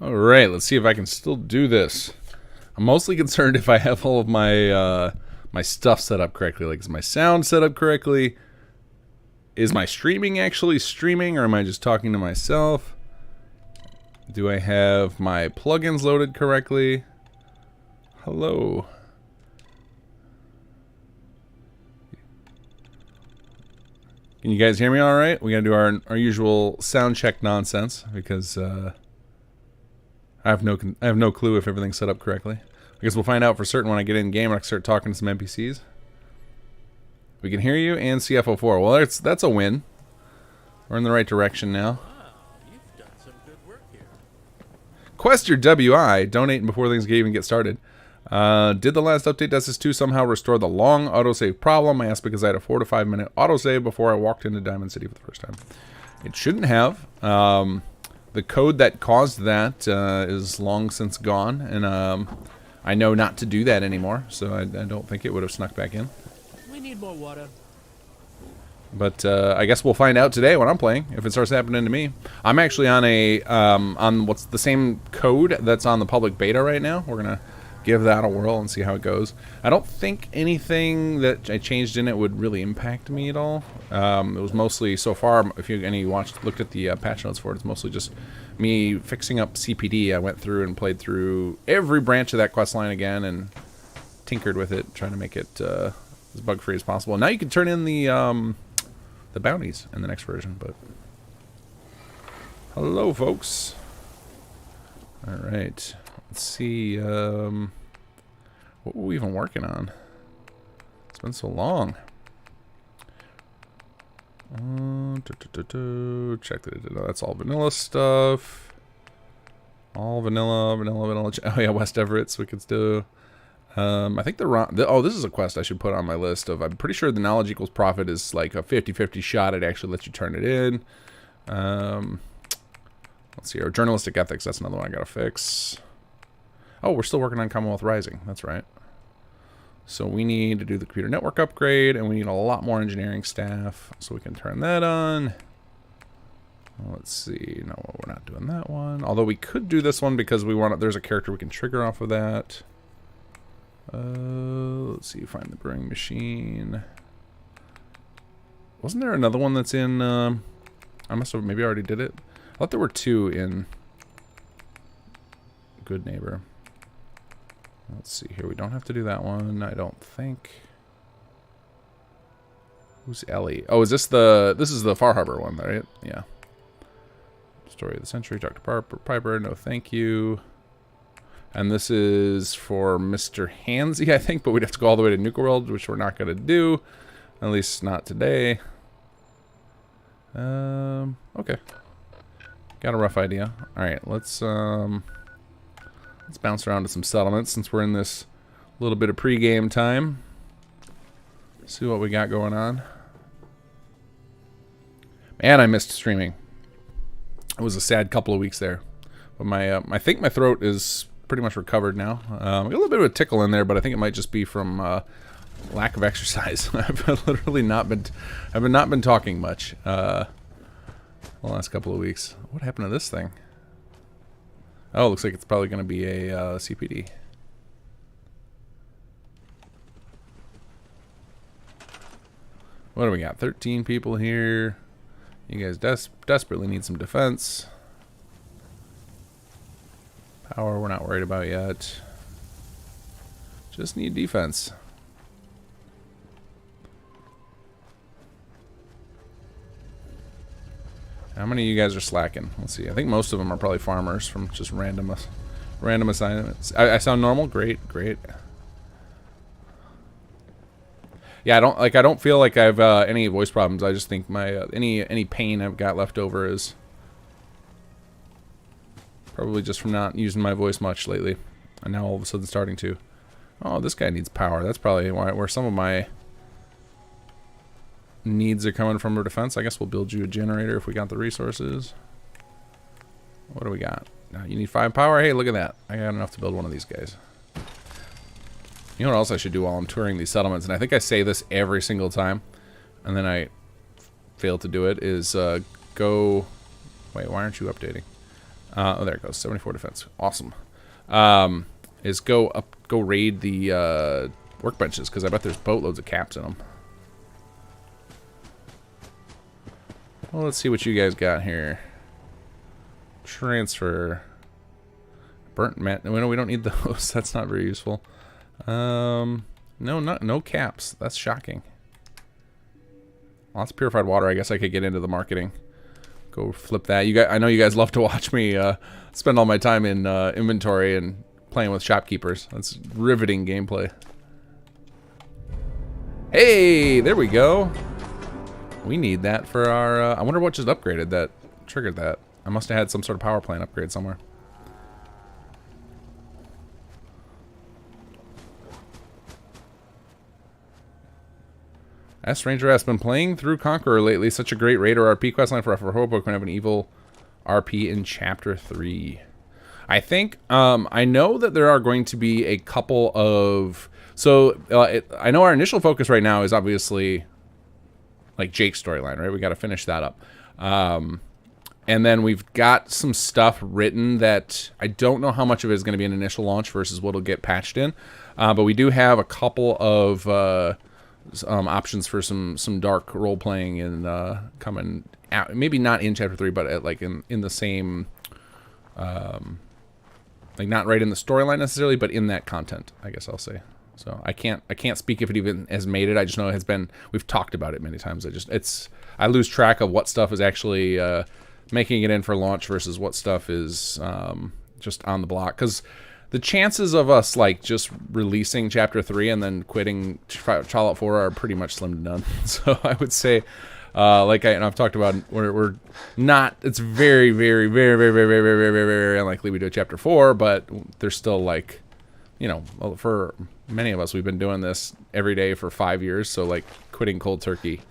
Alright, let's see if I can still do this. I'm mostly concerned if I have all of my my stuff set up correctly. Like, is my sound set up correctly? Is my streaming actually streaming, or am I just talking to myself? Do I have my plugins loaded correctly? Hello. Can you guys hear me all right? We gotta do our usual sound check nonsense because I have no clue if everything's set up correctly. I guess we'll find out for certain when I get in game and I start talking to some NPCs. We can hear you and CFO4. Well, that's a win. We're in the right direction now. You've done some good work here. Quest your WI. Donate before things even get started. Did the last update SS2 somehow restore the long autosave problem? I asked because I had a 4 to 5 minute autosave before I walked into Diamond City for the first time. It shouldn't have. The code that caused that is long since gone, and I know not to do that anymore, so I don't think it would have snuck back in. We need more water. But I guess we'll find out today when I'm playing if it starts happening to me. I'm actually on a on what's the same code that's on the public beta right now. We're gonna give that a whirl and see how it goes. I don't think anything that I changed in it would really impact me at all. It was mostly, so far, if you looked at the patch notes for it, it's mostly just me fixing up CPD. I went through and played through every branch of that quest line again and tinkered with it, trying to make it as bug-free as possible. Now you can turn in the bounties in the next version, but... Hello, folks. Alright. Let's see, what were we even working on? It's been so long. Check that. No, that's all vanilla stuff. All vanilla. Oh yeah, West Everett, so we could do. I think oh, this is a quest I should put on my list of. I'm pretty sure the knowledge equals profit is like a 50-50 shot. It actually lets you turn it in. Let's see, our journalistic ethics. That's another one I gotta fix. Oh, we're still working on Commonwealth Rising. That's right. So we need to do the computer network upgrade, and we need a lot more engineering staff, so we can turn that on. Let's see. No, we're not doing that one. Although we could do this one because we want. There's a character we can trigger off of that. Let's see. Find the brewing machine. Wasn't there another one that's in? I must have maybe already did it. I thought there were two in Good Neighbor. Let's see here. We don't have to do that one, I don't think. Who's Ellie? Oh, is this the... This is the Far Harbor one, right? Yeah. Story of the Century, Dr. Piper, no thank you. And this is for Mr. Hansy, I think, but we'd have to go all the way to Nuka World, which we're not going to do. At least not today. Okay. Got a rough idea. Alright, let's bounce around to some settlements since we're in this little bit of pre-game time. See what we got going on. Man, I missed streaming. It was a sad couple of weeks there. But I think my throat is pretty much recovered now. A little bit of a tickle in there, but I think it might just be from lack of exercise. I've literally not been talking much the last couple of weeks. What happened to this thing? Oh, looks like it's probably going to be a CPD. What do we got? 13 people here. You guys desperately need some defense. Power, we're not worried about yet. Just need defense. How many of you guys are slacking? Let's see. I think most of them are probably farmers from just random assignments. I sound normal? Great. Yeah, I don't feel like I've any voice problems. I just think my any pain I've got left over is probably just from not using my voice much lately. And now all of a sudden starting to. Oh, this guy needs power. That's probably where some of my needs are coming from for defense. I guess we'll build you a generator if we got the resources. What do we got? Now you need 5 power. Hey, look at that. I got enough to build one of these guys. You know what else I should do while I'm touring these settlements? And I think I say this every single time, and then I fail to do it, is go... Wait, why aren't you updating? Oh, there it goes. 74 defense. Awesome. Is go raid the workbenches, because I bet there's boatloads of caps in them. Well, let's see what you guys got here. Transfer. Burnt mat. No, we don't need those. That's not very useful. No caps. That's shocking. Lots of purified water. I guess I could get into the marketing. Go flip that. You guys, I know you guys love to watch me spend all my time in inventory and playing with shopkeepers. That's riveting gameplay. Hey, there we go. We need that for our... I wonder what just upgraded that, triggered that. I must have had some sort of power plant upgrade somewhere. S Ranger has been playing through Conqueror lately. Such a great raider RP questline for Hope. We're going to have an evil RP in Chapter 3. I think, I know that there are going to be a couple of... So, I know our initial focus right now is obviously, like, Jake's storyline, right? We got to finish that up. And then we've got some stuff written that I don't know how much of it is going to be an initial launch versus what will get patched in. But we do have a couple of... options for some dark role playing and coming out, maybe not in Chapter 3, but at, like in the same like not right in the storyline necessarily, but in that content, I guess I'll say. So I can't speak if it even has made it. I just know it has been, we've talked about it many times. I lose track of what stuff is actually making it in for launch versus what stuff is just on the block, because the chances of us, like, just releasing Chapter 3 and then quitting Fallout 4 are pretty much slim to none. So I would say, like I've talked about, we're not, it's very, very, very, very, very, very, very, very, very unlikely we do a Chapter 4, but there's still, like, you know, for many of us, we've been doing this every day for 5 years, so, like, quitting cold turkey,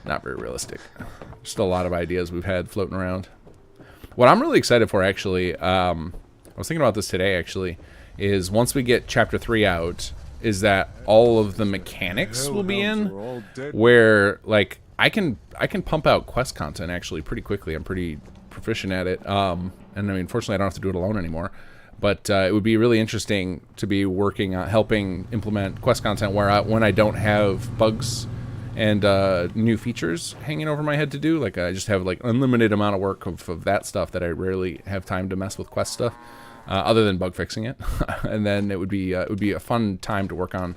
not very realistic. There's still a lot of ideas we've had floating around. What I'm really excited for, actually, I was thinking about this today, actually, is once we get Chapter 3 out, is that all of the mechanics will be in, where, like, I can pump out quest content, actually, pretty quickly. I'm pretty proficient at it, and, I mean, fortunately, I don't have to do it alone anymore, but it would be really interesting to be working on helping implement quest content where when I don't have bugs and new features hanging over my head to do, like, I just have, like, unlimited amount of work of that stuff that I rarely have time to mess with quest stuff. Other than bug fixing it. And then it would be a fun time to work on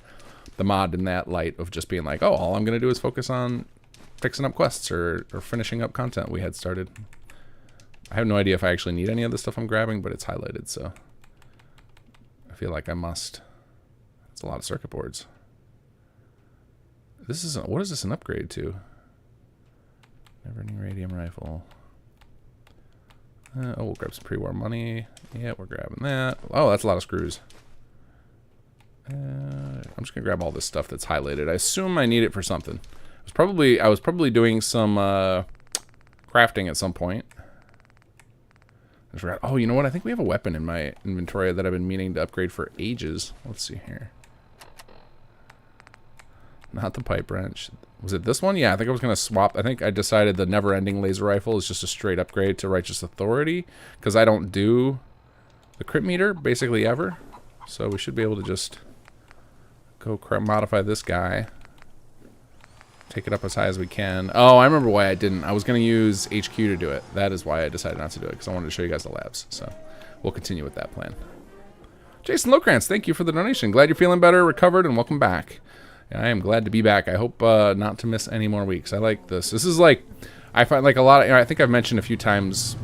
the mod in that light of just being like, oh, all I'm going to do is focus on fixing up quests or finishing up content we had started. I have no idea if I actually need any of the stuff I'm grabbing, but it's highlighted, so I feel like I must. It's a lot of circuit boards. This is what is this an upgrade to? Never-ending radium rifle. Oh, we'll grab some pre-war money. Yeah, we're grabbing that. Oh, that's a lot of screws. I'm just gonna grab all this stuff that's highlighted. I assume I need it for something. I was probably doing some crafting at some point. I forgot. Oh, you know what? I think we have a weapon in my inventory that I've been meaning to upgrade for ages. Let's see here. Not the pipe wrench. Was it this one? Yeah, I think I was going to swap. I think I decided the never-ending laser rifle is just a straight upgrade to Righteous Authority, because I don't do the crit meter basically ever. So we should be able to just go modify this guy. Take it up as high as we can. Oh, I remember why I didn't. I was going to use HQ to do it. That is why I decided not to do it, because I wanted to show you guys the labs. So we'll continue with that plan. Jason Lokrantz, thank you for the donation. Glad you're feeling better, recovered, and welcome back. I am glad to be back. I hope not to miss any more weeks. I like this. This is like, I find like a lot of, I think I've mentioned a few times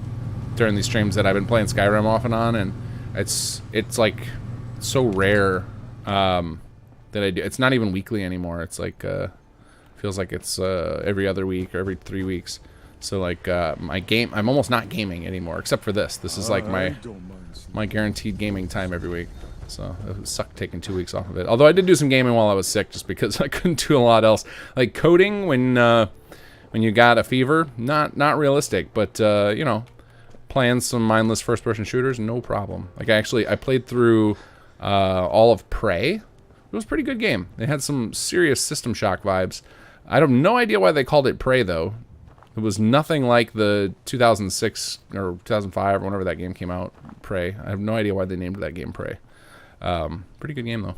during these streams that I've been playing Skyrim off and on, and it's like so rare that I do. It's not even weekly anymore. It's like, feels like it's every other week or every 3 weeks. So like I'm almost not gaming anymore, except for this. This is like my guaranteed gaming time every week. So it sucked taking 2 weeks off of it. Although I did do some gaming while I was sick, just because I couldn't do a lot else. Like coding when you got a fever, not realistic. But you know, playing some mindless first-person shooters, no problem. Like I played through all of Prey. It was a pretty good game. They had some serious System Shock vibes. I have no idea why they called it Prey though. It was nothing like the 2006 or 2005 or whenever that game came out, Prey. I have no idea why they named that game Prey. Pretty good game, though.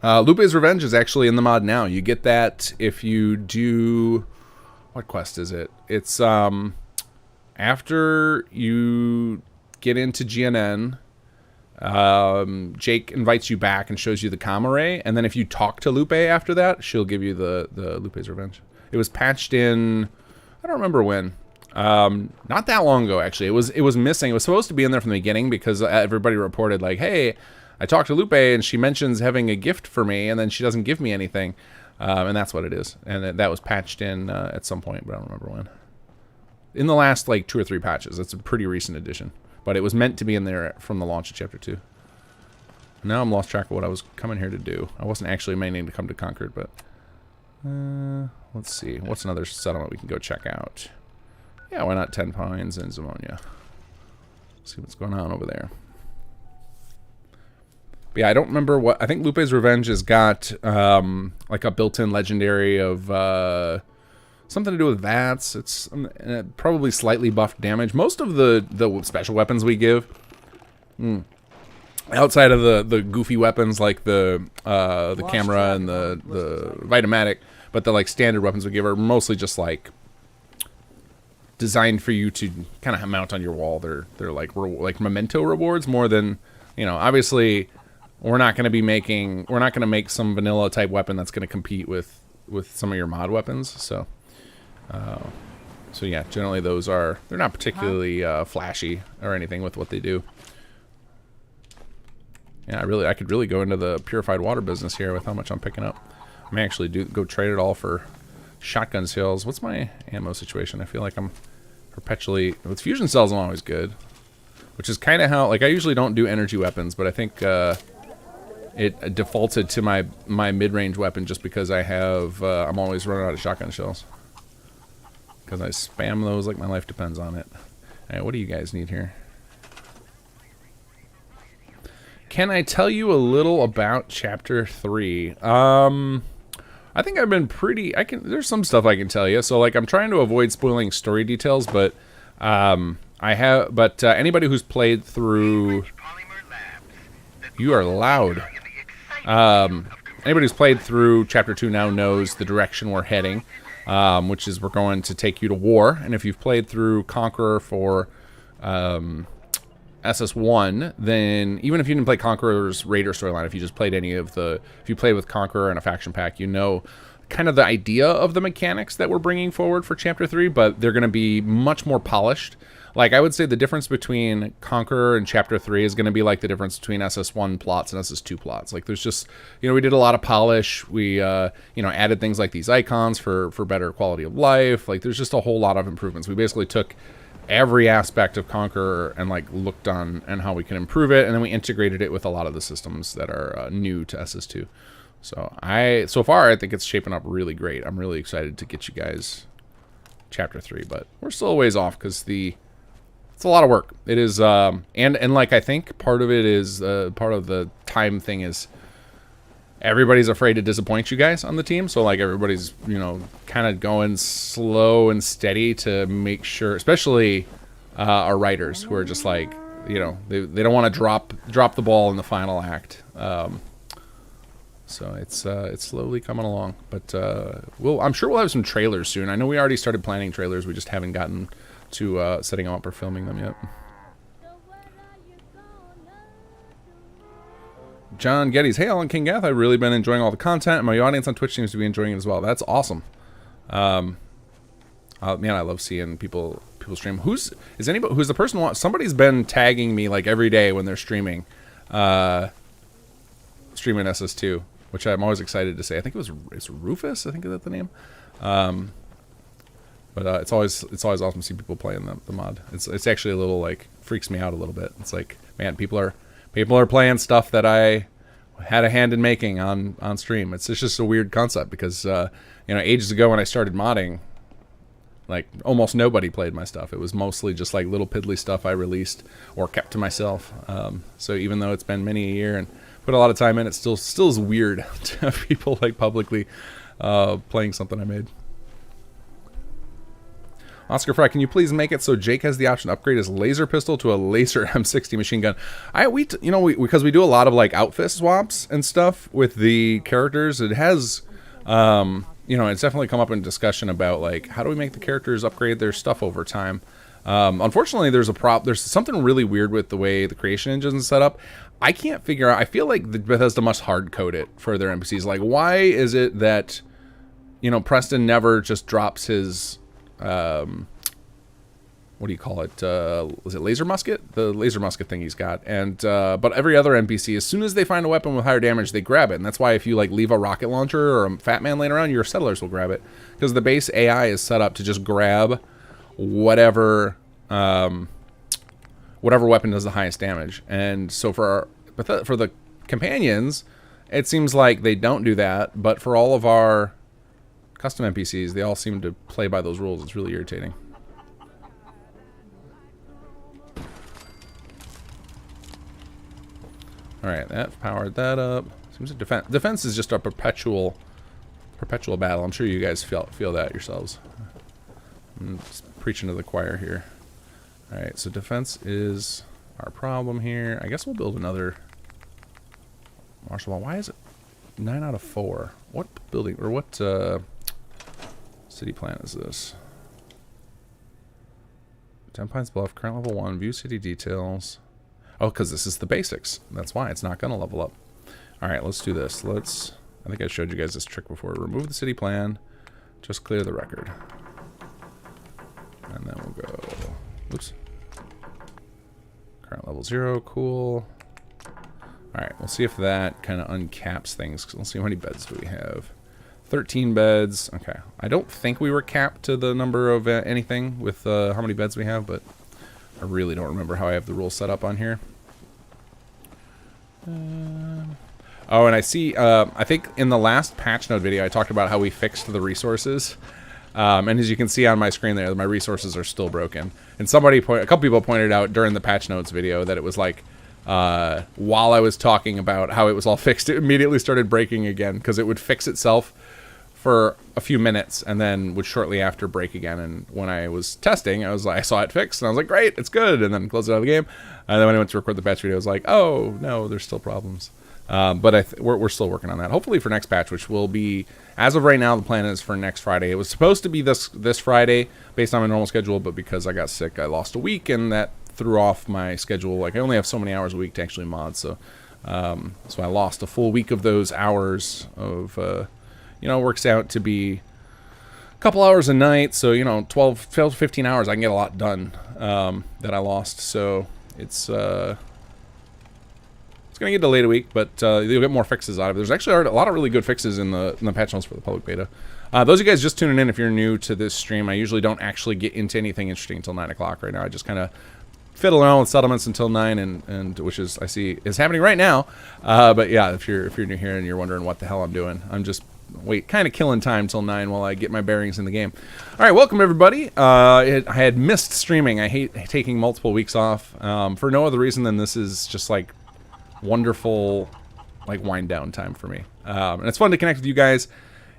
Lupe's Revenge is actually in the mod now. You get that if you do... What quest is it? It's after you get into GNN, Jake invites you back and shows you the comm array, and then if you talk to Lupe after that, she'll give you the Lupe's Revenge. It was patched in... I don't remember when. Not that long ago, actually. It was missing. It was supposed to be in there from the beginning because everybody reported, like, hey... I talked to Lupe, and she mentions having a gift for me, and then she doesn't give me anything. And that's what it is. And that was patched in at some point, but I don't remember when. In the last, like, 2 or 3 patches. It's a pretty recent addition. But it was meant to be in there from the launch of Chapter 2. Now I'm lost track of what I was coming here to do. I wasn't actually meaning to come to Concord, but... let's see. What's another settlement we can go check out? Yeah, why not 10 Pines and Zamonia? See what's going on over there. But yeah, I don't remember what... I think Lupe's Revenge has got like a built-in legendary of something to do with VATS. It's probably slightly buffed damage. Most of the special weapons we give, outside of the goofy weapons like the camera and the Vitamatic, but the like standard weapons we give are mostly just like designed for you to kind of mount on your wall. They're like memento rewards more than, you know, obviously... We're not going to make some vanilla type weapon that's going to compete with some of your mod weapons. So yeah, generally they're not particularly flashy or anything with what they do. Yeah, I could really go into the purified water business here with how much I'm picking up. I may actually go trade it all for shotgun shells. What's my ammo situation? I feel like I'm perpetually with fusion cells. I'm always good, which is kind of how, like, I usually don't do energy weapons, but I think it defaulted to my mid-range weapon just because I have I'm always running out of shotgun shells because I spam those like my life depends on it. All right, what do you guys need here? Can I tell you a little about Chapter 3? I think I've been pretty... There's some stuff I can tell you. So, like, I'm trying to avoid spoiling story details, but anybody who's played through... You are loud. Anybody who's played through Chapter 2 now knows the direction we're heading, which is we're going to take you to war. And if you've played through Conqueror for SS1, then even if you didn't play Conqueror's Raider storyline, if you just played if you played with Conqueror and a faction pack, you know kind of the idea of the mechanics that we're bringing forward for Chapter 3, but they're going to be much more polished. Like, I would say the difference between Conqueror and Chapter 3 is going to be like the difference between SS1 plots and SS2 plots. Like, there's just, you know, we did a lot of polish. We, added things like these icons for better quality of life. Like, there's just a whole lot of improvements. We basically took every aspect of Conqueror and, like, looked on and how we can improve it, and then we integrated it with a lot of the systems that are new to SS2. So far, I think it's shaping up really great. I'm really excited to get you guys Chapter 3, but we're still a ways off because it's a lot of work. It is, and like, I think part of it is, part of the time thing is everybody's afraid to disappoint you guys on the team. So, like, everybody's, you know, kind of going slow and steady to make sure, especially our writers who are just like, you know, they don't want to drop the ball in the final act. So it's slowly coming along, but I'm sure we'll have some trailers soon. I know we already started planning trailers. We just haven't gotten to setting them up or filming them yet. John Geddes, hey Alan King Gath, I've really been enjoying all the content, and my audience on Twitch seems to be enjoying it as well. That's awesome. Man, I love seeing people stream. Who's the person? Somebody's been tagging me like every day when they're streaming SS2, which I'm always excited to say. I think it's Rufus. I think that's the name. But it's always awesome to see people playing the mod. It's actually a little, like, freaks me out a little bit. It's like, man, people are playing stuff that I had a hand in making on stream. It's just a weird concept because ages ago when I started modding, like, almost nobody played my stuff. It was mostly just like little piddly stuff I released or kept to myself. So even though it's been many a year and put a lot of time in. It still is weird to have people like publicly playing something I made. Oscar Fry, can you please make it so Jake has the option to upgrade his laser pistol to a laser M60 machine gun? Because we do a lot of like outfit swaps and stuff with the characters. It has, it's definitely come up in discussion about like how do we make the characters upgrade their stuff over time. Unfortunately, there's something really weird with the way the creation engine is set up. I can't figure out. I feel like Bethesda must hard code it for their NPCs. Like, why is it that Preston never just drops his what do you call it? Was it laser musket? The laser musket thing he's got. And but every other NPC, as soon as they find a weapon with higher damage, they grab it. And that's why if you like leave a rocket launcher or a fat man laying around, your settlers will grab it, because the base AI is set up to just grab whatever weapon does the highest damage. And so for the companions, it seems like they don't do that. But for all of our custom NPCs, they all seem to play by those rules. It's really irritating. Alright, that powered that up. Seems like defense is just a perpetual battle. I'm sure you guys feel that yourselves. I'm just preaching to the choir here. Alright, so defense is our problem here. I guess we'll build another martial law. Why is it 9 out of 4? What building, or what city plan is this? 10 Pines Bluff, current level 1, view city details. Oh, because this is the basics. That's why it's not going to level up. Alright, let's do this. I think I showed you guys this trick before. Remove the city plan. Just clear the record. And then we'll go... Oops. Current level 0. Cool. Alright, we'll see if that kind of uncaps things. Cause we'll see how many beds do we have. 13 beds. Okay. I don't think we were capped to the number of anything with how many beds we have, but I really don't remember how I have the rules set up on here. Oh, and I see, I think in the last patch note video, I talked about how we fixed the resources. And as you can see on my screen there, my resources are still broken. And a couple people pointed out during the patch notes video that it was like, while I was talking about how it was all fixed, it immediately started breaking again, because it would fix itself for a few minutes and then would shortly after break again. And when I was testing, I saw it fixed and I was like, great, it's good, and then closed it out of the game. And then when I went to record the patch video, I was like, oh no, there's still problems. But we're still working on that. Hopefully for next patch, which will be, as of right now, the plan is for next Friday. It was supposed to be this Friday based on my normal schedule, but because I got sick, I lost a week, and that threw off my schedule. Like, I only have so many hours a week to actually mod, so I lost a full week of those hours of, it works out to be a couple hours a night, so 12 to 15 hours I can get a lot done that I lost. So it's gonna get delayed a week, but you'll get more fixes out of it. There's actually a lot of really good fixes in the patch notes for the public beta. Those of you guys just tuning in, if you're new to this stream, I usually don't actually get into anything interesting until 9 o'clock right now. I just kind of fiddle around with settlements until 9, and which is, I see, is happening right now. But yeah, if you're new here and you're wondering what the hell I'm doing, I'm just kind of killing time till 9 while I get my bearings in the game. All right, welcome everybody. I had missed streaming. I hate taking multiple weeks off for no other reason than this is just like wonderful, like, wind down time for me. And it's fun to connect with you guys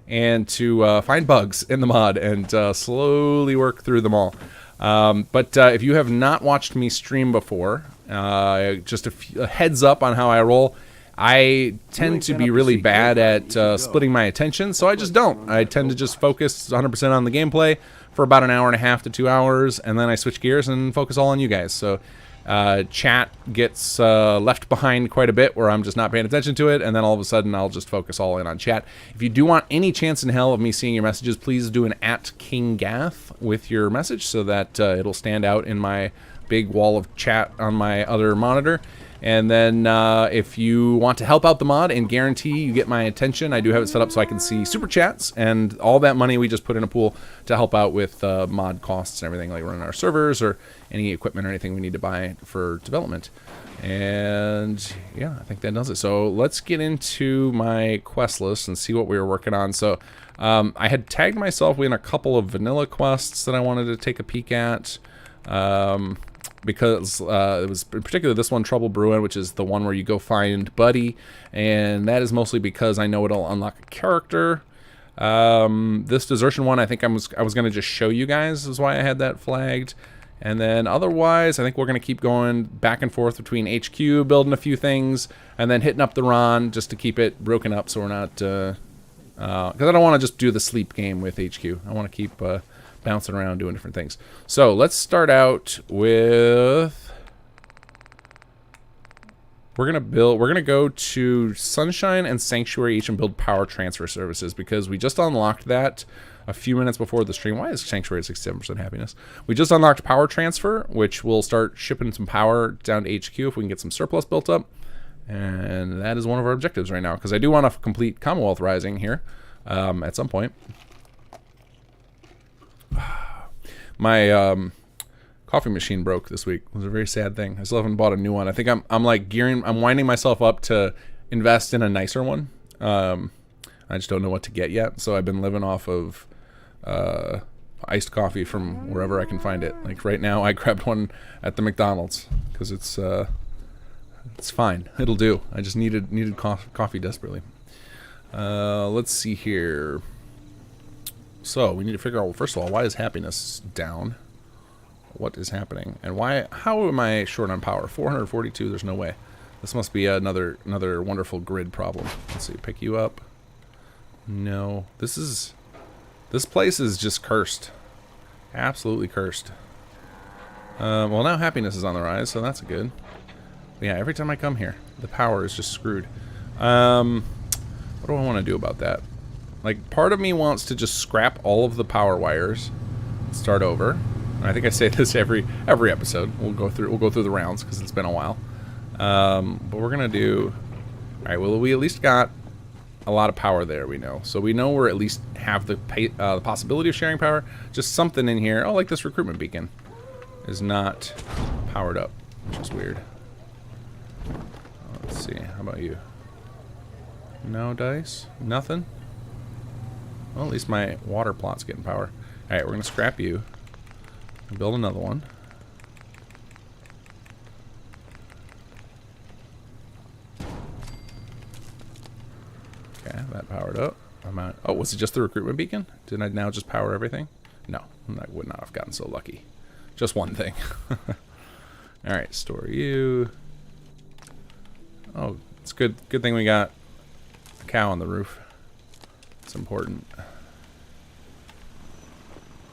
and to find bugs in the mod and slowly work through them all. But if you have not watched me stream before, just a heads up on how I roll. I tend to be really bad at splitting my attention, so I just don't. I tend to just focus 100% on the gameplay for about an hour and a half to 2 hours, and then I switch gears and focus all on you guys. So chat gets left behind quite a bit where I'm just not paying attention to it, and then all of a sudden I'll just focus all in on chat. If you do want any chance in hell of me seeing your messages, please do an @KingGath with your message so that it'll stand out in my big wall of chat on my other monitor. And then if you want to help out the mod and guarantee you get my attention, I do have it set up so I can see super chats, and all that money we just put in a pool to help out with mod costs and everything, like running our servers or any equipment or anything we need to buy for development. And yeah, I think that does it. So let's get into my quest list and see what we were working on. So I had tagged myself in a couple of vanilla quests that I wanted to take a peek at. because it was in particular this one, Trouble Brewing, which is the one where you go find Buddy, and that is mostly because I know it'll unlock a character. This desertion one, I think I was going to just show you guys, is why I had that flagged. And then otherwise, I think we're going to keep going back and forth between HQ, building a few things, and then hitting up the Ron just to keep it broken up so we're not, because I don't want to just do the sleep game with HQ. I want to keep bouncing around doing different things. So let's start out with, we're going to go to Sunshine and Sanctuary each and build power transfer services, because we just unlocked that a few minutes before the stream. Why is Sanctuary at 67% happiness? We just unlocked power transfer, which will start shipping some power down to HQ if we can get some surplus built up. And that is one of our objectives right now, because I do want to complete Commonwealth Rising here at some point. My coffee machine broke this week. It was a very sad thing. I still haven't bought a new one. I think I'm winding myself up to invest in a nicer one. I just don't know what to get yet. So I've been living off of iced coffee from wherever I can find it. Like right now, I grabbed one at the McDonald's because it's fine. It'll do. I just needed coffee desperately. Let's see here. So we need to figure out, well, first of all, why is happiness down? What is happening? And why? How am I short on power? 442. There's no way. This must be another wonderful grid problem. Let's see. Pick you up. No. This place is just cursed. Absolutely cursed. Well, now happiness is on the rise, so that's good. But yeah, every time I come here, the power is just screwed. What do I want to do about that? Like, part of me wants to just scrap all of the power wires, start over. I think I say this every episode. We'll go through the rounds because it's been a while. But we're gonna do. All right. Well, we at least got a lot of power there. We know, so we know we're at least have the possibility of sharing power. Just something in here. Oh, like this recruitment beacon is not powered up, which is weird. Let's see. How about you? No dice. Nothing. Well, at least my water plot's getting power. All right, we're gonna scrap you. Build another one. Okay, that powered up. I'm out. Oh, was it just the recruitment beacon? Didn't I now just power everything? No, I would not have gotten so lucky. Just one thing. All right, store you. Oh, it's good. Good thing we got a cow on the roof. It's important.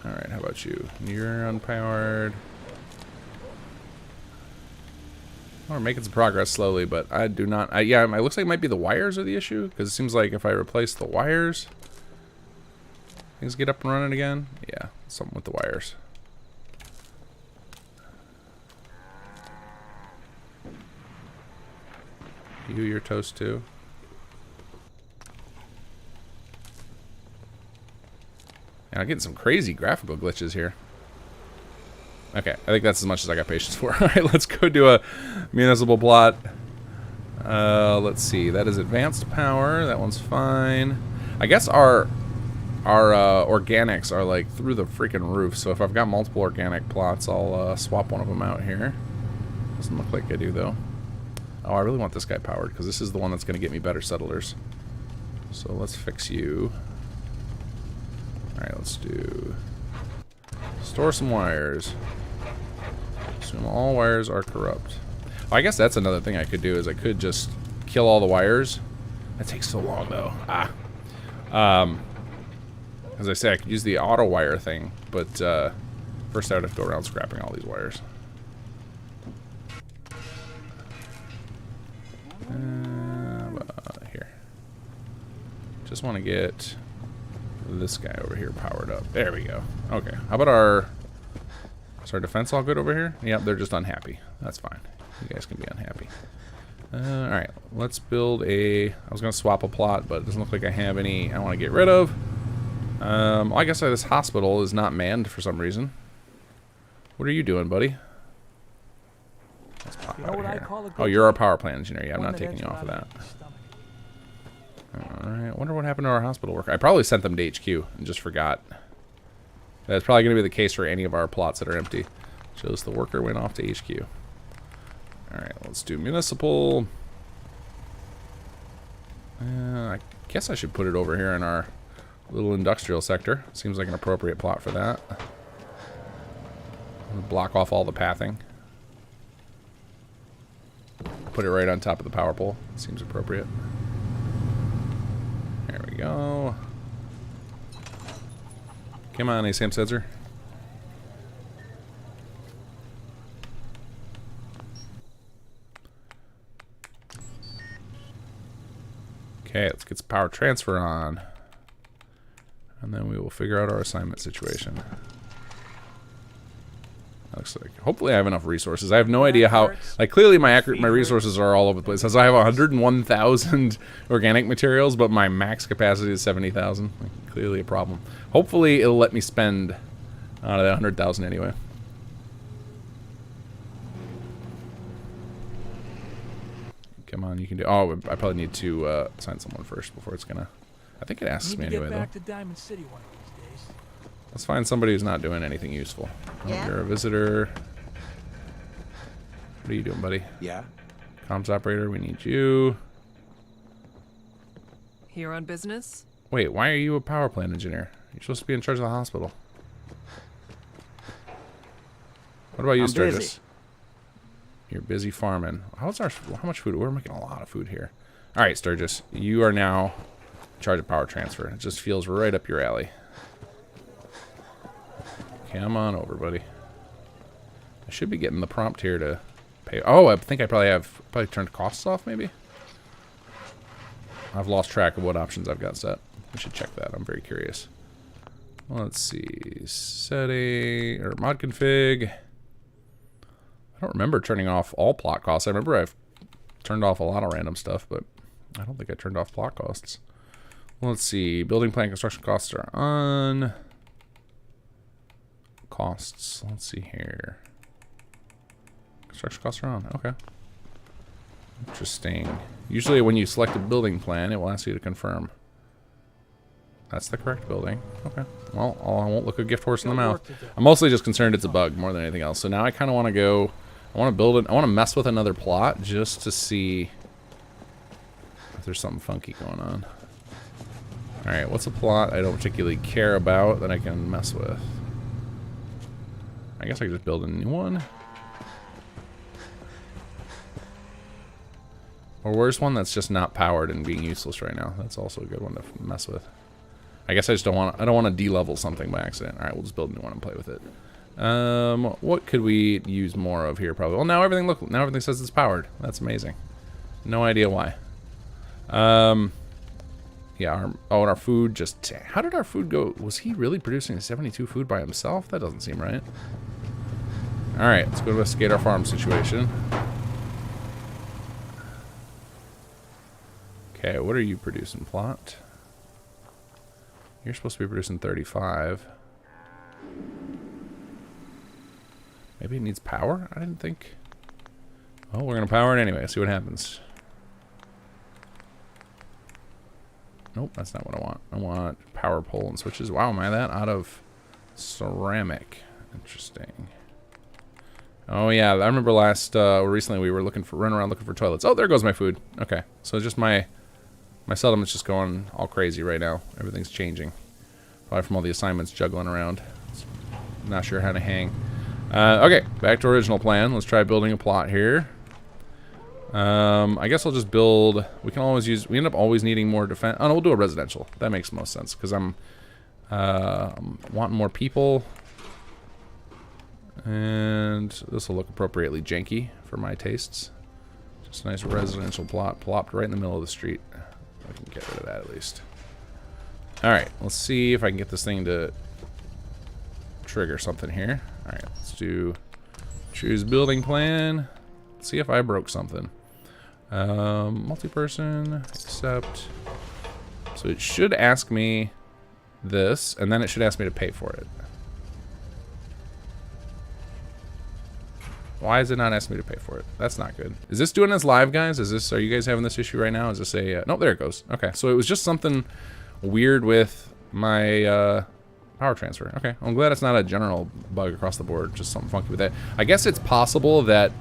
Alright, how about you? You're unpowered. We're making some progress slowly, but I do not... yeah, it looks like it might be the wires are the issue, because it seems like if I replace the wires, things get up and running again. Yeah, something with the wires. You're toast too. And I'm getting some crazy graphical glitches here. Okay, I think that's as much as I got patience for. Alright, let's go do a municipal plot. Let's see. That is advanced power. That one's fine. I guess our organics are like through the freaking roof. So if I've got multiple organic plots, I'll swap one of them out here. Doesn't look like I do though. Oh, I really want this guy powered because this is the one that's going to get me better settlers. So let's fix you. Alright, let's do... Store some wires. Assume all wires are corrupt. Oh, I guess that's another thing I could do, is I could just kill all the wires. That takes so long, though. As I say, I could use the auto wire thing, but first I would have to go around scrapping all these wires. Here. Just want to get this guy over here powered up. There we go. Okay. How about our... Is our defense all good over here? Yep, they're just unhappy. That's fine. You guys can be unhappy. Alright, let's build a... I was going to swap a plot, but it doesn't look like I have any I want to get rid of. I guess this hospital is not manned for some reason. What are you doing, buddy? Let's pop out of here. Oh, you're our power plant engineer. Yeah, I'm not taking you off of that. Alright, I wonder what happened to our hospital worker. I probably sent them to HQ and just forgot. That's probably going to be the case for any of our plots that are empty. Shows the worker went off to HQ. Alright, let's do municipal. I guess I should put it over here in our little industrial sector. Seems like an appropriate plot for that. Block off all the pathing. Put it right on top of the power pole. Seems appropriate. There we go. Come on, Sam Setzer. Okay, let's get some power transfer on. And then we will figure out our assignment situation. Looks like, hopefully I have enough resources. I have no idea how, like, clearly my resources are all over the place. As I have 101,000 organic materials, but my max capacity is 70,000. Like, clearly a problem. Hopefully it'll let me spend out of that 100,000 anyway. Come on, you can do. Oh, I probably need to assign someone first before it's gonna. I think it asks me anyway, though. To Diamond City one of these days. Let's find somebody who's not doing anything useful. Yeah? Oh, you're a visitor. What are you doing, buddy? Yeah. Comms operator, we need you. Here on business? Wait, why are you a power plant engineer? You're supposed to be in charge of the hospital. What about you, I'm Sturgis? busy. You're busy farming. How much food? We're making a lot of food here. All right, Sturgis, you are now in charge of power transfer. It just feels right up your alley. Come on over, buddy. I should be getting the prompt here to pay. Oh, I think I probably turned costs off, maybe? I've lost track of what options I've got set. We should check that. I'm very curious. Let's see. Setting, or mod config. I don't remember turning off all plot costs. I remember I've turned off a lot of random stuff, but I don't think I turned off plot costs. Let's see. Building plan construction costs are on. Costs. Let's see here. Construction costs are on. Okay. Interesting. Usually when you select a building plan, it will ask you to confirm. That's the correct building. Okay. Well, I won't look a gift horse in the mouth. I'm mostly just concerned it's a bug more than anything else. So now I kind of want to go. I want to build it. I want to mess with another plot just to see if there's something funky going on. All right. What's a plot I don't particularly care about that I can mess with? I guess I could just build a new one. Or where's one that's just not powered and being useless right now? That's also a good one to mess with. I guess I just don't want to de-level something by accident. All right, we'll just build a new one and play with it. What could we use more of here? Probably. Well, now everything says it's powered. That's amazing. No idea why. Yeah. And our food just. How did our food go? Was he really producing 72 food by himself? That doesn't seem right. All right, let's go investigate our farm situation. Okay, what are you producing, plot? You're supposed to be producing 35. Maybe it needs power? I didn't think. Oh, we're going to power it anyway. See what happens. Nope, that's not what I want. I want power pole and switches. Wow, am I that out of ceramic? Interesting. Oh, yeah. I remember recently we were running around looking for toilets. Oh, there goes my food. Okay. So just my settlement's just going all crazy right now. Everything's changing. Probably from all the assignments juggling around. Not sure how to hang. Okay, back to original plan. Let's try building a plot here. I guess I'll just build. We end up always needing more defense. Oh no, we'll do a residential. That makes most sense because I'm wanting more people. And this will look appropriately janky for my tastes. Just a nice residential plot plopped right in the middle of the street. I can get rid of that at least. Alright, let's see if I can get this thing to trigger something here. Alright, let's do choose building plan. Let's see if I broke something. Multi-person, accept. So it should ask me this, and then it should ask me to pay for it. Why is it not asking me to pay for it? That's not good. Is this doing this live, guys? Are you guys having this issue right now? Is this a... no, there it goes. Okay, so it was just something weird with my Power transfer. Okay. I'm glad it's not a general bug across the board. Just something funky with that. I guess it's possible that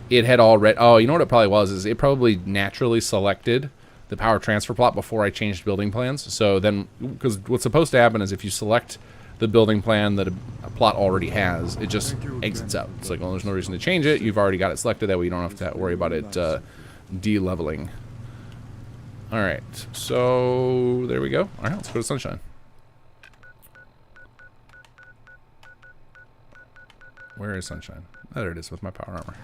it had already... Oh, you know what it probably was? Is it probably naturally selected the power transfer plot before I changed building plans. So then... Because what's supposed to happen is if you select the building plan that a plot already has, it just exits out. It's like, well, there's no reason to change it. You've already got it selected. That way you don't have to worry about it de-leveling. Alright. So, there we go. Alright, let's go to Sunshine. Where is Sunshine? Oh, there it is with my power armor.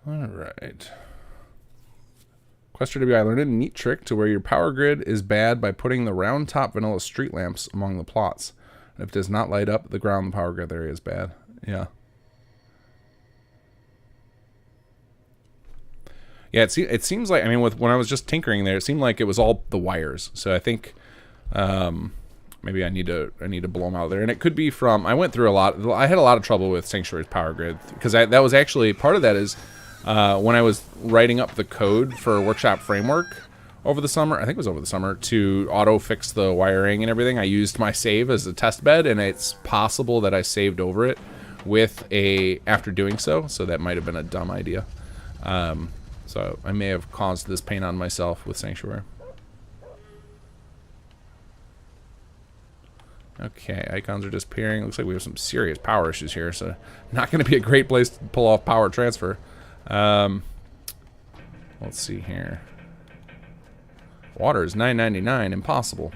Alright. Quester WI, learned a neat trick to where your power grid is bad by putting the round top vanilla street lamps among the plots. And if it does not light up the ground, the power grid area is bad. Yeah. Yeah, it seems like, I mean, when I was just tinkering there, it seemed like it was all the wires. So I think maybe I need to blow them out there. And it could be from, I went through a lot. I had a lot of trouble with Sanctuary's power grid because that was actually, part of that is when I was writing up the code for Workshop Framework over the summer, I think it was over the summer, to auto fix the wiring and everything, I used my save as a test bed, and it's possible that I saved over it after doing so that might have been a dumb idea. So I may have caused this pain on myself with Sanctuary. Okay, icons are disappearing. Looks like we have some serious power issues here, so not going to be a great place to pull off power transfer. Let's see here. Water is $9.99. Impossible.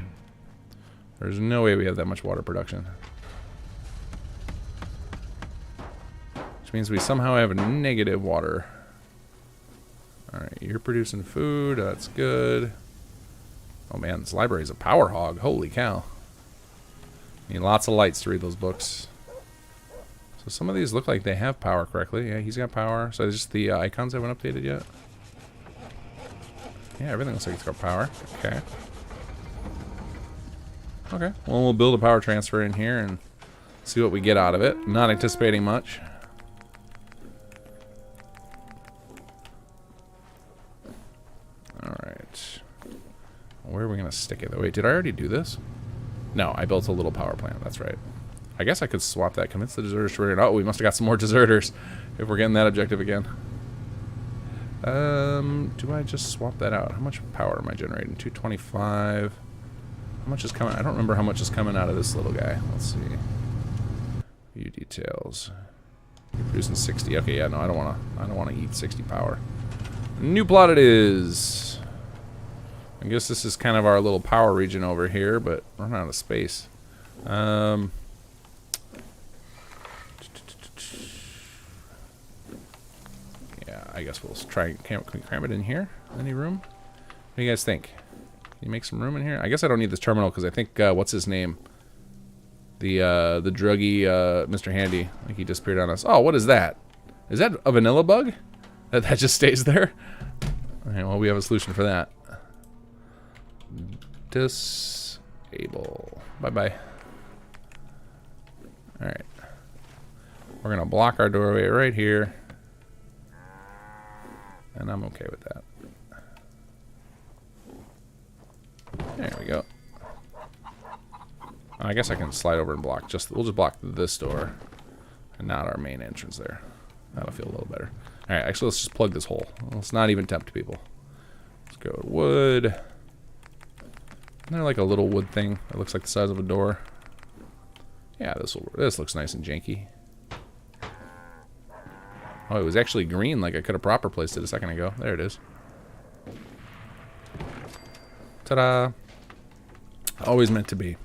There's no way we have that much water production. Which means we somehow have a negative water. Alright, you're producing food. That's good. Oh man, this library is a power hog. Holy cow. Need lots of lights to read those books. So some of these look like they have power correctly. Yeah, he's got power. So just the icons haven't updated yet. Yeah, everything looks like it's got power. Okay. Okay. Well, we'll build a power transfer in here and see what we get out of it. Not anticipating much. Alright. Where are we going to stick it? Wait, did I already do this? No, I built a little power plant. That's right. I guess I could swap that. Convince the deserters to return. Oh, we must have got some more deserters if we're getting that objective again. Do I just swap that out? How much power am I generating? 225. How much is coming? I don't remember how much is coming out of this little guy. Let's see. View details. You're producing 60. Okay, yeah, no, I don't want to eat 60 power. New plot it is. I guess this is kind of our little power region over here, but we're running out of space. Yeah, I guess we'll try and can we cram it in here? Any room? What do you guys think? Can you make some room in here? I guess I don't need this terminal because I think what's his name? The druggy Mr. Handy. I think he disappeared on us. Oh, what is that? Is that a vanilla bug? That just stays there? Alright, well, we have a solution for that. Disable. Bye-bye. Alright. We're going to block our doorway right here. And I'm okay with that. There we go. I guess I can slide over and block. We'll just block this door. And not our main entrance there. That'll feel a little better. Alright, actually, let's just plug this hole. Let's not even tempt people. Let's go with wood. Isn't there like a little wood thing that looks like the size of a door? Yeah, this looks nice and janky. Oh, it was actually green, like I could have proper placed it a second ago. There it is. Ta-da! Always meant to be.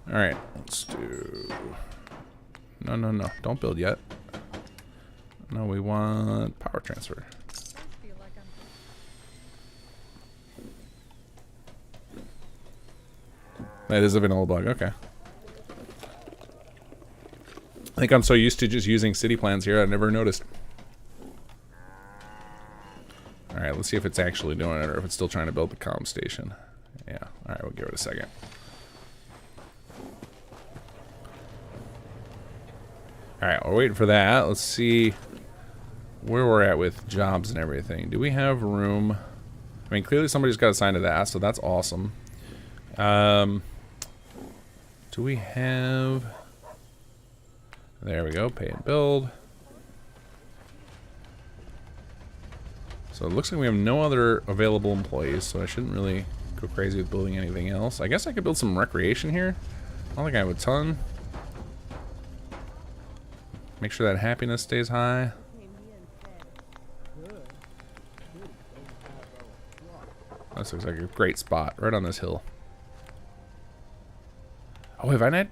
Alright, let's do... No, no, no. Don't build yet. No, we want power transfer. That is a vanilla bug. Okay. I think I'm so used to just using city plans here, I never noticed. Alright, let's see if it's actually doing it or if it's still trying to build the comm station. Yeah. Alright, we'll give it a second. Alright, we're waiting for that. Let's see where we're at with jobs and everything. Do we have room? I mean, clearly somebody's got assigned to that, so that's awesome. Do we have... There we go, pay and build. So it looks like we have no other available employees, so I shouldn't really go crazy with building anything else. I guess I could build some recreation here. I don't think I have a ton. Make sure that happiness stays high. This looks like a great spot, right on this hill. Oh, have I not?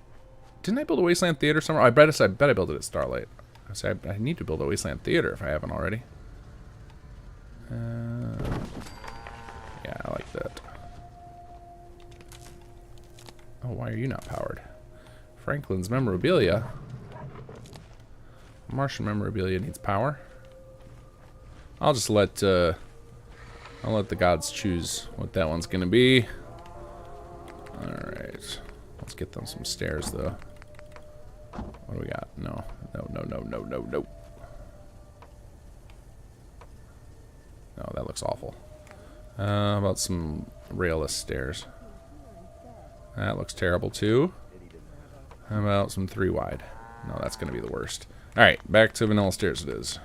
Didn't I build a Wasteland Theater somewhere? I bet I built it at Starlight. I need to build a Wasteland Theater if I haven't already. Yeah, I like that. Oh, why are you not powered? Franklin's memorabilia. Martian memorabilia needs power. I'll just let I'll let the gods choose what that one's gonna be. Alright. Let's get them some stairs though. What do we got? No. No. No, that looks awful. How about some railless stairs? That looks terrible too. How about some 3 wide? No, that's gonna be the worst. Alright, back to vanilla stairs it is.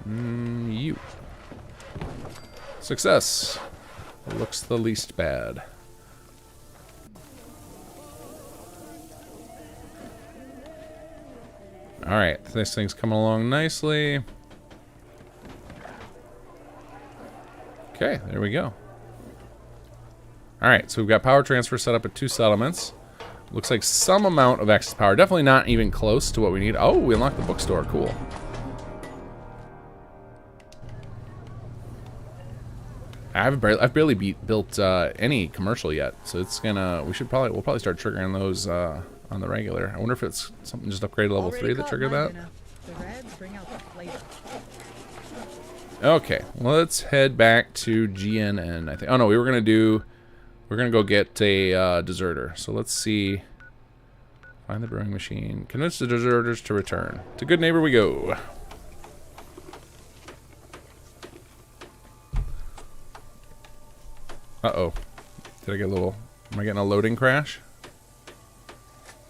You. Success. Looks the least bad. Alright, this thing's coming along nicely. Okay, there we go. Alright, so we've got power transfer set up at 2 settlements. Looks like some amount of excess power. Definitely not even close to what we need. Oh, we unlocked the bookstore. Cool. I've barely built any commercial yet, so it's gonna. We'll probably start triggering those on the regular. I wonder if it's something just upgraded level 3 that triggered that. The reds bring out the flavor. Okay, well, let's head back to GNN. I think. Oh no, we're gonna go get a deserter. So let's see. Find the brewing machine. Convince the deserters to return. To Good Neighbor we go. Uh-oh. Did I get a little... Am I getting a loading crash?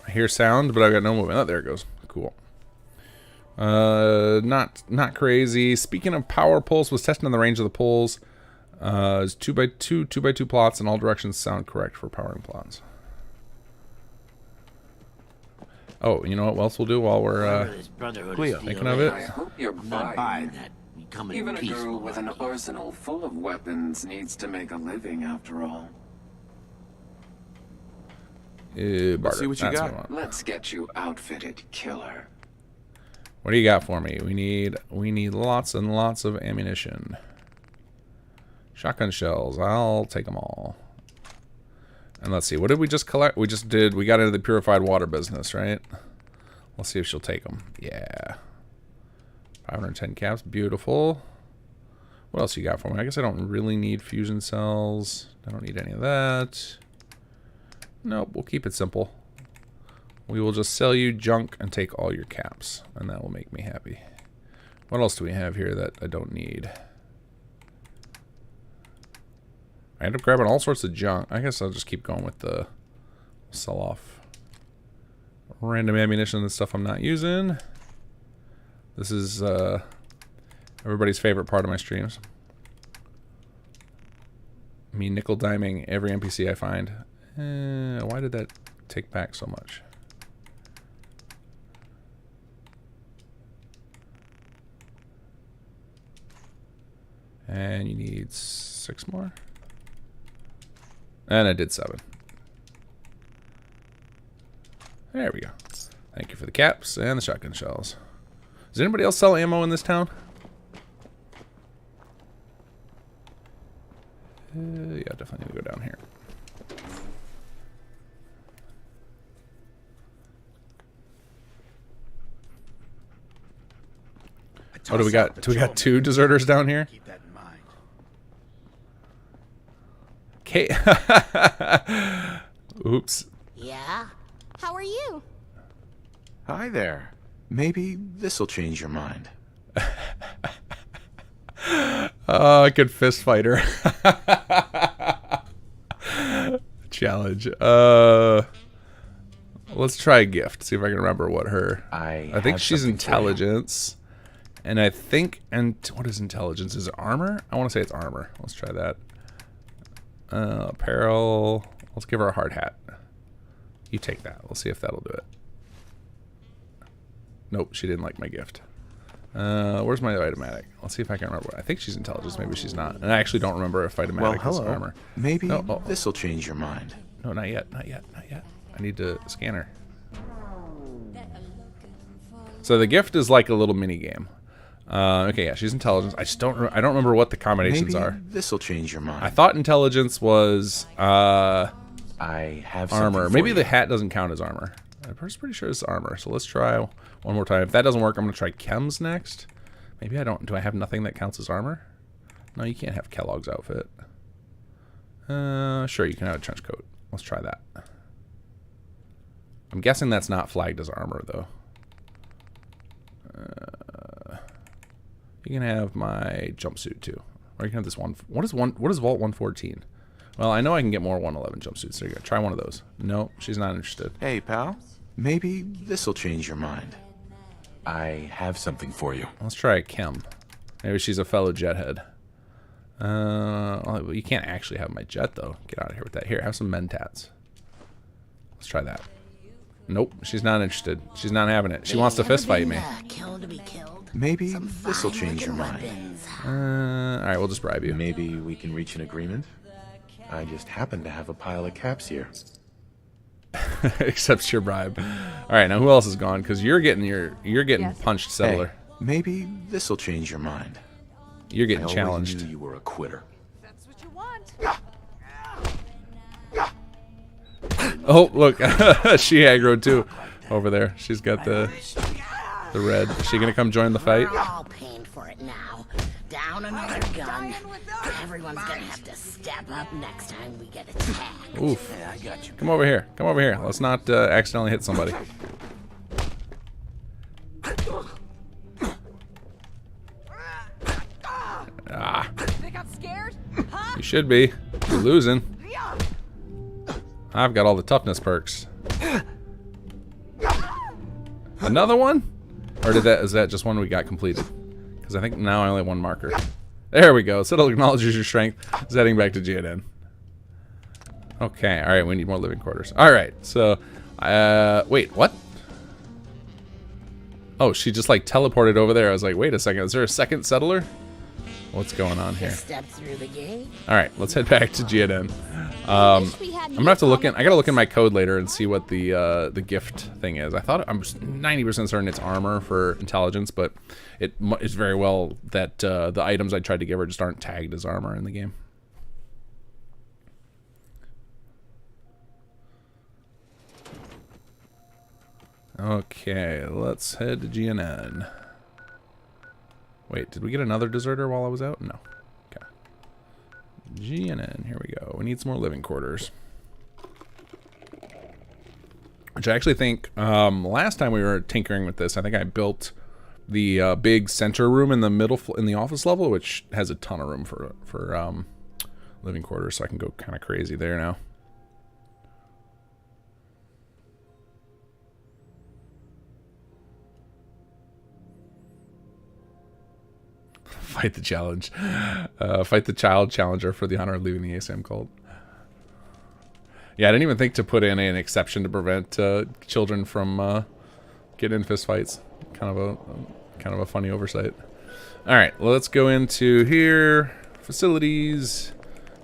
I hear sound, but I got no movement. Oh, there it goes. Cool. Not crazy. Speaking of power pulse, was testing on the range of the pulls. It's 2x2 plots, and all directions sound correct for powering plots. Oh, you know what else we'll do while we're thinking of it? I hope you're buying that. Even a girl with an arsenal full of weapons needs to make a living, after all. Let's see what you got. Let's get you outfitted, killer. What do you got for me? We need lots and lots of ammunition. Shotgun shells. I'll take them all. And let's see. What did we just collect? We got into the purified water business, right? Let's see if she'll take them. Yeah. 510 caps. Beautiful. What else you got for me? I guess I don't really need fusion cells. I don't need any of that. Nope. We'll keep it simple. We will just sell you junk and take all your caps. And that will make me happy. What else do we have here that I don't need? I end up grabbing all sorts of junk. I guess I'll just keep going with the sell off random ammunition and stuff I'm not using. This is everybody's favorite part of my streams. Me nickel diming every NPC I find. Why did that take back so much? And you need 6 more. And I did 7. There we go. Thank you for the caps and the shotgun shells. Does anybody else sell ammo in this town? Yeah, definitely need to go down here. Oh, do we got 2 deserters down here? Keep that in mind. Okay. Oops. Yeah? How are you? Hi there. Maybe this'll change your mind. Oh, I could fist fight her. Challenge. Let's try a gift. See if I can remember what her. I think she's intelligence, and I think what is intelligence? Is it armor? I want to say it's armor. Let's try that. Apparel. Let's give her a hard hat. You take that. Let's see if that'll do it. Nope, she didn't like my gift. Where's my Vitamatic? Let's see if I can remember. I think she's intelligence. Maybe she's not. And I actually don't remember if Vitamatic is armor. Maybe this'll change your mind. No, not yet. Not yet. Not yet. I need to scan her. So the gift is like a little mini game. Okay, yeah, she's intelligence. I don't remember what the combinations are. This'll change your mind. I thought intelligence was I have armor. Maybe the hat doesn't count as armor. I'm pretty sure it's armor. So let's try one more time. If that doesn't work, I'm gonna try chems next. Maybe I don't. Do I have nothing that counts as armor? No, you can't have Kellogg's outfit. Sure, you can have a trench coat. Let's try that. I'm guessing that's not flagged as armor though. You can have my jumpsuit too, or you can have this one. What is Vault 114? Well, I know I can get more 111 jumpsuits. There you go. Try one of those. No, she's not interested. Hey, pal. Maybe this'll change your mind. I have something for you. Let's try Kim. Maybe she's a fellow jethead. Well, you can't actually have my jet though. Get out of here with that. Here, have some mentats. Let's try that. Nope, she's not interested. She's not having it. She wants to fist fight me. Maybe this'll change your mind. Alright, we'll just bribe you. Maybe we can reach an agreement? I just happen to have a pile of caps here. Accepts your bribe. Alright, now who else is gone? Because you're getting punched, settler. Hey, maybe this'll change your mind. You're getting I challenged. Knew you were a quitter. That's what you want. Oh, look. She aggroed too. Over there. She's got the red. Is she gonna come join the fight? We're all paying for it now. Down another gun. Everyone's gonna have to step up next time we get attacked. Oof. Yeah, I got you. Come over here. Come over here. Let's not accidentally hit somebody. Ah. Think I'm scared? You should be. You're losing. I've got all the toughness perks. Another one? Or is that just one we got completed? Because I think now I only have one marker. There we go. Settle acknowledges your strength. It's heading back to GNN. Okay, alright, we need more living quarters. Alright, so wait, what? Oh, she just like teleported over there. I was like, wait a second, is there a second settler? What's going on here? Step through the gate. Alright, let's head back to GNN. I'm gonna have to look in. I gotta look in my code later and see what the gift thing is. I thought I'm 90% certain it's armor for intelligence, but it is very well that the items I tried to give her just aren't tagged as armor in the game. Okay, let's head to GNN. Wait, did we get another deserter while I was out? No. Okay. GNN, here we go. We need some more living quarters. Which I actually think, last time we were tinkering with this, I think I built the big center room in the middle, in the office level, which has a ton of room for living quarters, so I can go kind of crazy there now. Fight the challenge. Fight the child challenger for the honor of leaving the ASM cult. Yeah, I didn't even think to put in an exception to prevent children from getting in fist fights. Kind of a funny oversight. All right, well, let's go into here. Facilities,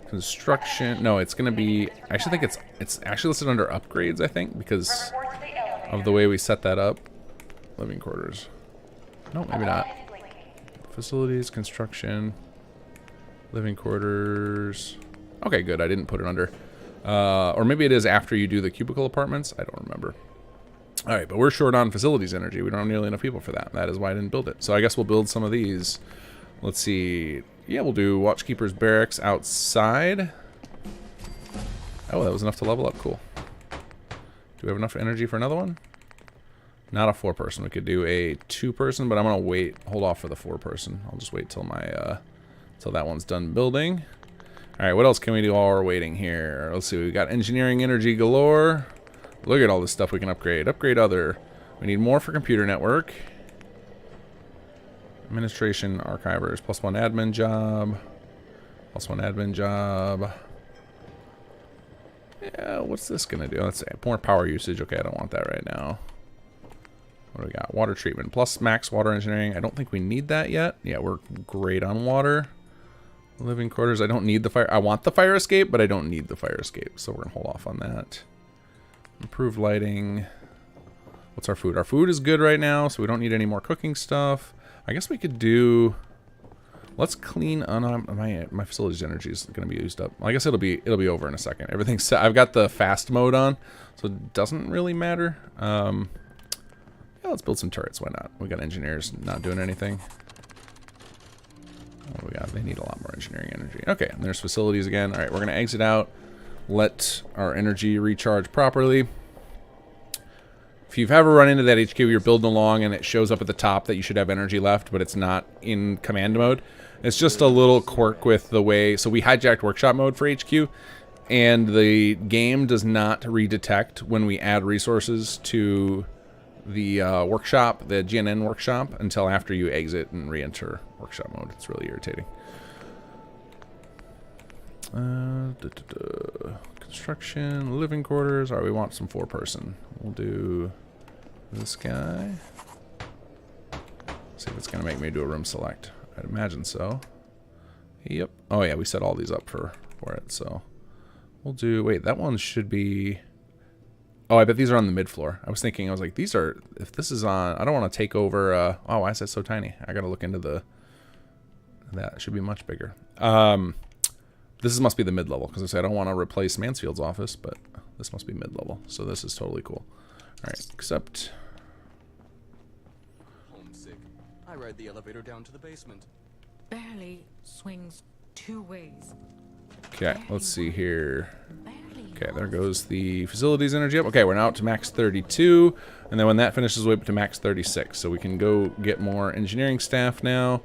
construction. No, it's gonna be. I actually think it's actually listed under upgrades. I think because of the way we set that up. Living quarters. No, maybe not. Facilities, construction, living quarters. Okay, good. I didn't put it under. Or maybe it is after you do the cubicle apartments. I don't remember. All right, but we're short on facilities energy. We don't have nearly enough people for that. That is why I didn't build it. So I guess we'll build some of these. Let's see. Yeah, we'll do Watchkeeper's Barracks outside. Oh, that was enough to level up. Cool. Do we have enough energy for another one? Not a 4-person. We could do a 2-person, but I'm gonna hold off for the 4-person. I'll just wait till my till that one's done building. All right, what else can we do while we're waiting here? Let's see. We got engineering energy galore. Look at all this stuff we can upgrade. Upgrade other. We need more for computer network. Administration archivers. +1 admin job. +1 admin job. Yeah, what's this gonna do? Let's say more power usage. Okay, I don't want that right now. What do we got? Water treatment plus max water engineering. I don't think we need that yet. Yeah, we're great on water. Living quarters. I don't need the fire. I want the fire escape, but I don't need the fire escape. So we're gonna hold off on that. Improved lighting. What's our food? Our food is good right now, so we don't need any more cooking stuff. I guess we could do. Let's clean on my facilities energy is going to be used up. I guess it'll be over in a second. Everything's set. I've got the fast mode on, so it doesn't really matter. Yeah, let's build some turrets. Why not? We got engineers not doing anything. What do we got? They need a lot more engineering energy. Okay, and there's facilities again. All right, we're going to exit out. Let our energy recharge properly. If you've ever run into that HQ, you're building along and it shows up at the top that you should have energy left, but it's not in command mode. It's just a little quirk with the way... So we hijacked workshop mode for HQ, and the game does not redetect when we add resources to the workshop, the GNN workshop, until after you exit and re-enter workshop mode. It's really irritating. Construction, living quarters. All right, we want some 4-person. We'll do this guy. See if it's going to make me do a room select. I'd imagine so. Yep. Oh, yeah, we set all these up for it, so we'll do... Wait, that one should be... Oh, I bet these are on the mid-floor. I was thinking, I was like, these are... If this is on... I don't want to take over... oh, why is that so tiny? I got to look into the... That should be much bigger. This must be the mid-level, because I don't want to replace Mansfield's office, but this must be mid-level, so this is totally cool. Alright, except... Homesick. I ride the elevator down to the basement. Barely swings 2 ways. Okay, let's see here. Okay, there goes the facilities energy up. Okay, we're now up to max 32, and then when that finishes, we'll be up to max 36, so we can go get more engineering staff now.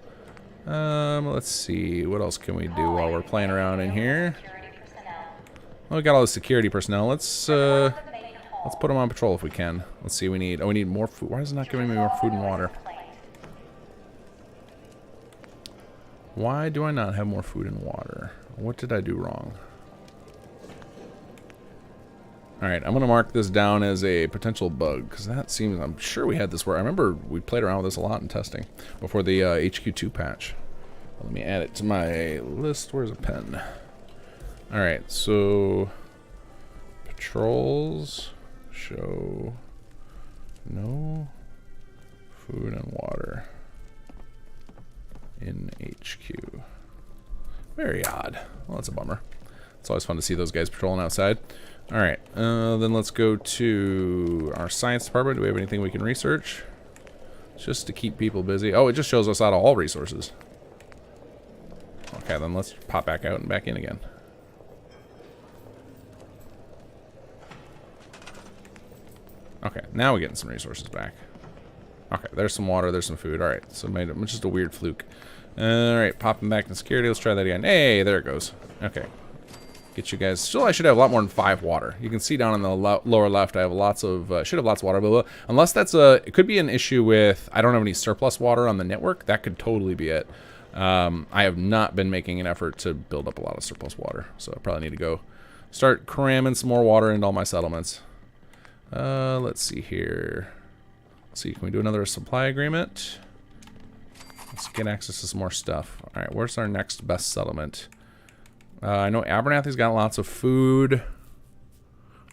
Let's see, what else can we do while we're playing around in here? Well, we got all the security personnel. Let's put them on patrol if we can. Let's see, we need more food. Why is it not giving me more food and water? Why do I not have more food and water? What did I do wrong? Alright, I'm going to mark this down as a potential bug, because that seems... I'm sure we had this where... I remember we played around with this a lot in testing before the HQ2 patch. Let me add it to my list. Where's a pen? Alright, so... Patrols... Show... No... Food and water... in HQ. Very odd. Well, that's a bummer. It's always fun to see those guys patrolling outside. Alright, then let's go to our science department. Do we have anything we can research? Just to keep people busy. Oh, it just shows us out of all resources. Okay, then let's pop back out and back in again. Okay, now we're getting some resources back. Okay, there's some water, there's some food. Alright, so it made it just a weird fluke. Alright, popping back in security. Let's try that again. Hey, there it goes. Okay. Get you guys. Still, I should have a lot more than 5 water. You can see down in the lower left, I have lots of, should have lots of water, but unless that's it could be an issue with, I don't have any surplus water on the network. That could totally be it. I have not been making an effort to build up a lot of surplus water, so I probably need to go start cramming some more water into all my settlements. Let's see here. Let's see, can we do another supply agreement? Let's get access to some more stuff. All right, where's our next best settlement? I know Abernathy's got lots of food.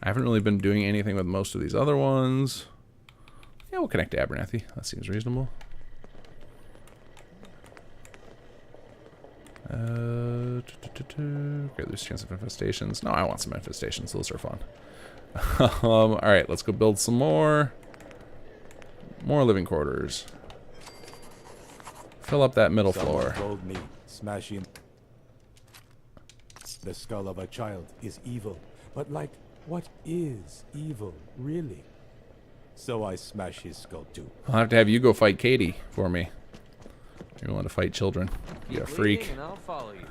I haven't really been doing anything with most of these other ones. Yeah, we'll connect to Abernathy. That seems reasonable. Okay, there's a chance of infestations. No, I want some infestations. Those are fun. Alright, let's go build some more. More living quarters. Fill up that middle floor. Told me, smashing the skull of a child is evil, but like What is evil, really? So I smash his skull too. I'll have to have you go fight Katie for me. You want to fight children? You a freak. And I'll follow you.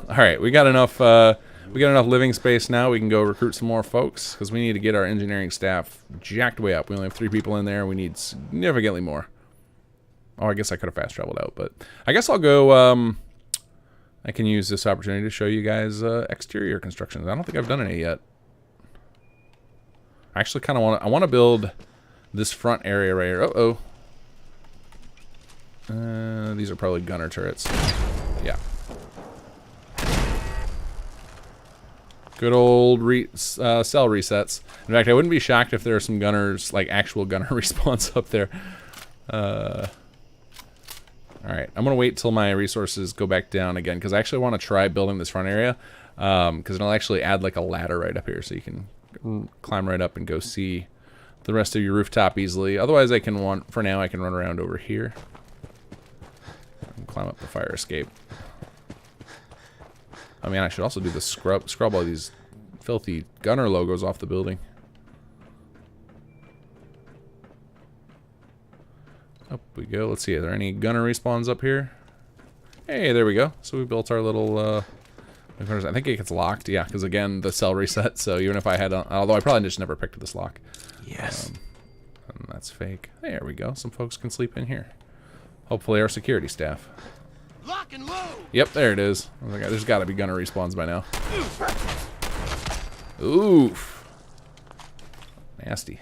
All right, we got enough. We got enough living space now. We can go recruit some more folks because we need to get our engineering staff jacked way up. We only have 3 people in there. We need significantly more. Oh, I guess I could have fast traveled out, but I guess I'll go. I can use this opportunity to show you guys exterior constructions. I don't think I've done any yet. I actually kind of want to. I want to build this front area right here. These are probably gunner turrets. Yeah. Good old cell resets. In fact, I wouldn't be shocked if there are some gunners, like actual gunner respawns up there. Alright, I'm going to wait till my resources go back down again, because I actually want to try building this front area, because it'll actually add like a ladder right up here, so you can climb right up and go see the rest of your rooftop easily. Otherwise, for now, I can run around over here and climb up the fire escape. I mean, I should also do the scrub all these filthy gunner logos off the building. Up we go. Let's see, are there any gunner respawns up here? Hey, there we go. So we built our little, I think it gets locked. Yeah, because again, the cell reset. So even if I had, although I probably just never picked this lock. Yes. And that's fake. There we go. Some folks can sleep in here. Hopefully our security staff. Lock and load. Yep, there it is. Oh my God, there's got to be gunner respawns by now. Oof. Nasty.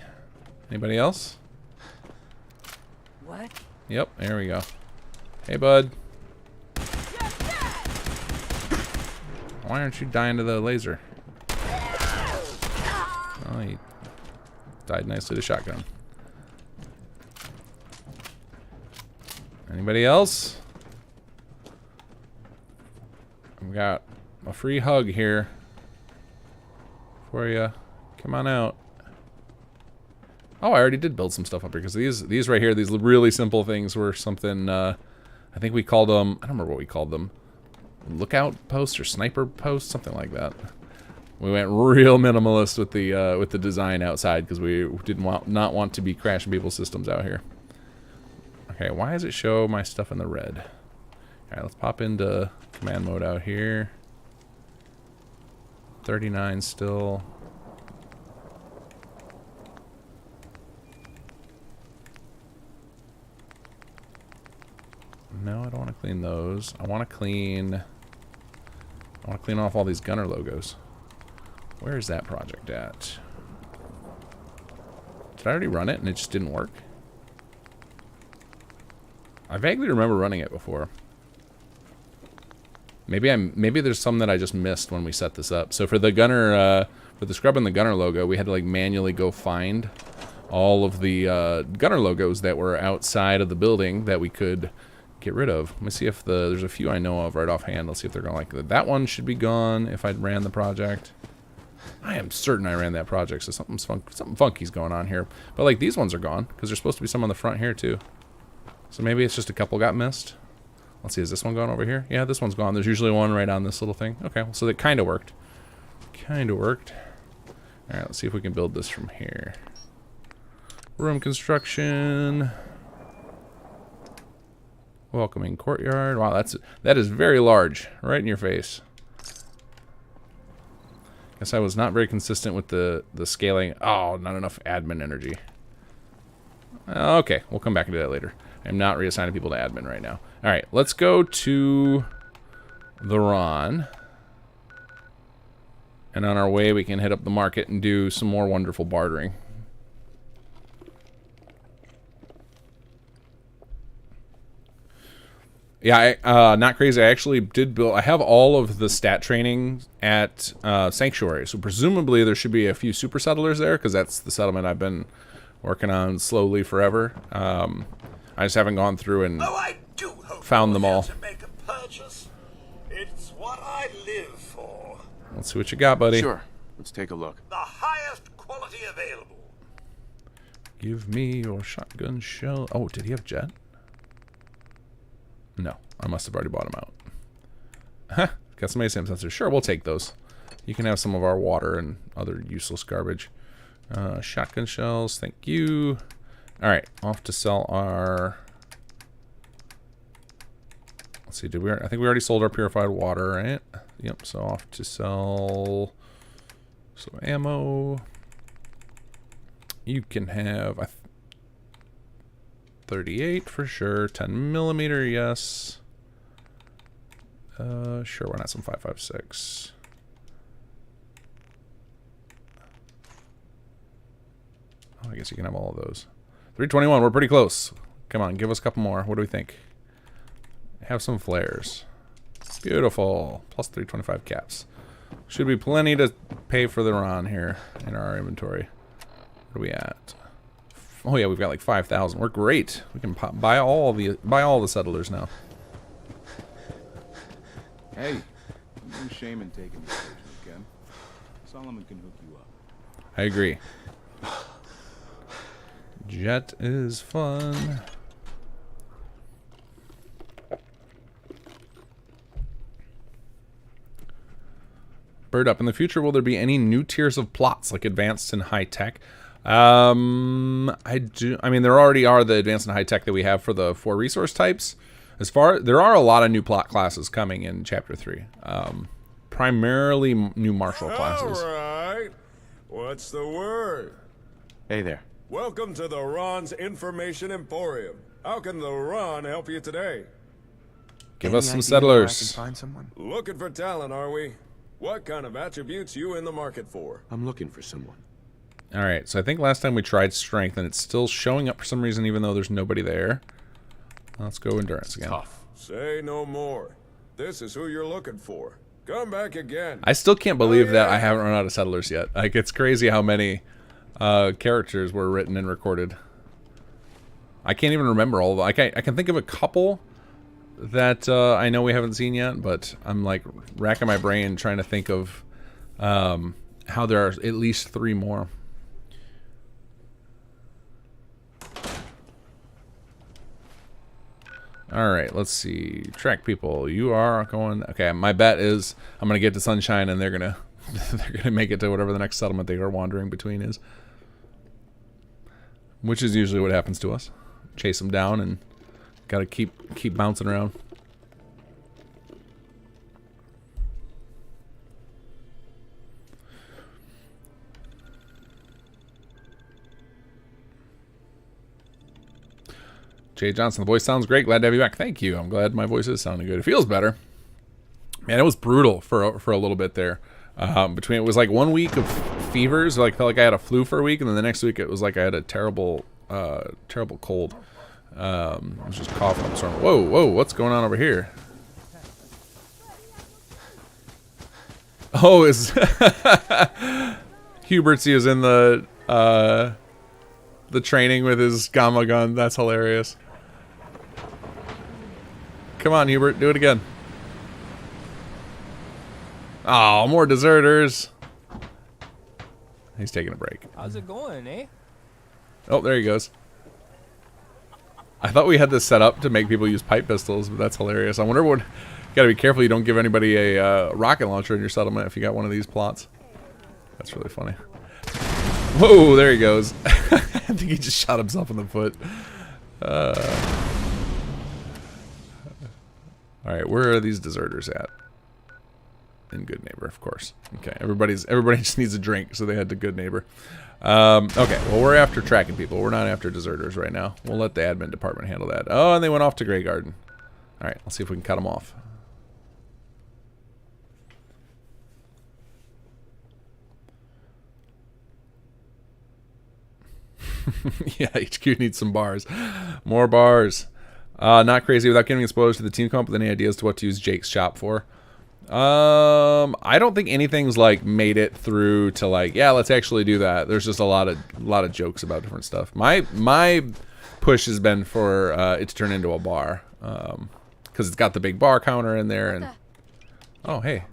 Anybody else? What? Yep, there we go. Hey, bud. Why aren't you dying to the laser? Oh, he died nicely to shotgun. Anybody else? We got a free hug here for you. Come on out. Oh, I already did build some stuff up here because these right here, these really simple things were something. I think we called them. I don't remember what we called them. Lookout post or sniper post, something like that. We went real minimalist with the design outside because we not want to be crashing people's systems out here. Okay, why does it show my stuff in the red? All right, let's pop into command mode out here. 39 still. No, I don't want to clean those. I want to clean off all these gunner logos. Where is that project at? Did I already run it and it just didn't work? I vaguely remember running it before. Maybe there's some that I just missed when we set this up. So for the gunner, for the scrub and the gunner logo, we had to like manually go find all of the gunner logos that were outside of the building that we could get rid of. Let me see if there's a few I know of right offhand. Let's see if they're gonna like that. That one should be gone if I ran the project. I am certain I ran that project, so something funky's going on here. But like these ones are gone because there's supposed to be some on the front here too. So maybe it's just a couple got missed. Let's see, is this one gone over here? Yeah, this one's gone. There's usually one right on this little thing. Okay, so that kind of worked. Kind of worked. All right, let's see if we can build this from here. Room construction. Welcoming courtyard. Wow, that is very large, right in your face. Guess I was not very consistent with the scaling. Oh, not enough admin energy. Okay, we'll come back and do that later. I'm not reassigning people to admin right now. All right, let's go to the Ron. And on our way, we can hit up the market and do some more wonderful bartering. Yeah, not crazy. I actually did build. I have all of the stat training at Sanctuary, so presumably there should be a few super settlers there because that's the settlement I've been working on slowly forever. I just haven't gone through and found them all. To make a purchase. It's what I live for. Let's see what you got, buddy. Sure. Let's take a look. The highest quality available. Give me your shotgun shell. Oh, did he have jet? No, I must have already bought them out. Huh, got some ASM sensors. Sure, we'll take those. You can have some of our water and other useless garbage. Shotgun shells, thank you. Alright, off to sell our... Let's see, did we? I think we already sold our purified water, right? Yep, so off to sell some ammo. You can have 38 for sure. 10 millimeter, yes. Sure, why not some 5.56? Oh, I guess you can have all of those. 321, we're pretty close. Come on, give us a couple more. What do we think? Have some flares. Beautiful. Plus 325 caps. Should be plenty to pay for the Ron here in our inventory. What are we at? Oh yeah, we've got like 5,000. We're great. We can buy all the settlers now. Hey, no shame in taking the station again. Solomon can hook you up. I agree. Jet is fun. Bird up. In the future, will there be any new tiers of plots like advanced and high tech? I mean, there already are the advanced and high tech that we have for the 4 resource types. There are a lot of new plot classes coming in Chapter 3. Primarily new martial classes. All right. What's the word? Hey there. Welcome to the Ron's Information Emporium. How can the Ron help you today? Give us some settlers. I can find someone? Looking for talent, are we? What kind of attributes you in the market for? I'm looking for someone. Alright, so I think last time we tried strength and it's still showing up for some reason even though there's nobody there. Let's go endurance again. Tough. Say no more. This is who you're looking for. Come back again. I still can't believe that I haven't run out of settlers yet. Like, it's crazy how many characters were written and recorded. I can't even remember all of them. I can think of a couple that I know we haven't seen yet, but I'm like racking my brain trying to think of how there are at least 3 more. Alright, let's see. Track people. You are going... Okay, my bet is I'm going to get to Sunshine and they're going to make it to whatever the next settlement they are wandering between is. Which is usually what happens to us. Chase them down and got to keep bouncing around. Jay Johnson, the voice sounds great. Glad to have you back. Thank you. I'm glad my voice is sounding good. It feels better. Man, it was brutal for a little bit there. Between it was like 1 week of fevers, like felt like I had a flu for a week, and then the next week it was like I had a terrible cold. I was just coughing up storm. Whoa, what's going on over here? Oh, is Hubertsy is in the training with his gamma gun. That's hilarious. Come on, Hubert, do it again. Oh, more deserters. He's taking a break. How's it going, eh? Oh, there he goes. I thought we had this set up to make people use pipe pistols, but that's hilarious. I wonder what... You gotta be careful you don't give anybody a rocket launcher in your settlement if you got one of these plots. That's really funny. Whoa, there he goes. I think he just shot himself in the foot. Alright, where are these deserters at? In Good Neighbor, of course. Okay, everybody just needs a drink, so they head to Good Neighbor. Okay, well, we're after tracking people. We're not after deserters right now. We'll let the admin department handle that. Oh, and they went off to Grey Garden. Alright, let's see if we can cut them off. Yeah, HQ needs some bars. More bars. Not crazy without getting exposed to the team comp with any ideas to what to use Jake's shop for. I don't think anything's like made it through to like, yeah, let's actually do that. There's just a lot of jokes about different stuff. My push has been for it to turn into a bar, because it's got the big bar counter in there. And oh, hey.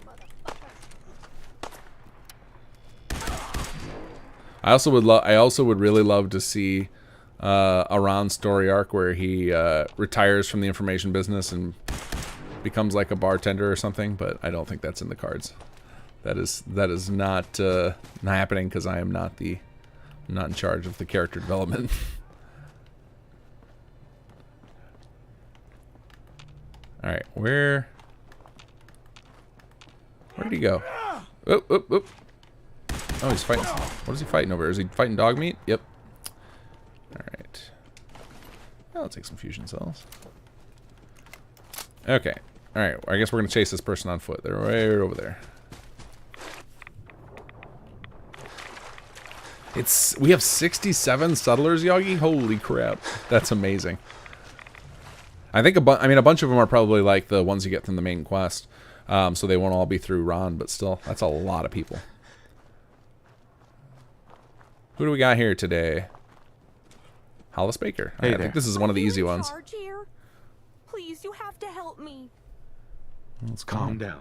I also would really love to see a Ron story arc where he retires from the information business and becomes like a bartender or something, but I don't think that's in the cards. That is not happening because I am not in charge of the character development. All right, where did he go? Oh, oh, oh. Oh, he's fighting. What is he fighting over? Is he fighting dog meat? Yep. All right. I'll take some fusion cells. Okay. All right. I guess we're gonna chase this person on foot. They're right over there. We have 67 settlers, Yagi. Holy crap! That's amazing. I think a bunch of them are probably like the ones you get from the main quest, so they won't all be through Ron. But still, that's a lot of people. Who do we got here today? Hollis Baker. Hey, I think this is one of the easy ones. Please, you have to help me. Let's calm down.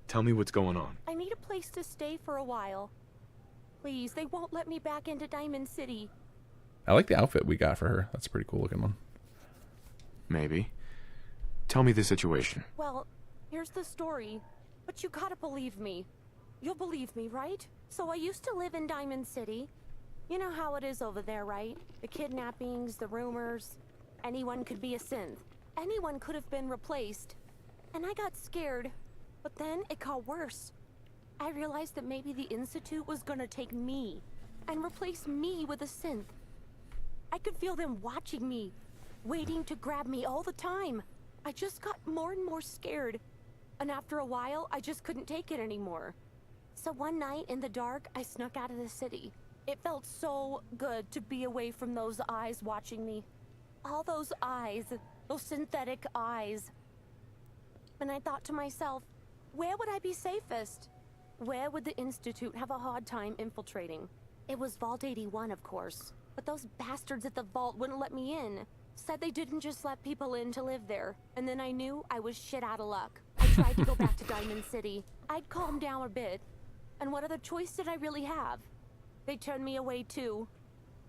Tell me what's going on. I need a place to stay for a while. Please, they won't let me back into Diamond City. I like the outfit we got for her. That's a pretty cool looking one. Maybe. Tell me the situation. Well, here's the story. But you gotta believe me. You'll believe me, right? So I used to live in Diamond City. You know how it is over there, right? The kidnappings, the rumors. Anyone could be a synth. Anyone could have been replaced. And I got scared. But then it got worse. I realized that maybe the Institute was gonna take me and replace me with a synth. I could feel them watching me, waiting to grab me all the time. I just got more and more scared. And after a while, I just couldn't take it anymore. So one night in the dark, I snuck out of the city. It felt so good to be away from those eyes watching me. All those eyes, those synthetic eyes. And I thought to myself, where would I be safest? Where would the Institute have a hard time infiltrating? It was Vault 81, of course. But those bastards at the vault wouldn't let me in. Said they didn't just let people in to live there. And then I knew I was shit out of luck. I tried to go back to Diamond City. I'd calmed down a bit. And what other choice did I really have? They turned me away too.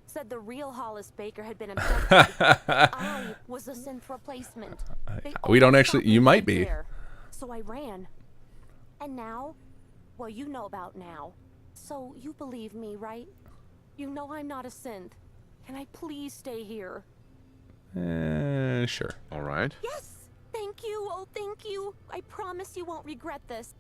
Said the real Hollis Baker had been abducted. I was a synth replacement. We don't actually... You might be. There. So I ran. And now... Well, you know about now. So you believe me, right? You know I'm not a synth. Can I please stay here? Sure. All right. Yes! Thank you! Oh, thank you! I promise you won't regret this.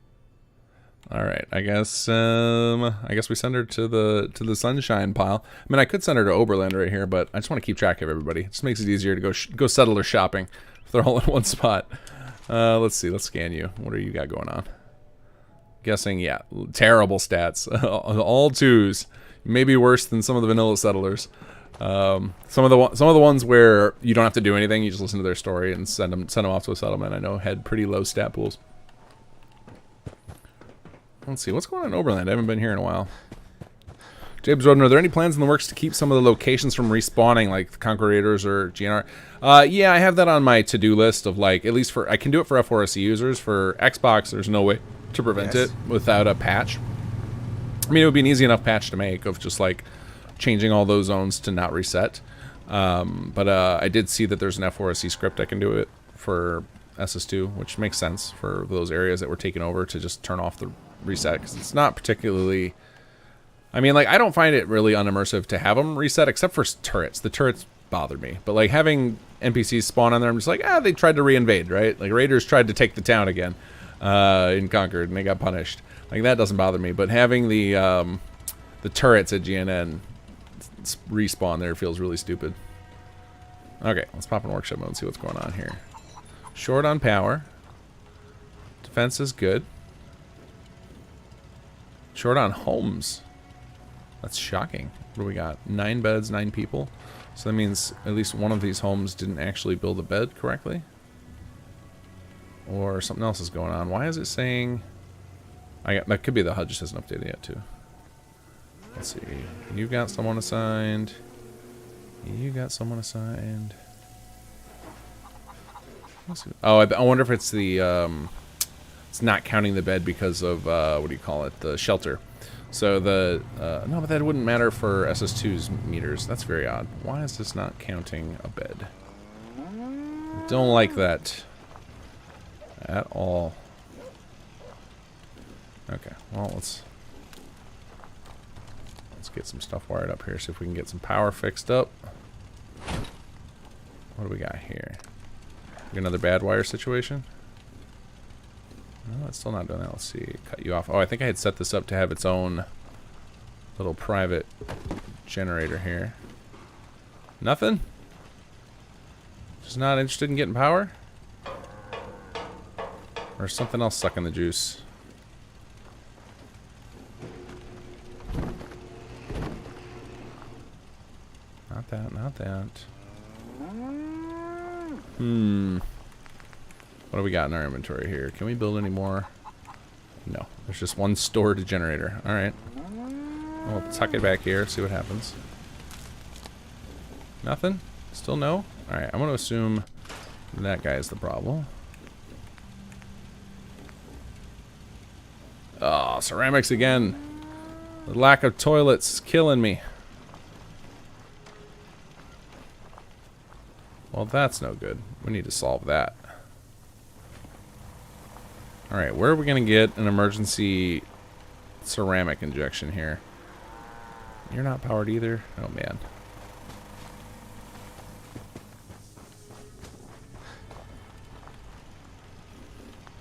All right. I guess we send her to the sunshine pile. I mean, I could send her to Oberland right here, but I just want to keep track of everybody. It just makes it easier to go settler shopping if they're all in one spot. Let's see. Let's scan you. What do you got going on? Guessing, yeah, terrible stats. All twos. Maybe worse than some of the vanilla settlers. Some of the ones where you don't have to do anything, you just listen to their story and send them off to a settlement. I know had pretty low stat pools. Let's see what's going on in Oberland. I haven't been here in a while. James Roden, are there any plans in the works to keep some of the locations from respawning, like the Conquer Raiders or GNR? Yeah, I have that on my to-do list of like at least I can do it for F4SC users. For Xbox, there's no way to prevent it without a patch. I mean, it would be an easy enough patch to make of just like changing all those zones to not reset. But I did see that there's an F4SC script I can do it for SS2, which makes sense for those areas that were taken over to just turn off the reset, because it's not particularly... I mean, like, I don't find it really unimmersive to have them reset, except for turrets. The turrets bother me. But, like, having NPCs spawn on there, I'm just like, they tried to reinvade, right? Like, Raiders tried to take the town again in Concord, and they got punished. Like, that doesn't bother me. But having the turrets at GNN respawn there feels really stupid. Okay, let's pop in workshop mode and see what's going on here. Short on power. Defense is good. Short on homes. That's shocking. What do we got? 9 beds, 9 people. So that means at least one of these homes didn't actually build a bed correctly. Or something else is going on. Why is it saying... that could be the HUD just hasn't updated yet, too. Let's see. You've got someone assigned. You got someone assigned. Oh, I wonder if it's the... it's not counting the bed because of, what do you call it? The shelter. So the... no, but that wouldn't matter for SS2's meters. That's very odd. Why is this not counting a bed? Don't like that. At all. Okay, well, let's get some stuff wired up here, see if we can get some power fixed up. What do we got here? Another bad wire situation? No, it's still not doing that. Let's see. Cut you off. Oh, I think I had set this up to have its own little private generator here. Nothing? Just not interested in getting power? Or something else sucking the juice? Not that, not that. What do we got in our inventory here? Can we build any more? No. There's just one stored generator. Alright. We'll tuck it back here, see what happens. Nothing? Still no? Alright, I'm going to assume that guy is the problem. Oh, ceramics again. The lack of toilets is killing me. Well, that's no good. We need to solve that. Alright, where are we going to get an emergency ceramic injection here? You're not powered either? Oh, man.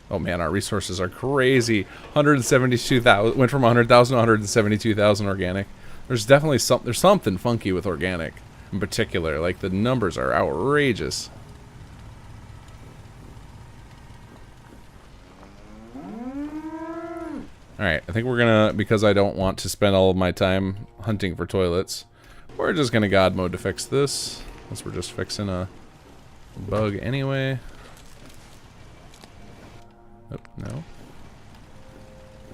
Oh, man, our resources are crazy. 172,000. Went from 100,000 to 172,000 organic. There's definitely there's something funky with organic in particular. Like, the numbers are outrageous. Alright, I think we're gonna, because I don't want to spend all of my time hunting for toilets, we're just gonna God mode to fix this. Unless we're just fixing a bug anyway. Oh, no.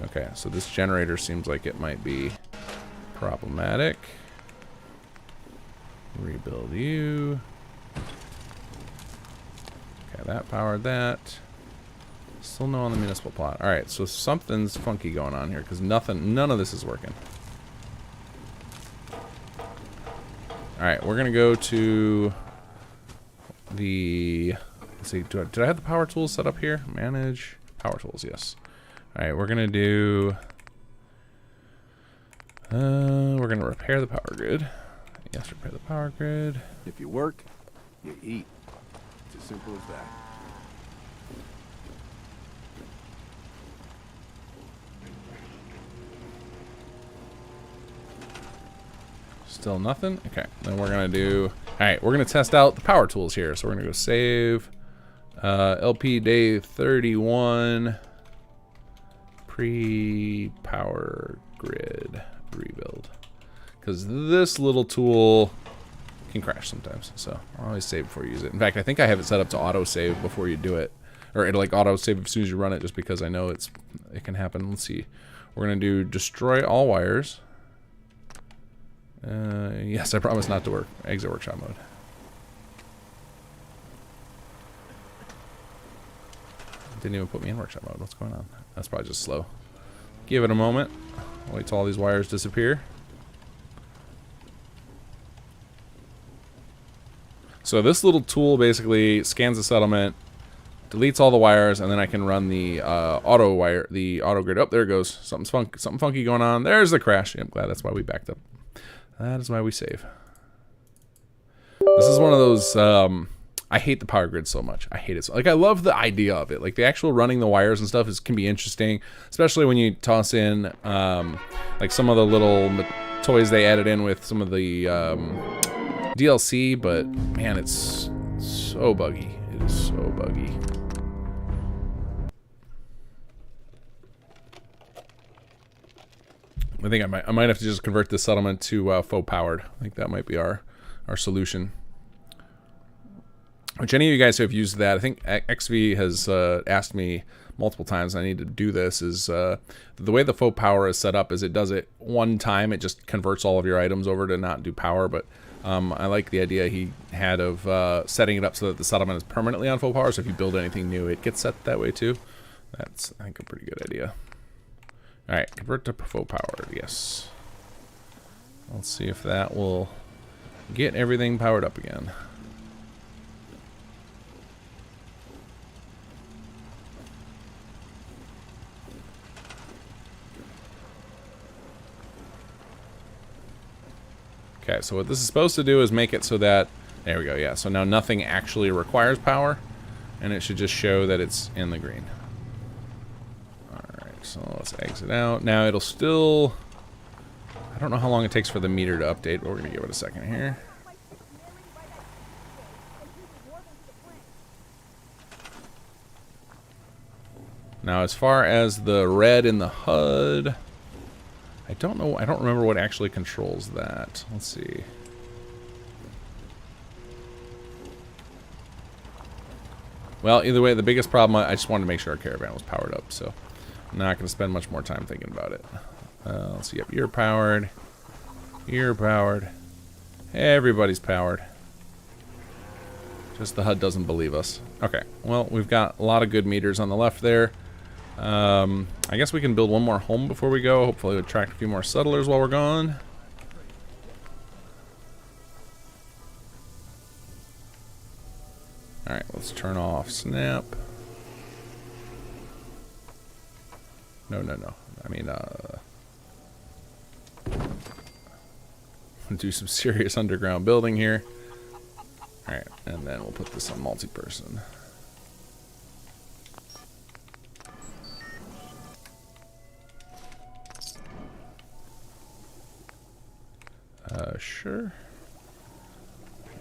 Okay, so this generator seems like it might be problematic. Rebuild you. Okay, that powered that. Still no on the municipal plot. Alright, so something's funky going on here because none of this is working. Alright, we're gonna go to the, let's see, did I have the power tools set up here? Manage power tools, yes. Alright, we're gonna do we're gonna repair the power grid. Yes, repair the power grid. If you work, you eat. It's as simple as that. Still nothing? Okay, then we're gonna do, alright, we're gonna test out the power tools here. So we're gonna go save LP day 31 pre-power grid rebuild, because this little tool can crash sometimes, so I'll always save before you use it. In fact, I think I have it set up to auto save before you do it, or it'll like auto save as soon as you run it, just because I know it can happen. Let's see, we're gonna do destroy all wires. Yes, I promise not to work. Exit workshop mode. Didn't even put me in workshop mode. What's going on? That's probably just slow. Give it a moment. Wait till all these wires disappear. So this little tool basically scans the settlement, deletes all the wires, and then I can run the auto grid. Oh, there it goes. Something funky going on. There's the crash. I'm glad that's why we backed up. That is why we save. This is one of those, I hate the power grid so much. I hate it. Like, I love the idea of it. Like, the actual running the wires and stuff can be interesting, especially when you toss in, like, some of the little toys they added in with some of the DLC, but, man, it's so buggy. It is so buggy. I think I might have to just convert this settlement to faux powered. I think that might be our solution. Which any of you guys who have used that, I think XV has asked me multiple times, and I need to do this, is the way the faux power is set up is it does it one time, it just converts all of your items over to not do power, but I like the idea he had of setting it up so that the settlement is permanently on faux power, so if you build anything new, it gets set that way too. That's, I think, a pretty good idea. Alright, convert to faux powered, yes. Let's see if that will get everything powered up again. Okay, so what this is supposed to do is make it so that... There we go, yeah. So now nothing actually requires power, and it should just show that it's in the green. Alright, so let's exit out. Now it'll still... I don't know how long it takes for the meter to update, but we're going to give it a second here. Now, as far as the red in the HUD, I don't know. I don't remember what actually controls that. Let's see. Well, either way, the biggest problem, I just wanted to make sure our caravan was powered up, so I'm not going to spend much more time thinking about it. Let's see. Yep, you're powered. You're powered. Everybody's powered. Just the HUD doesn't believe us. Okay, well, we've got a lot of good meters on the left there. I guess we can build one more home before we go. Hopefully we'll attract a few more settlers while we're gone. Alright, let's turn off snap. No. I mean, do some serious underground building here. Alright, and then we'll put this on multi-person. Sure.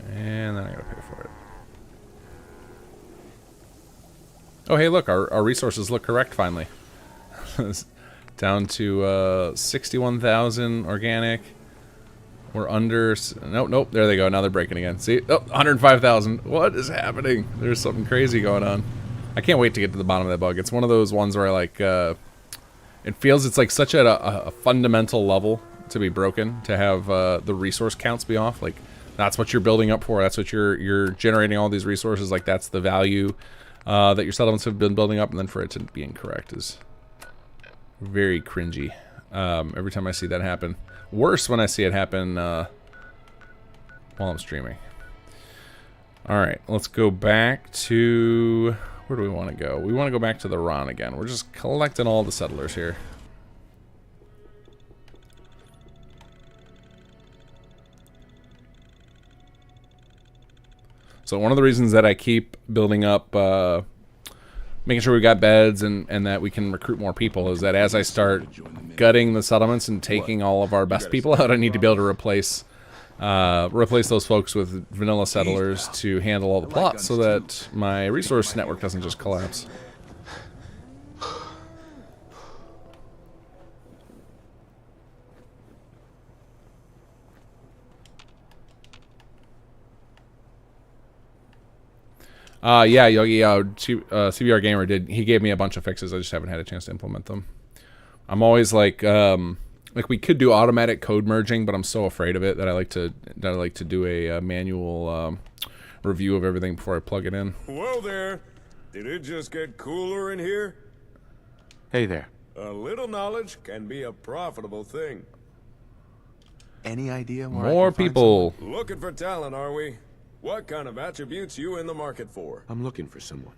And then I gotta pay for it. Oh, hey, look, our resources look correct finally. Down to 61,000 organic. We're under... Nope, there they go. Now they're breaking again. See? Oh, 105,000. What is happening? There's something crazy going on. I can't wait to get to the bottom of that bug. It's one of those ones where I like... it feels it's like such a fundamental level to be broken, to have the resource counts be off. Like, that's what you're building up for. That's what you're generating all these resources. Like, that's the value that your settlements have been building up, and then for it to be incorrect is very cringy. Every time I see that happen. Worse when I see it happen while I'm streaming. Alright, let's go back to... Where do we want to go? We want to go back to the Ron again. We're just collecting all the settlers here. So one of the reasons that I keep building up, making sure we got beds and that we can recruit more people is that as I start gutting the settlements and taking all of our best people out, I need to be able to replace those folks with vanilla settlers to handle all the plots so that my resource network doesn't just collapse. Yeah, Yogi, CBR Gamer he gave me a bunch of fixes. I just haven't had a chance to implement them. I'm always like we could do automatic code merging, but I'm so afraid of it that I like to do a manual review of everything before I plug it in. Whoa there! Did it just get cooler in here? Hey there. A little knowledge can be a profitable thing. Any idea where More people. Looking for talent, are we? What kind of attributes you in the market for? I'm looking for someone.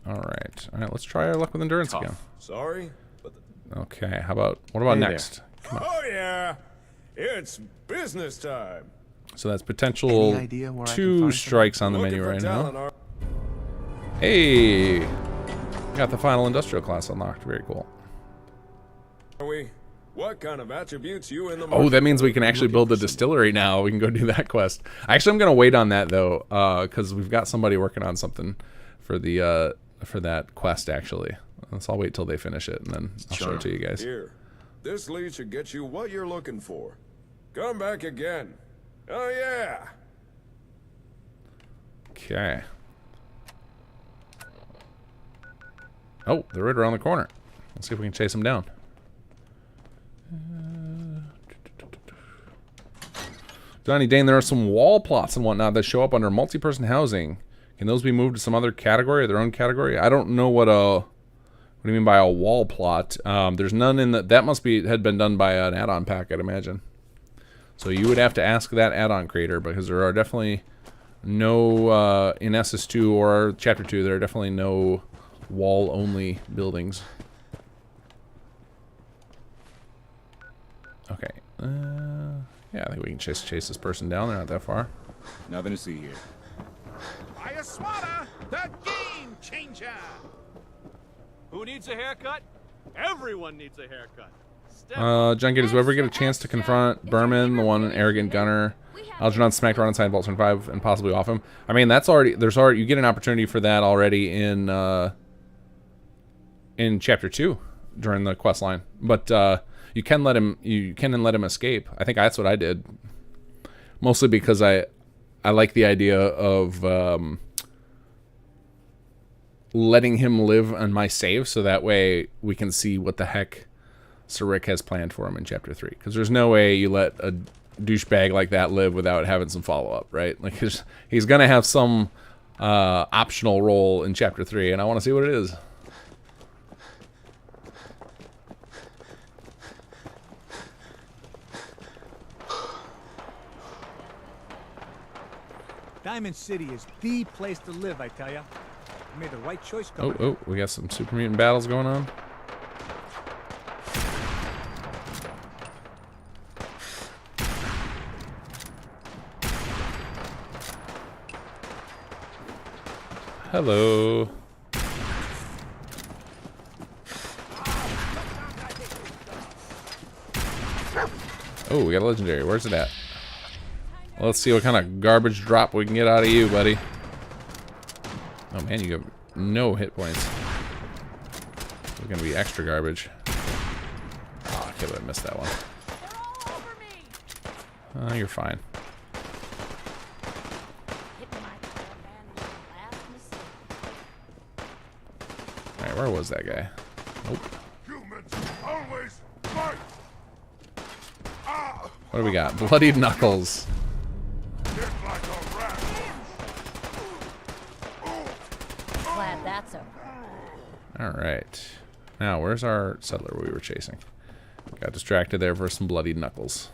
Alright, let's try our luck with endurance again. Sorry, but Okay, what about next? oh yeah, it's business time. So that's potential 2 strikes on the menu right now. Hey! Got the final industrial class unlocked. Very cool. Are we? What kind of attributes you in the market? Oh, that means we can actually build the distillery now. We can go do that quest. Actually, I'm going to wait on that, though, because we've got somebody working on something for the for that quest, actually. So I'll wait till they finish it, and then I'll show it to you guys. Here, this lead should get you what you're looking for. Come back again. Oh, yeah. Okay. Oh, they're right around the corner. Let's see if we can chase them down. Johnny Dane, there are some wall plots and whatnot that show up under multi-person housing. Can those be moved to some other category or their own category? I don't know what do you mean by a wall plot? There's none in that must had been done by an add-on pack, I'd imagine. So you would have to ask that add-on creator, because there are definitely no in SS2 or Chapter 2. There are definitely no wall-only buildings. Okay. Yeah, I think we can chase this person down. They're not that far. Nothing to see here. Fire swatter, the game changer. Who needs a haircut? Everyone needs a haircut. John Gates, whoever get a chance to confront Berman, the one arrogant gunner, Algernon smacked around inside Vault 25 and possibly off him. I mean, that's already, you get an opportunity for that already in chapter 2 during the quest line. But you can let him escape. I think that's what I did. Mostly because I like the idea of letting him live on my save, so that way we can see what the heck Sir Rick has planned for him in chapter 3. Because there's no way you let a douchebag like that live without having some follow-up, right? Like, he's gonna have some optional role in chapter 3, and I want to see what it is. Diamond City is the place to live, I tell ya. You made the right choice coming. Oh, we got some super mutant battles going on. Hello. Oh, we got a legendary. Where's it at? Let's see what kind of garbage drop we can get out of you, buddy. Oh man, you have no hit points. We're gonna be extra garbage. Oh, I can't believe I missed that one. Oh, you're fine. Alright, where was that guy? Nope. What do we got? Bloody Knuckles. Glad that's over. Alright. Now, where's our settler we were chasing? Got distracted there for some Bloody Knuckles.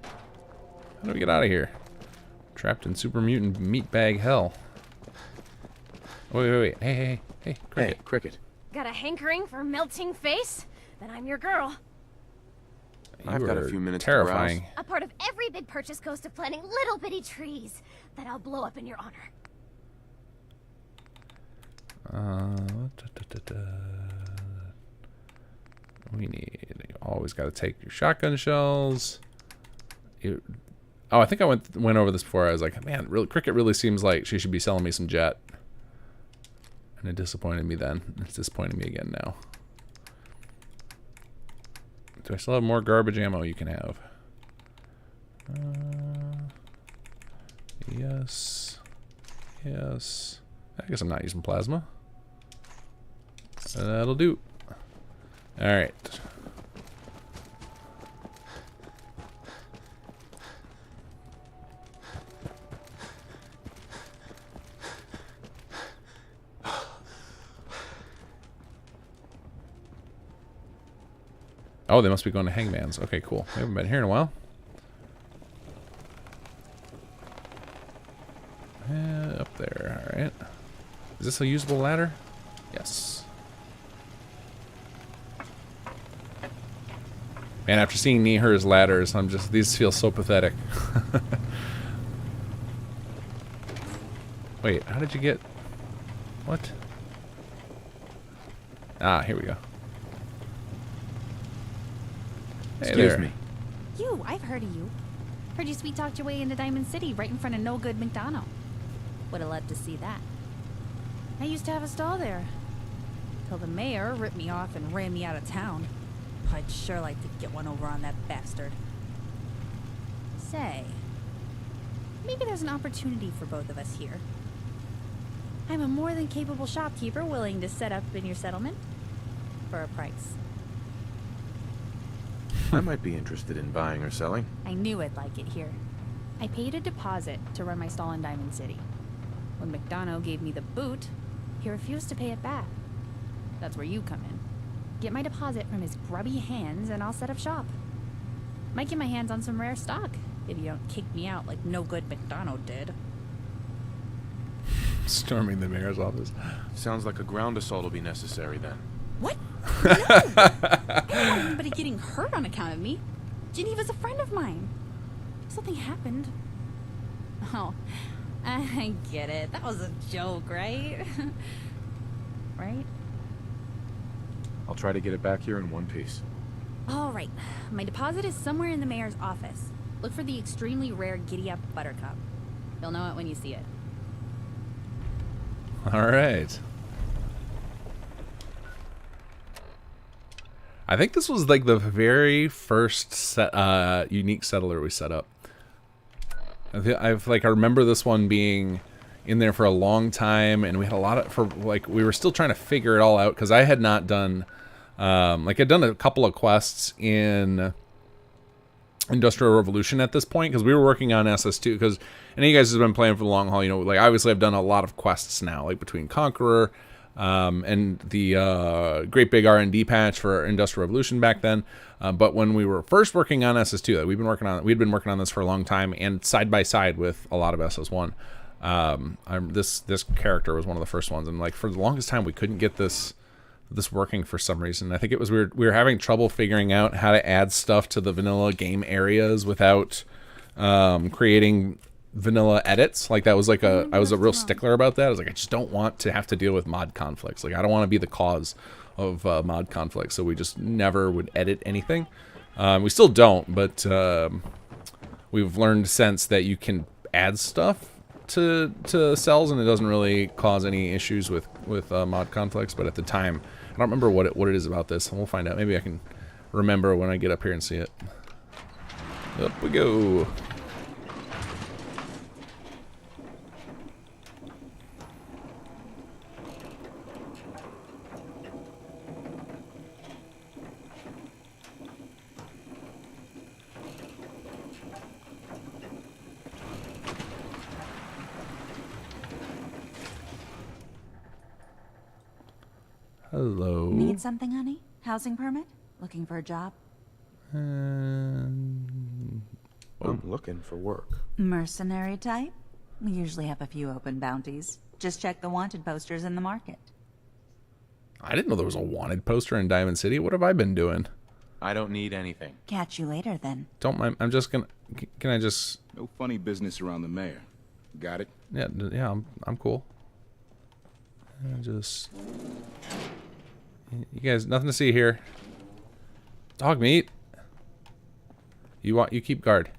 How do we get out of here? Trapped in super mutant meatbag hell. Wait. Hey, Cricket. Hey, Cricket. Got a hankering for melting face? Then I'm your girl. I've got a few minutes terrifying. to browse. A part of every big purchase goes to planting little bitty trees that I'll blow up in your honor. We need. You always got to take your shotgun shells. Oh, I think I went over this before. I was like, man, Cricket really seems like she should be selling me some jet. And it disappointed me then. It's disappointing me again now. Do I still have more garbage ammo you can have? Yes. Yes. I guess I'm not using plasma. That'll do. Alright. Oh, they must be going to Hangman's. Okay, cool. We haven't been here in a while. Up there, alright. Is this a usable ladder? Yes. Man, after seeing Nihur's ladders, these feel so pathetic. Wait, how did you get... What? Ah, here we go. Hey Excuse there. me. You, I've heard of you. Heard you sweet talked your way into Diamond City right in front of no good McDonald. Would have loved to see that. I used to have a stall there. Till the mayor ripped me off and ran me out of town. I'd sure like to get one over on that bastard. Say, maybe there's an opportunity for both of us here. I'm a more than capable shopkeeper willing to set up in your settlement for a price. I might be interested in buying or selling. I knew I'd like it here. I paid a deposit to run my stall in Diamond City. When McDonough gave me the boot, he refused to pay it back. That's where you come in. Get my deposit from his grubby hands and I'll set up shop. Might get my hands on some rare stock if you don't kick me out like no good McDonough did. Storming the mayor's office. Sounds like a ground assault will be necessary then. What? No! I don't want anybody getting hurt on account of me. Geneva's a friend of mine. Something happened. Oh, I get it. That was a joke, right? Right? I'll try to get it back here in one piece. All right. My deposit is somewhere in the mayor's office. Look for the extremely rare giddy-up buttercup. You'll know it when you see it. All right. I think this was like the very first unique settler we set up. I remember this one being in there for a long time, and we had a lot of we were still trying to figure it all out because I had not done I'd done a couple of quests in Industrial Revolution at this point because we were working on SS2 because any of you guys have been playing for the long haul, you know, like obviously I've done a lot of quests now, like between Conqueror and the great big R&D patch for Industrial Revolution back then. But when we were first working on SS2, we'd been working on this for a long time and side by side with a lot of SS1. This character was one of the first ones, and like for the longest time we couldn't get this working for some reason. I think it was we were having trouble figuring out how to add stuff to the vanilla game areas without creating vanilla edits. Like that was like I was a real stickler about that. I was like, I just don't want to have to deal with mod conflicts. Like I don't want to be the cause of mod conflicts, so we just never would edit anything. We still don't, but we've learned since that you can add stuff to cells and it doesn't really cause any issues with mod conflicts. But at the time, I don't remember what it is about this, and we'll find out. Maybe I can remember when I get up here and see it. Up we go. Hello. Need something, honey? Housing permit? Looking for a job? I'm looking for work. Mercenary type? We usually have a few open bounties. Just check the wanted posters in the market. I didn't know there was a wanted poster in Diamond City. What have I been doing? I don't need anything. Catch you later, then. Don't mind. I'm just gonna. Can I just? No funny business around the mayor. Got it? Yeah. I'm cool. I just. You guys, nothing to see here. Dog meat. You keep guard.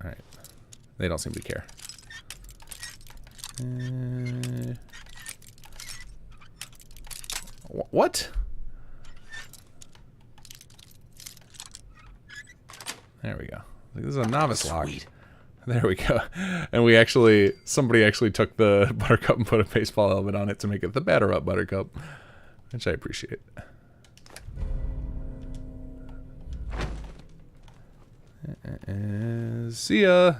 All right. They don't seem to care. What? There we go. This is a novice log. There we go. And somebody actually took the buttercup and put a baseball helmet on it to make it the batter up buttercup, which I appreciate. See ya.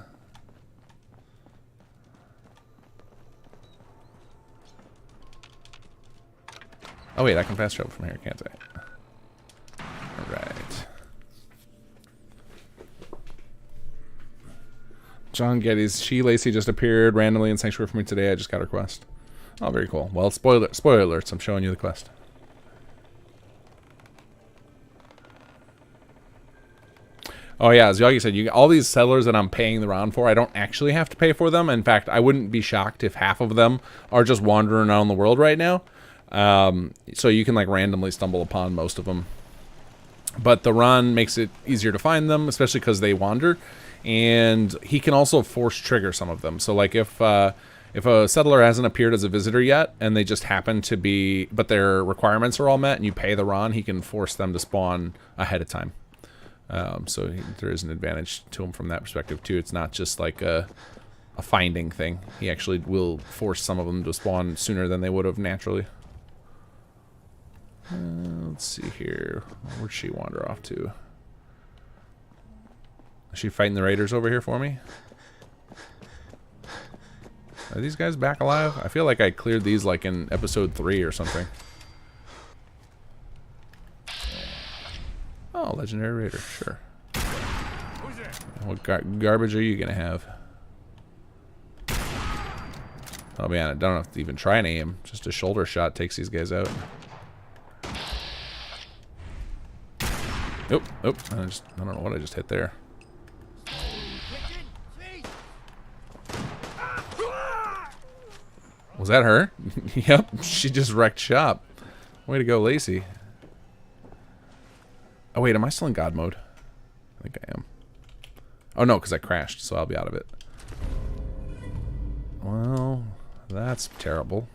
Oh wait, I can fast travel from here, can't I? All right. John Geddes. She, Lacey, just appeared randomly in Sanctuary for me today. I just got her quest. Oh, very cool. Well, spoiler alerts. I'm showing you the quest. Oh yeah, as Yogi said, all these settlers that I'm paying the round for, I don't actually have to pay for them. In fact, I wouldn't be shocked if half of them are just wandering around the world right now. So you can like randomly stumble upon most of them. But the run makes it easier to find them, especially because they wander. And he can also force trigger some of them. So like if a settler hasn't appeared as a visitor yet, and they just happen to be, but their requirements are all met, and you pay the Ron, he can force them to spawn ahead of time. So there is an advantage to him from that perspective too. It's not just like a finding thing. He actually will force some of them to spawn sooner than they would have naturally. Let's see here. Where'd she wander off to? Is she fighting the raiders over here for me? Are these guys back alive? I feel like I cleared these like in episode 3 or something. Oh, legendary raider, sure. What garbage are you gonna have? Oh man, I don't have to even try and aim. Just a shoulder shot takes these guys out. Nope, nope. I don't know what I just hit there. Was that her? Yep, she just wrecked shop. Way to go, Lacey. Oh wait, am I still in God mode? I think I am. Oh no, because I crashed, so I'll be out of it. Well, that's terrible.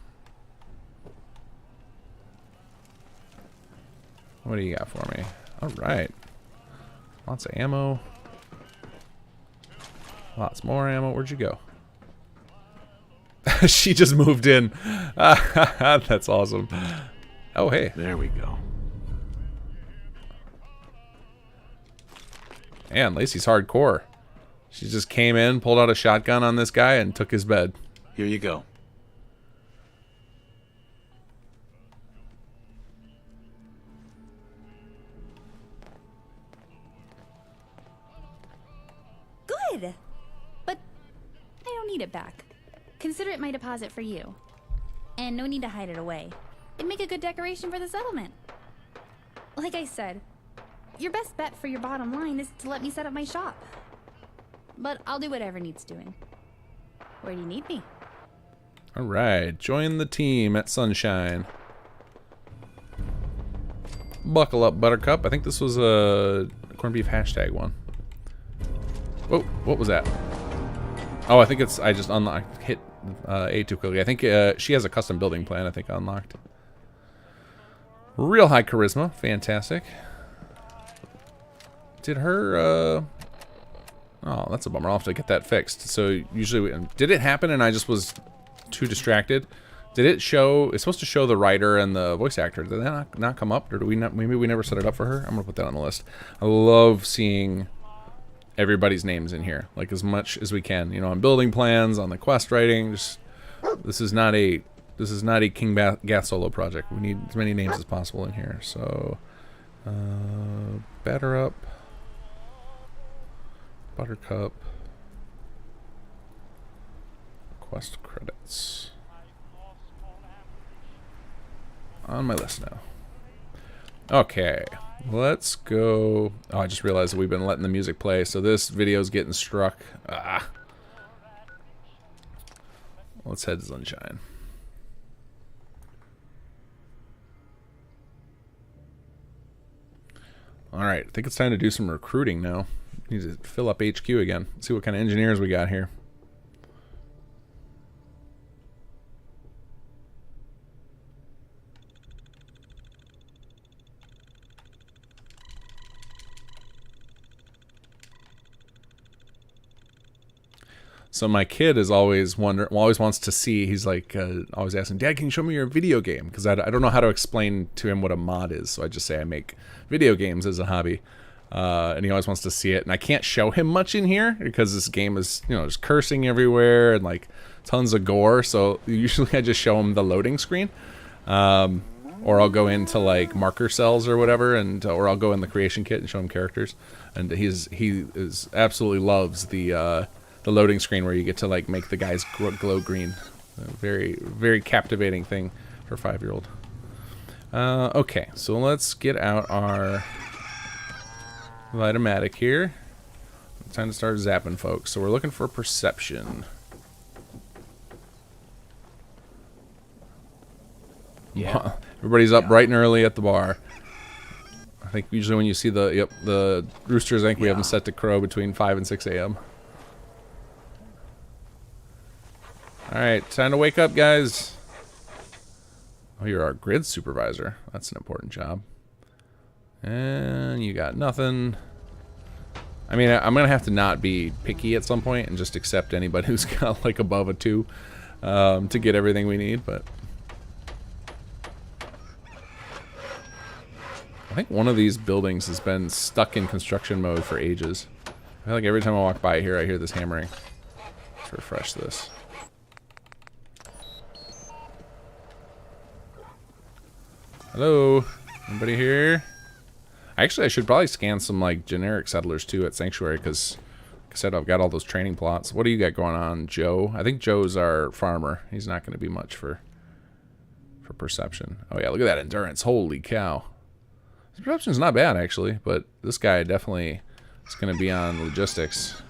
What do you got for me? Alright. Lots of ammo. Lots more ammo. Where'd you go? She just moved in. That's awesome. Oh, hey. There we go. Man, Lacey's hardcore. She just came in, pulled out a shotgun on this guy, and took his bed. Here you go. Good. But I don't need it back. Consider it my deposit for you. And no need to hide it away. It'd make a good decoration for the settlement. Like I said, your best bet for your bottom line is to let me set up my shop. But I'll do whatever needs doing. Where do you need me? Alright, join the team at Sunshine. Buckle up, Buttercup. I think this was a corned beef hashtag one. Whoa, what was that? Oh, I think it's, I just unlocked, hit A too quickly. I think she has a custom building plan, I think, unlocked. Real high charisma, fantastic. Did her, oh, that's a bummer. I'll have to get that fixed. So usually, did it happen and I just was too distracted? Did it show, it's supposed to show the writer and the voice actor. Did that not come up? Or do we not, maybe we never set it up for her? I'm gonna put that on the list. I love seeing everybody's names in here, like as much as we can. You know, on building plans, on the quest writing. Just, this is not a King Gath solo project. We need as many names as possible in here. So, batter up, Buttercup, quest credits. On my list now. Okay, let's go. Oh, I just realized that we've been letting the music play, so this video's getting struck. Ah. Let's head to Sunshine. Alright, I think it's time to do some recruiting now. Need to fill up HQ again. See what kind of engineers we got here. So my kid is always always wants to see. He's like always asking, "Dad, can you show me your video game?" Because I don't know how to explain to him what a mod is. So I just say I make video games as a hobby, and he always wants to see it. And I can't show him much in here because this game is, you know, there's cursing everywhere and like tons of gore. So usually I just show him the loading screen, or I'll go into like marker cells or whatever, and or I'll go in the creation kit and show him characters. And he absolutely loves the loading screen where you get to like make the guys glow green. A very, very captivating thing for a 5-year-old. Okay, so let's get out our Vitomatic here. It's time to start zapping folks. So we're looking for perception. Yeah. Everybody's up bright and early at the bar. I think usually when you see the roosters, I think we have them set to crow between 5 and 6 a.m. Alright, time to wake up, guys. Oh, you're our grid supervisor. That's an important job. And you got nothing. I mean, I'm going to have to not be picky at some point and just accept anybody who's got like above a 2 to get everything we need, but I think one of these buildings has been stuck in construction mode for ages. I feel like every time I walk by here, I hear this hammering. Let's refresh this. Hello? Anybody here? Actually, I should probably scan some like generic settlers too at Sanctuary, because like I said, I've got all those training plots. What do you got going on, Joe? I think Joe's our farmer. He's not going to be much for perception. Oh yeah, look at that endurance. Holy cow. His perception's not bad, actually, but this guy definitely is going to be on logistics.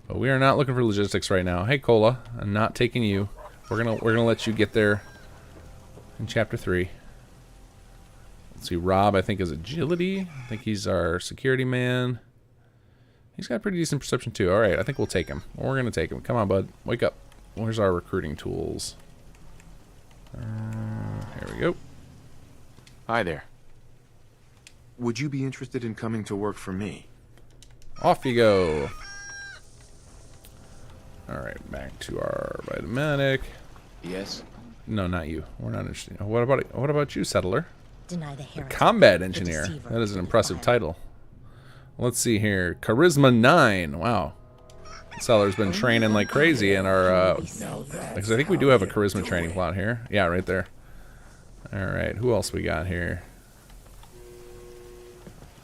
But we are not looking for logistics right now. Hey, Cola, I'm not taking you. We're gonna let you get there in chapter 3. Let's see, Rob, I think, is agility. I think he's our security man. He's got pretty decent perception, too. All right, I think we'll take him. We're going to take him. Come on, bud. Wake up. Where's our recruiting tools? Here we go. Hi there. Would you be interested in coming to work for me? Off you go. All right, back to our Vitaminatic. Yes? No, not you. We're not interested. What about you, Settler? Deny the Combat Engineer. That is an impressive title. Let's see here. Charisma 9. Wow. Seller's been training like crazy in our... because I think we do have a charisma training plot here. Yeah, right there. Alright, who else we got here?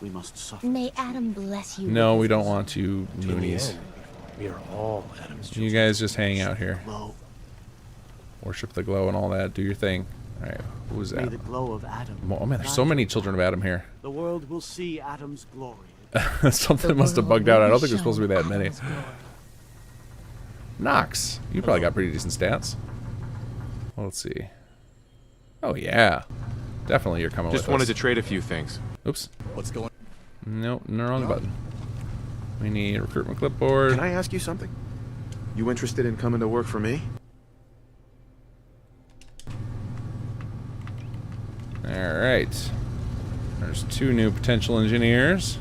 We must suffer. May Adam bless you. No, we don't want you, loonies. We are all Adam's children. You guys just hang out here. Worship the glow and all that. Do your thing. Alright, who's that? May the glow of Adam. Oh man, there's so many children of Adam here. The world will see Adam's glory. Something must have bugged out. I don't think there's supposed to be that many. Nox, you probably got pretty decent stats. Well, let's see. Oh yeah, definitely you're coming with us. Just wanted to trade a few things. Oops. What's going? Nope, no wrong button. We need a recruitment clipboard. Can I ask you something? You interested in coming to work for me? All right. There's 2 new potential engineers.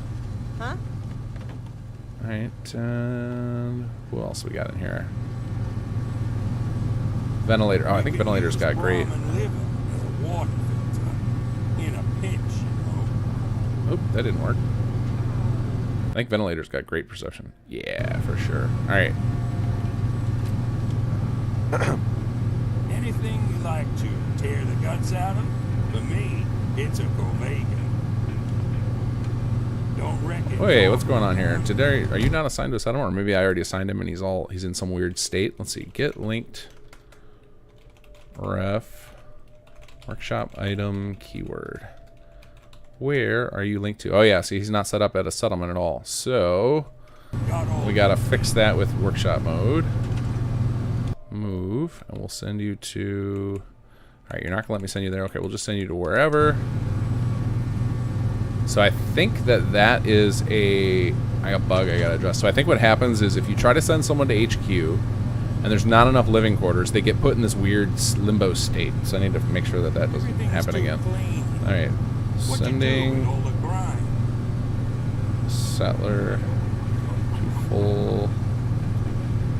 Huh? All right. Who else we got in here? Ventilator. Oh, I think ventilator's got great. Oop, that didn't work. I think ventilator's got great perception. Yeah, for sure. All right. Anything you like to tear the guts out of? For me, it's a Corvega. Don't reckon. Wait, what's going on here? Today, are you not assigned to a settlement, or maybe I already assigned him and he's in some weird state? Let's see. Get linked. Ref. Workshop item keyword. Where are you linked to? Oh yeah, see, he's not set up at a settlement at all. So we gotta fix that with workshop mode. Move, and we'll send you to... Alright, you're not gonna let me send you there. Okay, we'll just send you to wherever. So I think that is a bug I gotta address. So I think what happens is if you try to send someone to HQ and there's not enough living quarters, they get put in this weird limbo state. So I need to make sure that that doesn't happen again. Alright, sending Settler to full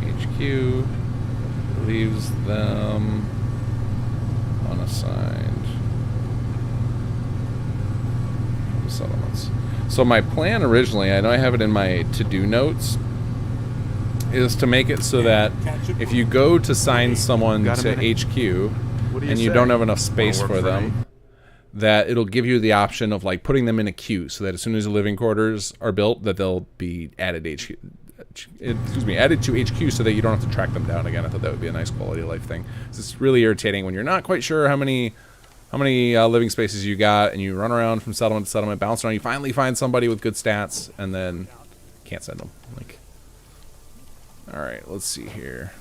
HQ, leaves them unassigned settlements. So my plan originally, I know I have it in my to-do notes, is to make it so that if you go to sign someone to HQ and you don't have enough space for them, that it'll give you the option of like putting them in a queue so that as soon as the living quarters are built, that they'll be added added to HQ so that you don't have to track them down again. I thought that would be a nice quality of life thing. It's really irritating when you're not quite sure how many living spaces you got, and you run around from settlement to settlement, bounce around. You finally find somebody with good stats, and then can't send them. Like, all right, let's see here.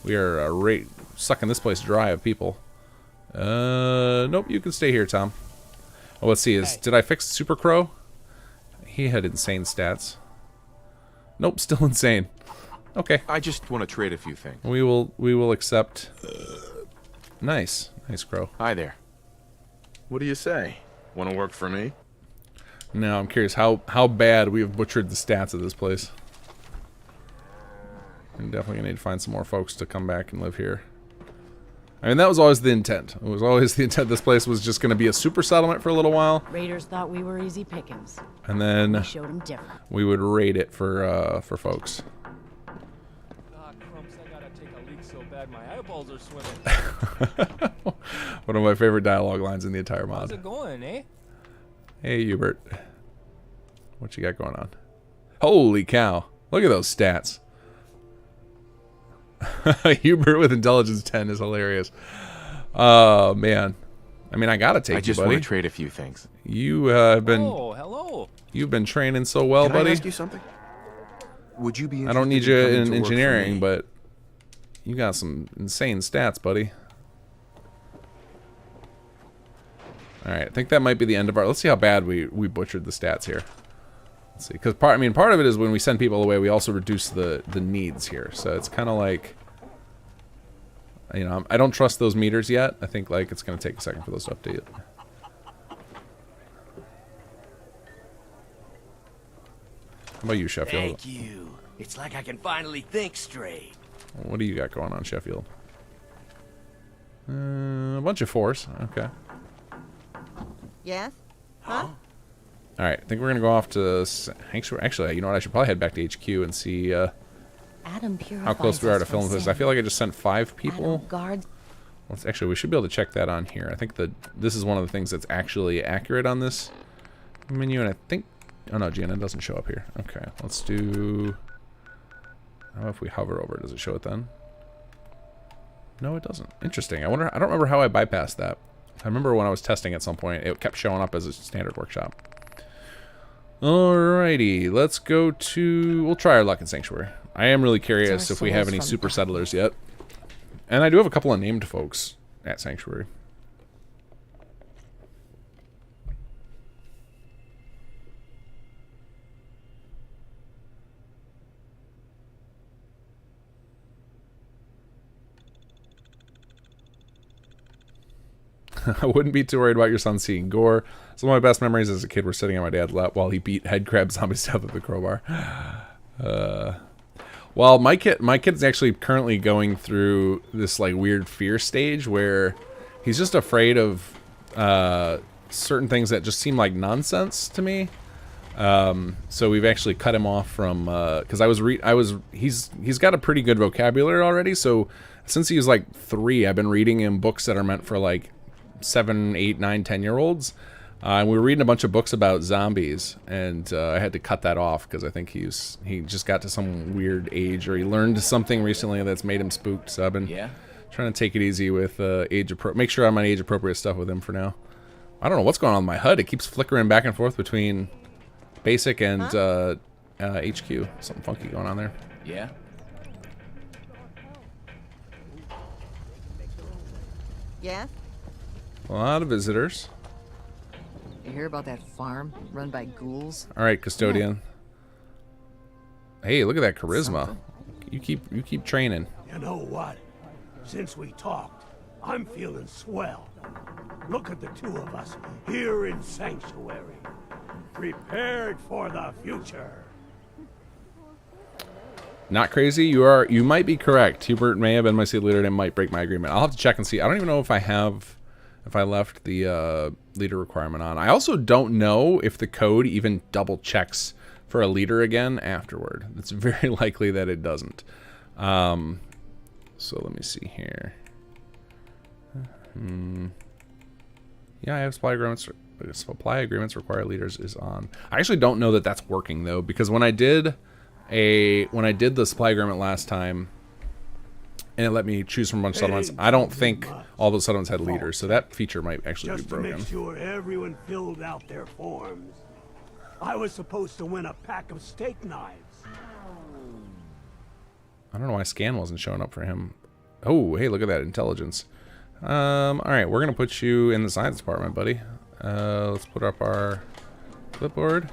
We are sucking this place dry of people. Nope, you can stay here, Tom. Oh, let's see. Did I fix Super Crow? He had insane stats. Nope, still insane. Okay. I just want to trade a few things. We will accept. Nice Crow. Hi there. What do you say? Want to work for me? Now I'm curious how bad we have butchered the stats of this place. I'm definitely gonna need to find some more folks to come back and live here. I mean, that was always the intent. It was always the intent. This place was just gonna be a super settlement for a little while. Raiders thought we were easy pickings. And then we showed them different. We would raid it for folks. My eyeballs are swimming. One of my favorite dialogue lines in the entire mod. How's it going, eh? Hey, Hubert. What you got going on? Holy cow. Look at those stats. Hubert with intelligence 10 is hilarious. Oh, man. I mean, I gotta take I just you, buddy. want to trade a few things. You have been. Oh, hello. You've been training so well, Can buddy. I ask you something? Would you be? I don't need you interested in coming to work for engineering, me? but you got some insane stats, buddy. All right, I think that might be the end of our. Let's see how bad we butchered the stats here. Let's see, because part of it is when we send people away, we also reduce the needs here. So it's kind of like, you know, I don't trust those meters yet. I think like it's going to take a second for those to update. How about you, Sheffield? Thank you. It's like I can finally think straight. What do you got going on, Sheffield? A bunch of 4s. Okay. Yes? Huh? All right, I think we're gonna go off to actually, you know what? I should probably head back to HQ and see Adam how close we are to filling this. I feel like I just sent 5 Adam people. guards. Actually, we should be able to check that on here. I think that this is one of the things that's actually accurate on this menu, and I think. Oh no, Gianna doesn't show up here. Okay, let's do. How if we hover over? Does it show it then? No, it doesn't. Interesting. I wonder. I don't remember how I bypassed that. I remember when I was testing at some point, it kept showing up as a standard workshop. Alrighty, let's go to... We'll try our luck in Sanctuary. I am really curious if we have any super settlers yet. And I do have a couple of named folks at Sanctuary. I wouldn't be too worried about your son seeing gore. Some of my best memories as a kid were sitting on my dad's lap while he beat head crab zombies to death with a crowbar. Well, my kid's actually currently going through this like weird fear stage where he's just afraid of certain things that just seem like nonsense to me. So we've actually cut him off from because he's got a pretty good vocabulary already. So since he was like 3, I've been reading him books that are meant for like 7, 8, 9, 10-year-olds. And we were reading a bunch of books about zombies, and I had to cut that off because I think he just got to some weird age, or he learned something recently that's made him spooked. So I've been trying to take it easy with make sure I'm on age-appropriate stuff with him for now. I don't know what's going on with my HUD. It keeps flickering back and forth between basic and HQ. Something funky going on there. Yeah. Yes? A lot of visitors. You hear about that farm run by ghouls? All right, custodian. Hey, look at that charisma. You keep training. You know what? Since we talked, I'm feeling swell. Look at the two of us here in Sanctuary, prepared for the future. Not crazy. You might be correct. Hubert may have been my seed leader and it might break my agreement. I'll have to check and see. I don't even know if I left the leader requirement on. I also don't know if the code even double checks for a leader again afterward. It's very likely that it doesn't. So let me see here. Yeah, I have supply agreements. Supply agreements require leaders is on. I actually don't know that that's working though, because when I did the supply agreement last time, and it let me choose from a bunch of settlements, I don't think all those settlements had leaders, so that feature might actually be broken. Just to make sure everyone filled out their forms. I was supposed to win a pack of steak knives. I don't know why scan wasn't showing up for him. Oh, hey, look at that intelligence. All right, we're gonna put you in the science department, buddy. Let's put up our clipboard.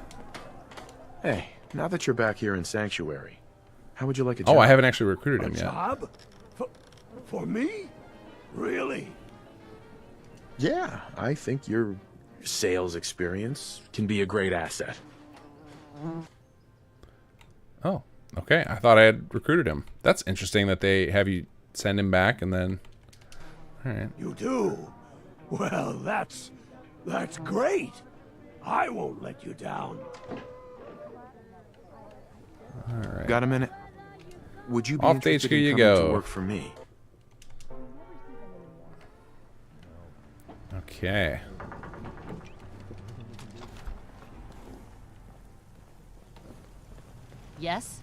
Hey, now that you're back here in Sanctuary, how would you like a job? Oh, I haven't actually recruited him A yet. job? For me? Really? Yeah, I think your sales experience can be a great asset. Oh, okay. I thought I had recruited him. That's interesting that they have you send him back and then... All right. You do? Well, that's great. I won't let you down. All right. Got a minute? Would you be Off the interested HQ in you coming go. to work for me? Okay. Yes?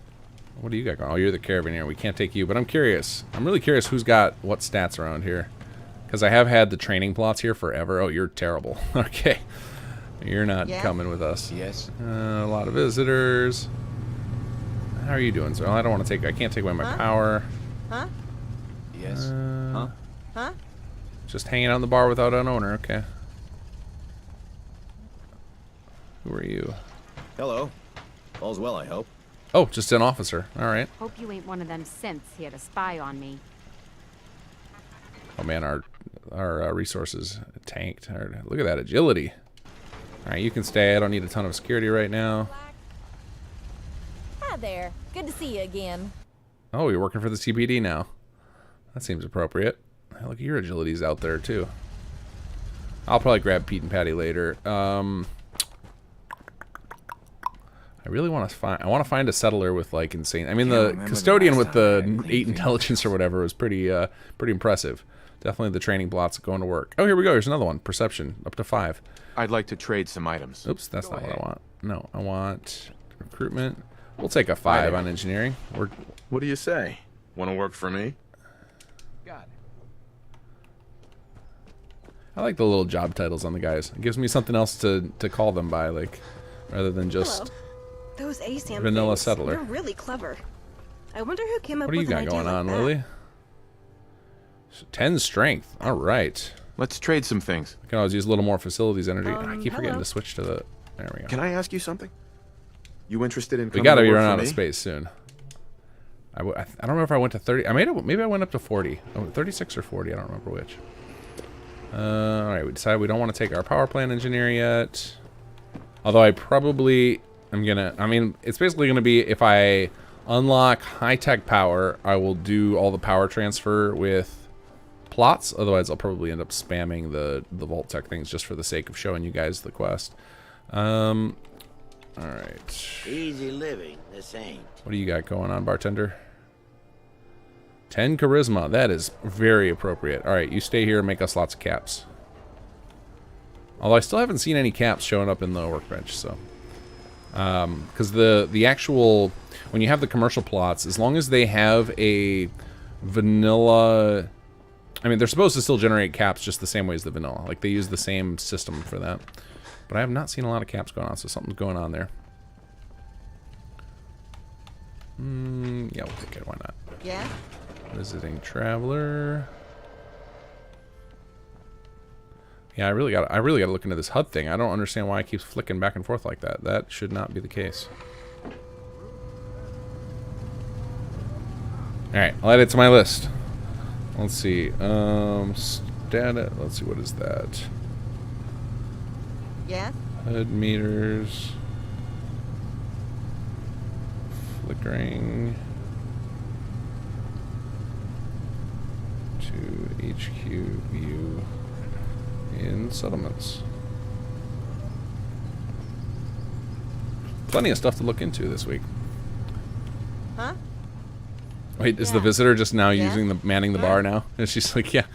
What do you got going? Oh, you're the carabiner. We can't take you, but I'm curious. I'm really curious who's got what stats around here. Because I have had the training plots here forever. Oh, you're terrible. Okay. You're not coming with us. Yes. A lot of visitors. How are you doing, sir? I don't want to take... I can't take away my power. Huh? Yes. Huh? Just hanging out in the bar without an owner. Okay. Who are you? Hello. All's well, I hope. Oh, just an officer. All right. Hope you ain't one of them synths here to spy on me. Oh man, our resources tanked. Look at that agility. All right, you can stay. I don't need a ton of security right now. Hi there. Good to see you again. Oh, you're working for the CPD now. That seems appropriate. Look at your agilities out there too. I'll probably grab Pete and Patty later. I really want to find. I want to find a settler with like insane. I mean, the custodian with the 8 intelligence or whatever was pretty impressive. Definitely the training plots going to work. Oh, here we go. Here's another one. Perception up to 5. I'd like to trade some items. Oops, that's not what I want. No, I want recruitment. We'll take a 5 on engineering. What do you say? Want to work for me? Got it. I like the little job titles on the guys. It gives me something else to call them by, like, rather than just Those ASAM vanilla things, settler. They're really clever. I wonder who came up What do with you an got idea going on, like that. Lily? 10 strength. All right. Let's trade some things. I can always use a little more facilities energy. I keep forgetting to switch to the... There we go. Can I ask you something? You interested in We coming gotta to be work running for out of me? space soon. I don't know if I went to 30. Maybe I went up to 40. Oh, 36 or 40. I don't remember which. All right, we decided we don't want to take our power plant engineer yet. Although I probably am gonna. I mean, it's basically gonna be if I unlock high-tech power, I will do all the power transfer with plots. Otherwise, I'll probably end up spamming the Vault Tech things just for the sake of showing you guys the quest. All right. Easy living, this ain't. What do you got going on, bartender? 10 charisma. That is very appropriate. All right, you stay here and make us lots of caps. Although I still haven't seen any caps showing up in the workbench, so. Because the actual, when you have the commercial plots, as long as they have a vanilla, I mean, they're supposed to still generate caps just the same way as the vanilla. Like, they use the same system for that. But I have not seen a lot of caps going on, so something's going on there. Yeah, we'll take it. Why not? Yeah? Visiting traveler. Yeah, I really gotta look into this HUD thing. I don't understand why it keeps flicking back and forth like that. That should not be the case. Alright, I'll add it to my list. Let's see. Status. Let's see, what is that? Yes? HUD meters. Flickering. To HQ view in settlements. Plenty of stuff to look into this week. Huh? Wait, is the visitor just now using the manning the bar now? And she's like, yeah,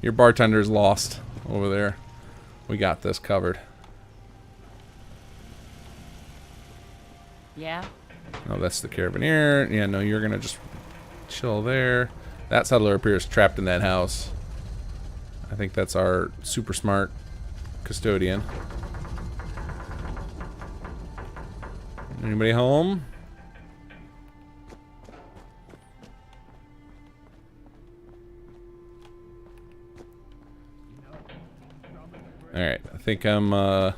your bartender's lost over there. We got this covered. Yeah? Oh, that's the carabiner. Yeah, no, you're gonna just chill there. That settler appears trapped in that house. I think that's our super smart custodian. Anybody home? Alright, I think I'm all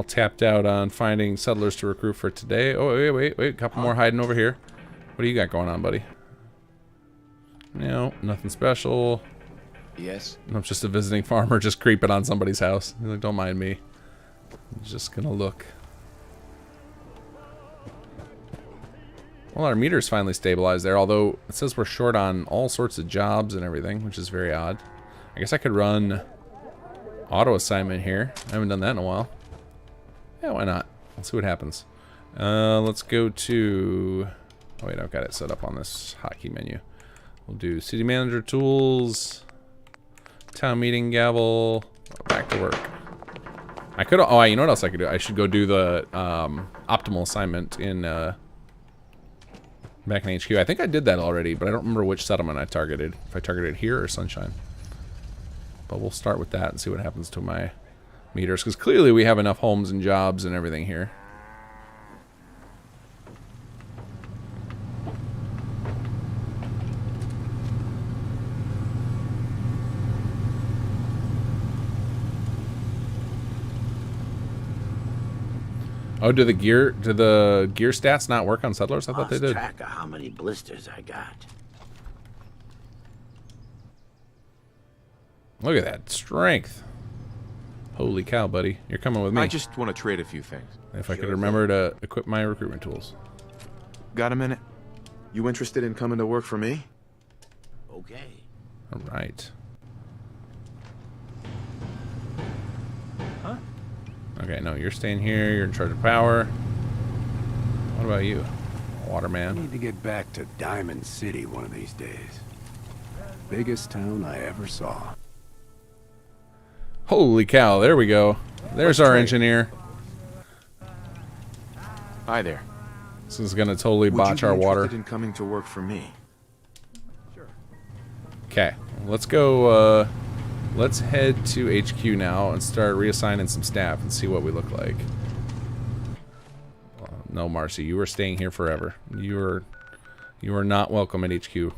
tapped out on finding settlers to recruit for today. Oh, wait, a couple more hiding over here. What do you got going on, buddy? No, nothing special. Yes. I'm just a visiting farmer just creeping on somebody's house. He's like, don't mind me. I'm just gonna look. Well, our meter's finally stabilized there, although it says we're short on all sorts of jobs and everything, which is very odd. I guess I could run auto assignment here. I haven't done that in a while. Yeah, why not? Let's see what happens. Let's go to... Oh wait, I've got it set up on this hotkey menu. We'll do city manager tools, town meeting gavel, back to work. I could, oh, you know what else I could do? I should go do the optimal assignment in Back in HQ. I think I did that already, but I don't remember which settlement I targeted. If I targeted here or Sunshine. But we'll start with that and see what happens to my meters. Because clearly we have enough homes and jobs and everything here. Oh, do the gear stats not work on settlers? I thought they did. Track of how many blisters I got. Look at that strength. Holy cow, buddy. You're coming with me. I just want to trade a few things. If I could remember to equip my recruitment tools. Got a minute? You interested in coming to work for me? Okay. All right. Huh? Okay, no, you're staying here. You're in charge of power. What about you, Waterman? I need to get back to Diamond City one of these days. Biggest town I ever saw. Holy cow, there we go. There's our engineer. Hi there. This is going to totally Would botch you be our water. interested in coming to work for me? Okay, let's go, let's head to HQ now and start reassigning some staff and see what we look like. No, Marcy, you are staying here forever. You are not welcome at HQ.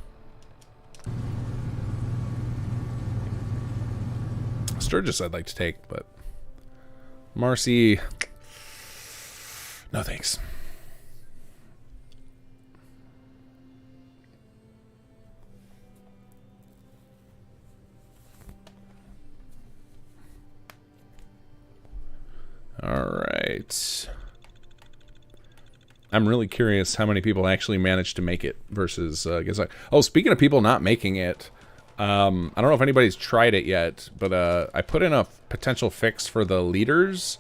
Sturgis I'd like to take, but Marcy, no thanks. All right. I'm really curious how many people actually managed to make it versus oh, speaking of people not making it, I don't know if anybody's tried it yet, but I put in a potential fix for the leaders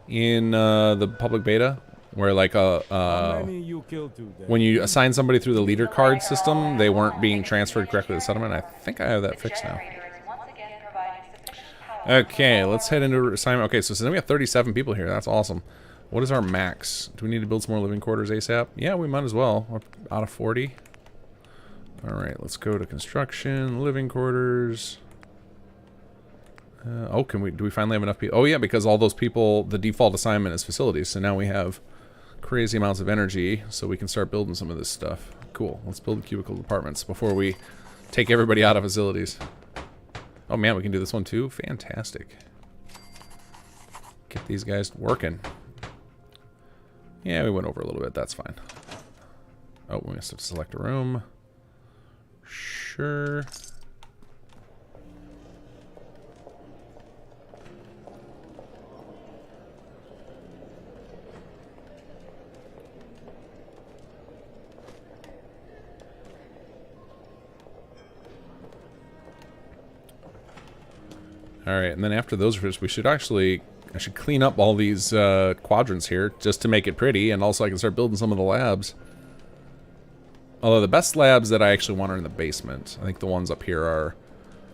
in the public beta, where like when you assign somebody through the leader card system, they weren't being transferred correctly to the settlement. I think I have that fixed now. Okay, let's head into assignment. Okay, so then we have 37 people here. That's awesome. What is our max? Do we need to build some more living quarters ASAP? Yeah, we might as well. We're out of 40. All right, let's go to construction, living quarters. Oh, do we finally have enough people? Oh yeah, because all those people, the default assignment is facilities. So now we have crazy amounts of energy, so we can start building some of this stuff. Cool. Let's build the cubicle departments before we take everybody out of facilities. Oh man, we can do this one too? Fantastic. Get these guys working. Yeah, we went over a little bit. That's fine. Oh, we must have to select a room. Sure. Alright, and then after those we should actually... I should clean up all these quadrants here just to make it pretty, and also I can start building some of the labs. Although the best labs that I actually want are in the basement. I think the ones up here are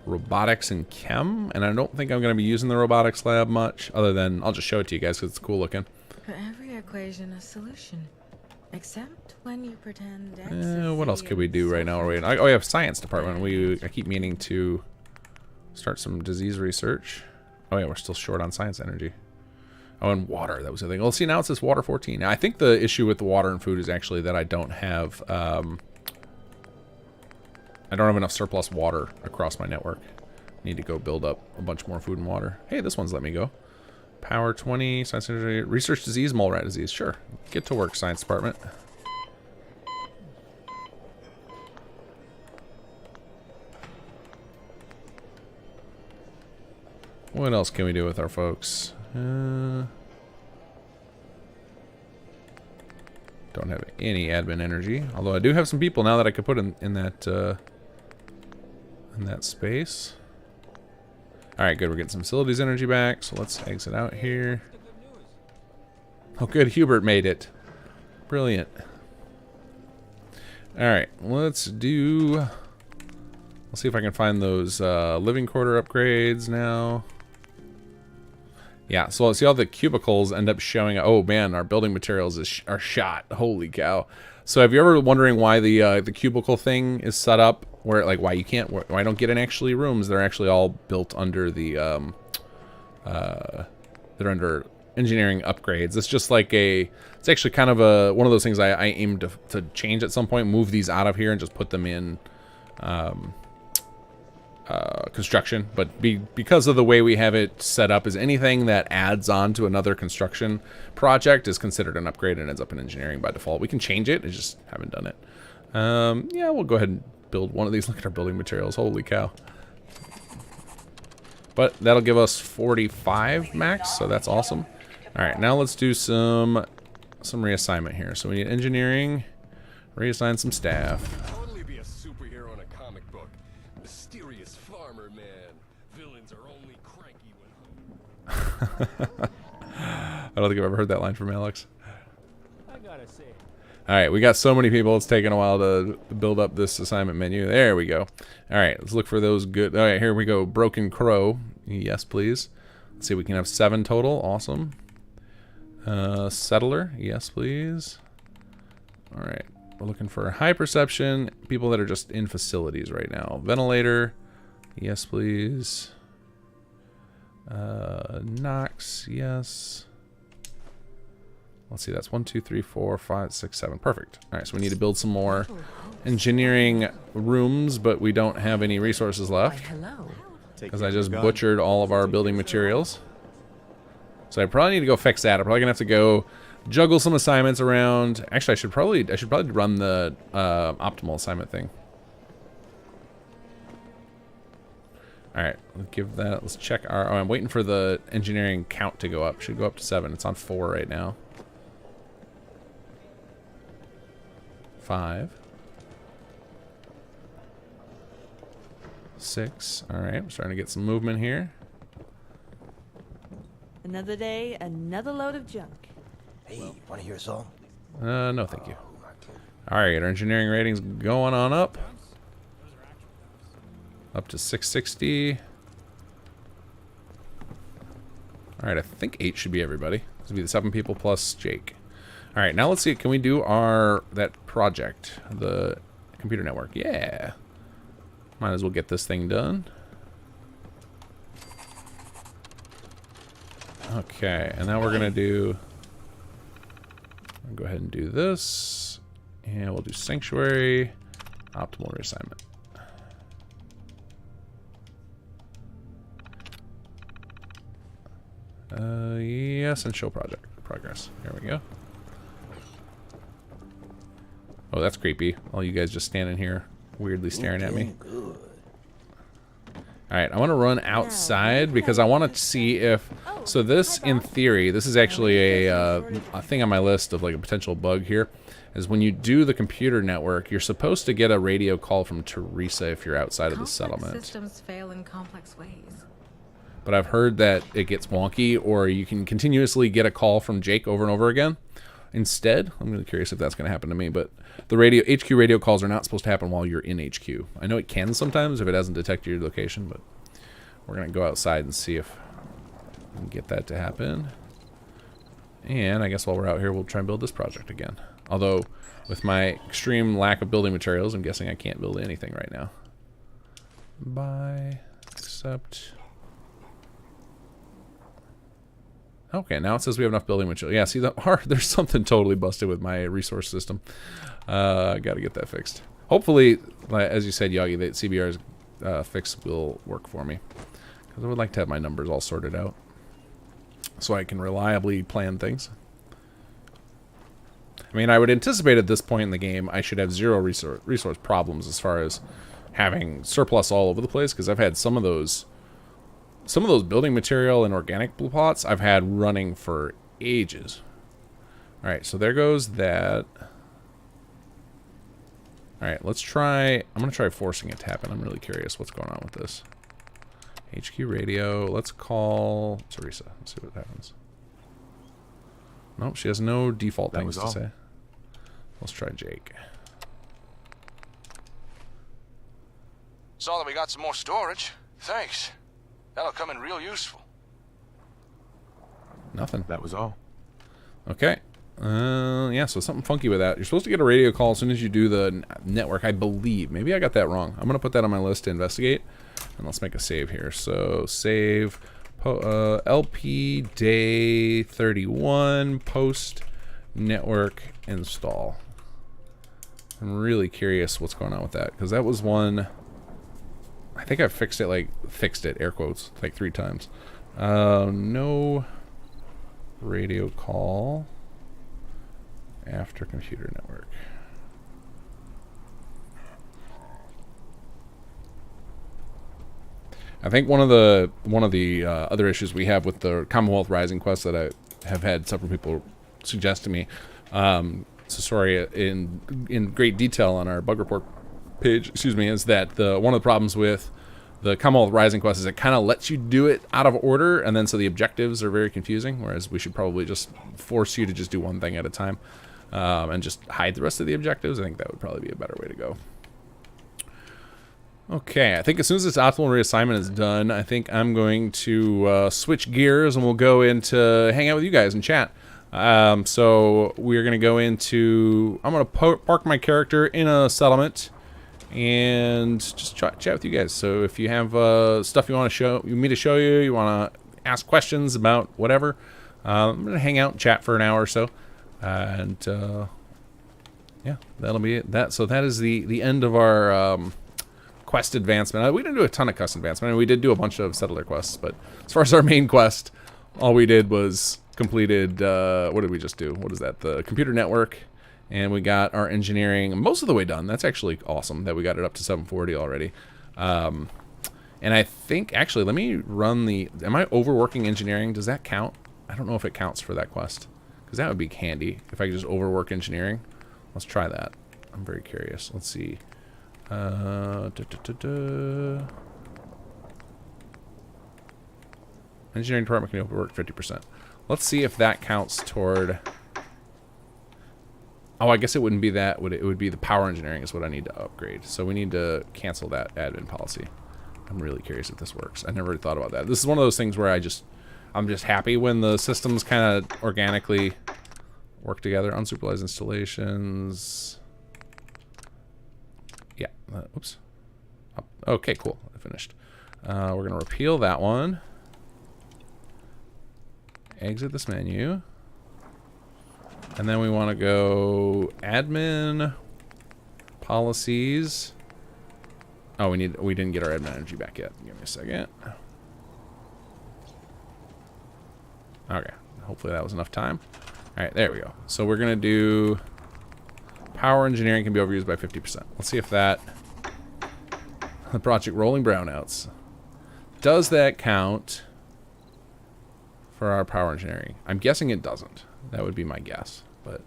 robotics and chem, and I don't think I'm going to be using the robotics lab much, other than I'll just show it to you guys because it's cool looking. For every equation, a solution. Except when you pretend... What else could we do right now? Oh, we have science department. I keep meaning to start some disease research. Oh yeah, we're still short on science energy. Oh, and water, that was the thing. Well, see, now it says water 14. Now, I think the issue with the water and food is actually that I don't have enough surplus water across my network. Need to go build up a bunch more food and water. Hey, this one's let me go. Power 20, science energy, research disease, mole rat disease. Sure, get to work, science department. What else can we do with our folks? Don't have any admin energy, although I do have some people now that I could put in that space. All right, good. We're getting some facilities energy back, so let's exit out here. Oh, good. Hubert made it. Brilliant. All right, let's see if I can find those living quarter upgrades now. Yeah, so see all the cubicles end up showing. Oh man, our building materials are shot. Holy cow! So have you ever wondering why the cubicle thing is set up where like why you can't why I don't get in actually rooms? They're actually all built under the they're under engineering upgrades. It's just like it's actually kind of one of those things I aim to change at some point. Move these out of here and just put them in construction, but because of the way we have it set up, is anything that adds on to another construction project is considered an upgrade and ends up in engineering by default. We can change it, I just haven't done it. Yeah, we'll go ahead and build one of these. Look at our building materials, holy cow. But that'll give us 45 max, so that's awesome. All right, now let's do some reassignment here. So we need engineering, reassign some staff. Totally be a superhero in a comic book. Mysterious farmer man. Villains are only cranky when I don't think I've ever heard that line from Alex. I gotta say. All right, we got so many people. It's taken a while to build up this assignment menu. There we go. All right, let's look for those good. All right, here we go. Broken Crow. Yes, please. Let's see, we can have 7 total. Awesome. Settler. Yes, please. All right, we're looking for high perception. People that are just in facilities right now. Ventilator. Yes, please. Knox. Yes. Let's see, that's 1, 2, 3, 4, 5, 6, 7. Perfect. All right, so we need to build some more engineering rooms, but we don't have any resources left because I just butchered all of our building materials. So I probably need to go fix that. I'm probably gonna have to go juggle some assignments around. Actually, I should probably run the optimal assignment thing. All right, let's give that. Let's check our. Oh, I'm waiting for the engineering count to go up. Should go up to 7. It's on 4 right now. 5. 6. All right, we're starting to get some movement here. Another day, another load of junk. Hey, wanna hear a song? No, thank you. All right, our engineering rating's going on up. Up to 660. All right, I think 8 should be everybody. This will be the 7 people plus Jake. All right, now let's see. Can we do that project, the computer network? Yeah. Might as well get this thing done. Okay, and now we're gonna do. I'll go ahead and do this, and we'll do sanctuary, optimal reassignment. Yes, and show project progress. There we go. Oh, that's creepy. All you guys just standing here, weirdly staring at me. All right, I want to run outside because I want to see if. So this, in theory, this is actually a thing on my list of like a potential bug here. Is when you do the computer network, you're supposed to get a radio call from Teresa if you're outside of the settlement. Systems fail in complex ways. But I've heard that it gets wonky, or you can continuously get a call from Jake over and over again. Instead, I'm really curious if that's going to happen to me, but the HQ radio calls are not supposed to happen while you're in HQ. I know it can sometimes if it hasn't detected your location, but we're going to go outside and see if we can get that to happen. And I guess while we're out here, we'll try and build this project again. Although, with my extreme lack of building materials, I'm guessing I can't build anything right now. Buy, accept. Okay, now it says we have enough building material. Yeah, see, there's something totally busted with my resource system. Got to get that fixed. Hopefully, as you said, Yagi, that CBR's fix will work for me. Because I would like to have my numbers all sorted out. So I can reliably plan things. I mean, I would anticipate at this point in the game, I should have 0 resource problems as far as having surplus all over the place. Because I've had some of those building material and organic plots I've had running for ages. All right, so there goes that. All right, let's try. I'm going to try forcing it to happen. I'm really curious what's going on with this. HQ radio. Let's call Teresa. Let's see what happens. Nope, she has no default things to say. Let's try Jake. Saw that we got some more storage. Thanks. That'll come in real useful. Nothing. That was all. Okay. Yeah, so something funky with that. You're supposed to get a radio call as soon as you do the network, I believe. Maybe I got that wrong. I'm going to put that on my list to investigate. And let's make a save here. So save LP day 31 post network install. I'm really curious what's going on with that, because that was one... I think I fixed it, air quotes, like 3 times. No radio call after computer network. I think one of the other issues we have with the Commonwealth Rising quest that I have had several people suggest to me, so sorry, in great detail on our bug report page, excuse me, is that one of the problems with the Commonwealth Rising quest is it kind of lets you do it out of order, and then so the objectives are very confusing, whereas we should probably just force you to just do one thing at a time, and just hide the rest of the objectives. I think that would probably be a better way to go. Okay, I think as soon as this optimal reassignment is done, I think I'm going to switch gears and we'll go into hang out with you guys and chat. So we're going to go into... I'm going to park my character in a settlement and just chat with you guys. So if you have stuff you want to me to show you, you want to ask questions about whatever, I'm going to hang out and chat for an hour or so. And yeah, that'll be it. So that is the end of our... quest advancement. We didn't do a ton of quest advancement. I mean, we did do a bunch of settler quests, but as far as our main quest, all we did was completed, what did we just do? What is that? The computer network, and we got our engineering most of the way done. That's actually awesome that we got it up to 740 already. And I think, actually, let me run am I overworking engineering? Does that count? I don't know if it counts for that quest, because that would be handy if I could just overwork engineering. Let's try that. I'm very curious. Let's see. Engineering department can overwork 50%. Let's see if that counts toward... Oh, I guess it wouldn't be that. It would be the power engineering is what I need to upgrade. So we need to cancel that admin policy. I'm really curious if this works. I never thought about that. This is one of those things where I'm just happy when the systems kind of organically work together. Unsupervised installations... Yeah, oops. Okay, cool. I finished. We're going to repeal that one. Exit this menu. And then we want to go admin, policies. Oh, we didn't get our admin energy back yet. Give me a second. Okay, hopefully that was enough time. All right, there we go. So we're going to do... Power engineering can be overused by 50%. Let's see if that... The project rolling brownouts. Does that count for our power engineering? I'm guessing it doesn't. That would be my guess. But...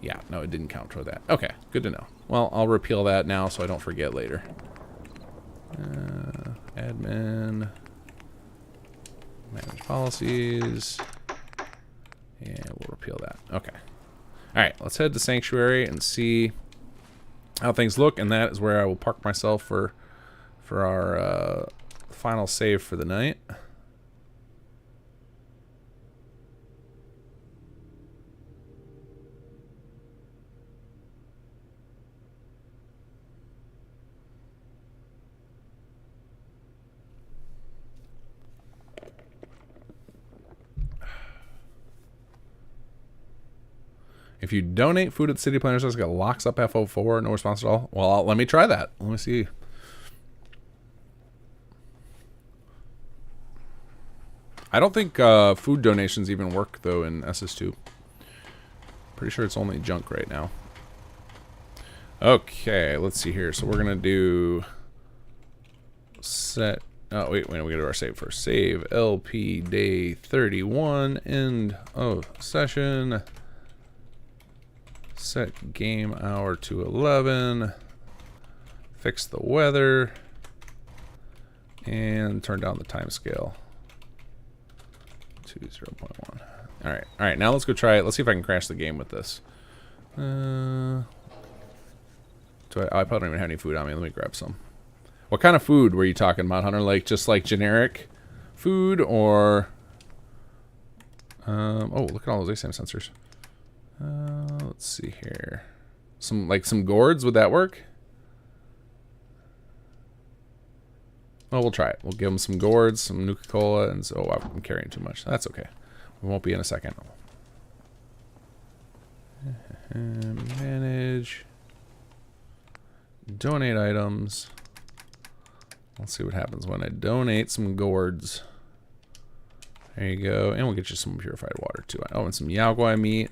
Yeah, no, it didn't count for that. Okay, good to know. Well, I'll repeal that now so I don't forget later. Admin... Manage policies... And we'll repeal that. Okay. Alright, let's head to Sanctuary and see how things look. And that is where I will park myself for our final save for the night. If you donate food at the City Planners Desk, it locks up FO4, no response at all. Well, let me try that. Let me see. I don't think food donations even work, though, in SS2. Pretty sure it's only junk right now. Okay, let's see here. So we're going to do set... Oh, wait, we got to do our save first. Save LP day 31, end of session. Set game hour to 11. Fix the weather. And turn down the time scale to 0.1. Alright, alright, now let's go try it. Let's see if I can crash the game with this. I probably don't even have any food on me. Let me grab some. What kind of food were you talking about, Hunter? Like, just like generic food or... oh, look at all those ASAM sensors. Let's see here. Some gourds, would that work? Oh, we'll try it. We'll give them some gourds, some Nuka-Cola, and so I'm carrying too much. That's okay. We won't be in a second. Manage. Donate items. Let's see what happens when I donate some gourds. There you go. And we'll get you some purified water too. Oh, and some Yaogwai meat.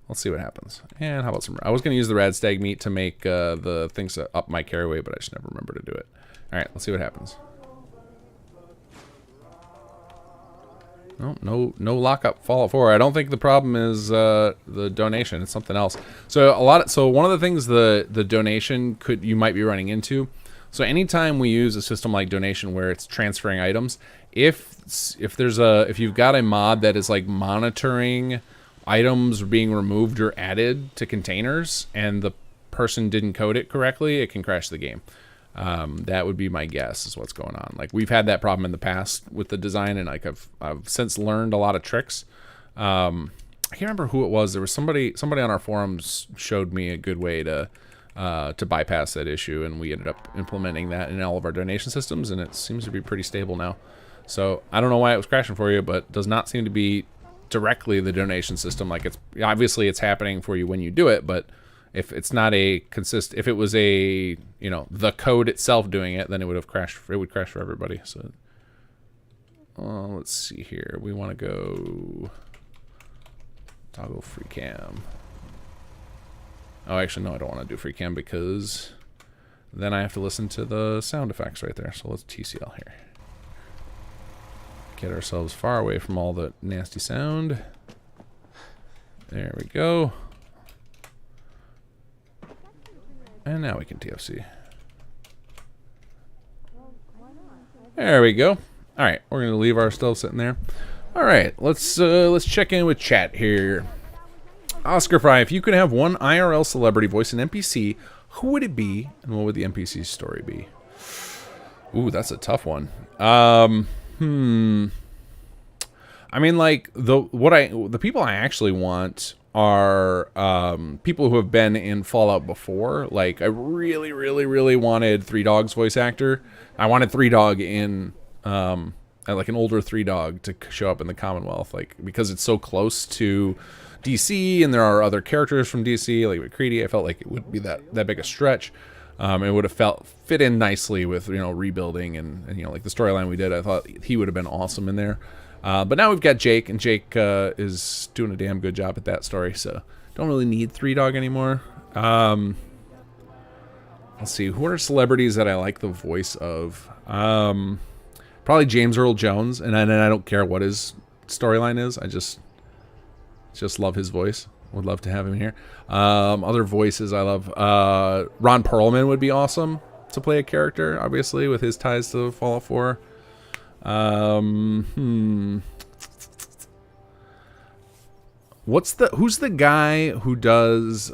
Let's see what happens. And how about some... I was going to use the rad stag meat to make the things that up my carry weight, but I just never remember to do it. Alright, let's see what happens. No lockup Fallout 4. I don't think the problem is the donation. It's something else. So one of the things the donation you might be running into. So anytime we use a system like donation where it's transferring items, if you've got a mod that is like monitoring items being removed or added to containers and the person didn't code it correctly, it can crash the game. That would be my guess is what's going on. Like we've had that problem in the past with the design, and like I've since learned a lot of tricks. I can't remember who it was. There was somebody on our forums showed me a good way to bypass that issue, and we ended up implementing that in all of our donation systems, and it seems to be pretty stable now. So I don't know why it was crashing for you, but does not seem to be directly the donation system. Like it's obviously it's happening for you when you do it, but if it's not if it was the code itself doing it, then it would have crashed. It would crash for everybody. So let's see here. We want to go toggle free cam. Oh, actually, no, I don't want to do free cam because then I have to listen to the sound effects right there. So let's TCL here. Get ourselves far away from all the nasty sound. There we go. And now we can TFC. There we go. All right, we're gonna leave our stuff sitting there. All right, let's check in with chat here. Oscar Fry, if you could have one IRL celebrity voice an NPC, who would it be, and what would the NPC's story be? Ooh, that's a tough one. I mean, like the people I actually want are people who have been in Fallout before. Like I really, really, really wanted Three Dog's voice actor. I wanted Three Dog in like an older Three Dog to show up in the Commonwealth, like because it's so close to DC and there are other characters from DC, like McCready. I felt like it would be that big a stretch. It would have fit in nicely with rebuilding and like the storyline we did. I thought he would have been awesome in there. But now we've got Jake, and Jake is doing a damn good job at that story, so don't really need Three Dog anymore. Let's see, who are celebrities that I like the voice of? Probably James Earl Jones, and I don't care what his storyline is. I just love his voice. Would love to have him here. Other voices I love. Ron Perlman would be awesome to play a character, obviously, with his ties to Fallout 4. Who's the guy who does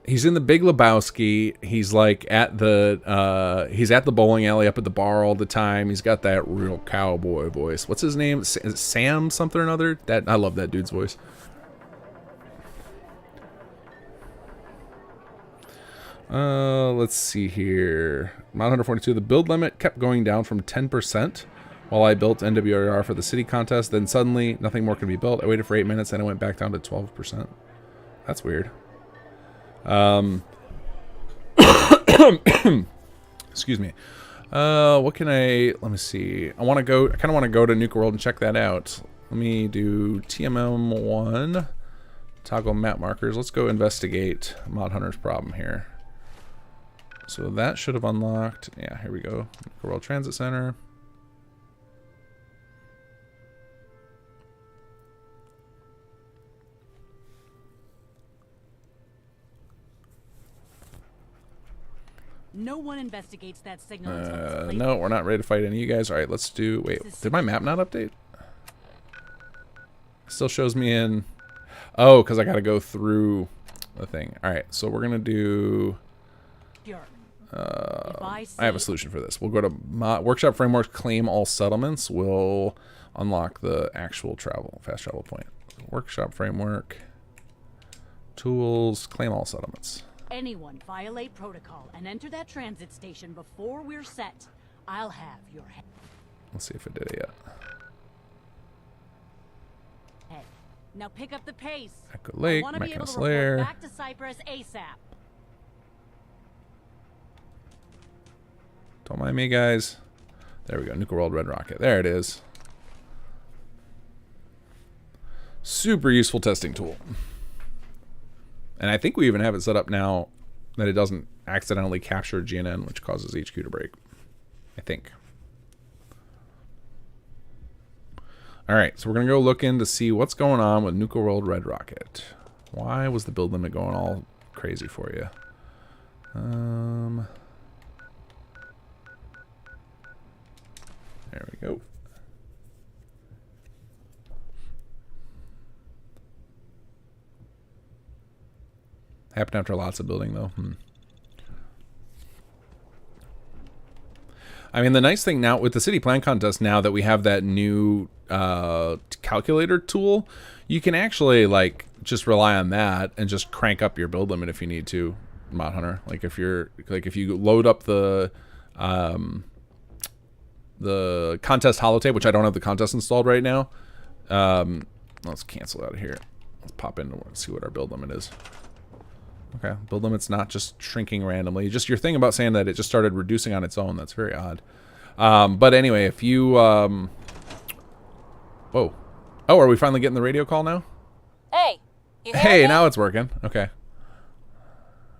he's in the Big Lebowski. He's like at the bowling alley up at the bar all the time. He's got that real cowboy voice. What's his name? Is it Sam something or another? I love that dude's voice. Let's see here. Mod 142, the build limit kept going down from 10% while I built NWR for the city contest. Then suddenly, nothing more could be built. I waited for 8 minutes and it went back down to 12%. That's weird. Excuse me. Let me see. I kind of want to go to Nuka World and check that out. Let me do TMM1. Toggle map markers. Let's go investigate Mod Hunter's problem here. So that should have unlocked. Yeah, here we go. Nuka World Transit Center. No one investigates that signal. No, we're not ready to fight any of you guys. All right, let's do. Wait, did my map not update? Still shows me in. Oh, because I got to go through the thing. All right, so we're gonna do. I I have a solution for this. We'll go to workshop frameworks, claim all settlements. We'll unlock the actual fast travel point. Workshop framework, tools, claim all settlements. Anyone violate protocol and enter that transit station before we're set, I'll have your head. Let's see if it did it yet. Now pick up the pace. Echo Lake, I want to be able Mechanist to report Lair. back to Cyprus ASAP. Don't mind me, guys. There we go. Nuka World Red Rocket. There it is. Super useful testing tool. And I think we even have it set up now that it doesn't accidentally capture GNN, which causes HQ to break. I think. Alright, so we're going to go look in to see what's going on with Nuka World Red Rocket. Why was the build limit going all crazy for you? There we go. Happened after lots of building, though. I mean, the nice thing now with the city plan contest, now that we have that new calculator tool, you can actually like just rely on that and just crank up your build limit if you need to, Mod Hunter. Like if you load up the contest holotape, which I don't have the contest installed right now. Let's cancel out of here. Let's pop in and see what our build limit is. Okay, build limit's not just shrinking randomly. Just your thing about saying that it just started reducing on its own. That's very odd. But anyway, if you... Whoa. Oh, are we finally getting the radio call now? Hey, you hear Hey, me? now it's working. Okay.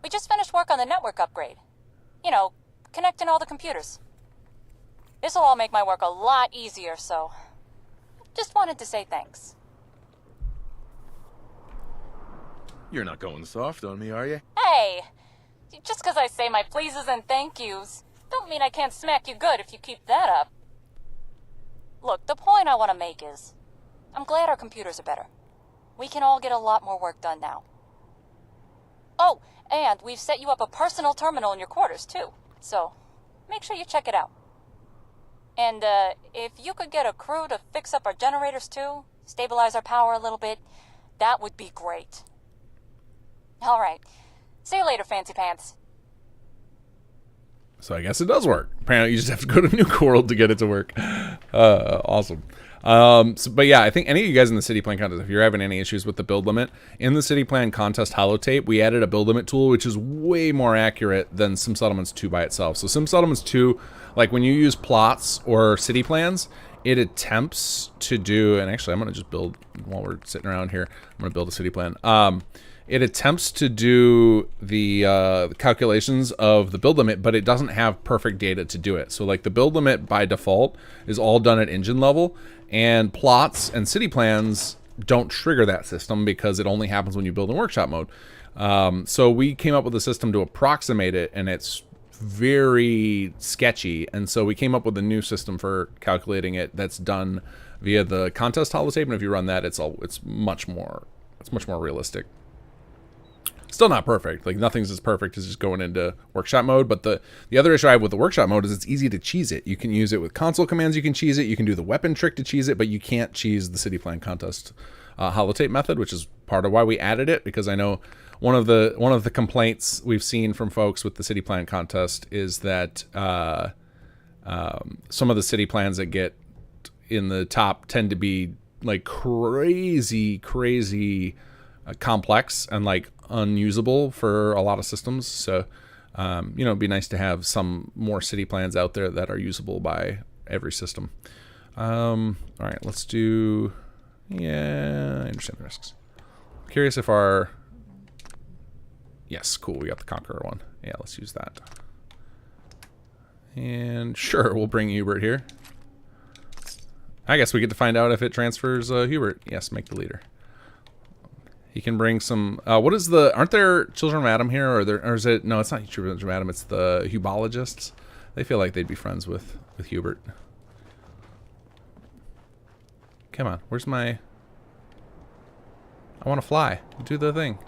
We just finished work on the network upgrade. You know, connecting all the computers. This'll all make my work a lot easier, so... Just wanted to say thanks. You're not going soft on me, are you? Hey! Just because I say my pleases and thank yous, don't mean I can't smack you good if you keep that up. Look, the point I want to make is, I'm glad our computers are better. We can all get a lot more work done now. Oh, and we've set you up a personal terminal in your quarters, too. So, make sure you check it out. And, if you could get a crew to fix up our generators, too, stabilize our power a little bit, that would be great. Alright. See you later, Fancy Pants. So I guess it does work. Apparently you just have to go to Nuka World to get it to work. Awesome. But yeah, I think any of you guys in the city plan contest, if you're having any issues with the build limit, in the city plan contest holotape, we added a build limit tool, which is way more accurate than Sim Settlements 2 by itself. So Sim Settlements 2, like when you use plots or city plans, it attempts to do, and actually I'm going to just build, while we're sitting around here, I'm going to build a city plan. It attempts to do the calculations of the build limit, but it doesn't have perfect data to do it. So like the build limit by default is all done at engine level, and plots and city plans don't trigger that system because it only happens when you build in workshop mode. So we came up with a system to approximate it, and it's very sketchy. And so we came up with a new system for calculating it that's done via the contest holotape, and if you run that, it's much more realistic. Still not perfect. Like nothing's as perfect as just going into workshop mode. But the other issue I have with the workshop mode is it's easy to cheese it. You can use it with console commands. You can cheese it. You can do the weapon trick to cheese it, but you can't cheese the city plan contest holotape method, which is part of why we added it. Because I know one of the complaints we've seen from folks with the city plan contest is that some of the city plans that get in the top tend to be like crazy complex and like unusable for a lot of systems. So you know, it'd be nice to have some more city plans out there that are usable by every system. All right, let's do, yeah, I understand the risks. Curious if our, yes, cool, we got the Conqueror one. Yeah, let's use that. And sure, we'll bring Hubert here. I guess we get to find out if it transfers Hubert. Yes, make the leader. He can bring some, what is the, aren't there Children of Adam here, or is it, no, it's not Children of Adam, it's the Hubologists. They feel like they'd be friends with Hubert. Come on, where's my, I want to fly, do the thing.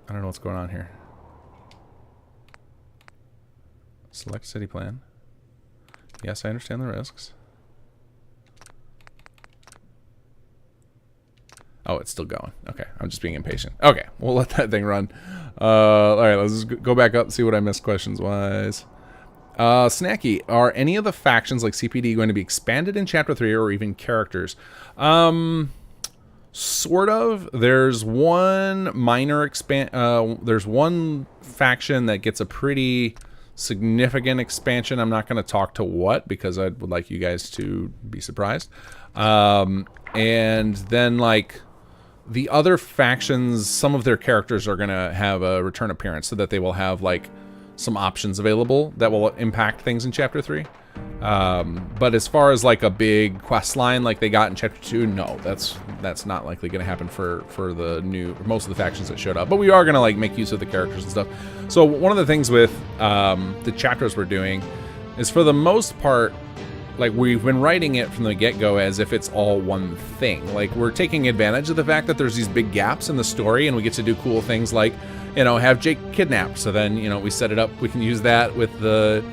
I don't know what's going on here. Select city plan. Yes, I understand the risks. Oh, it's still going. Okay, I'm just being impatient. Okay, we'll let that thing run. All right, let's just go back up and see what I missed questions-wise. Snacky, are any of the factions like CPD going to be expanded in Chapter 3 or even characters? Sort of. There's one minor there's one faction that gets a pretty significant expansion. I'm not going to talk to what because I would like you guys to be surprised. And then like the other factions, some of their characters are going to have a return appearance so that they will have like some options available that will impact things in Chapter 3. But as far as like a big quest line like they got in Chapter 2, no, that's not likely going to happen for the most of the factions that showed up. But we are going to like make use of the characters and stuff. So one of the things with the chapters we're doing is for the most part, like we've been writing it from the get-go as if it's all one thing. Like we're taking advantage of the fact that there's these big gaps in the story and we get to do cool things like, you know, have Jake kidnapped. So then, you know, we set it up, we can use that with the,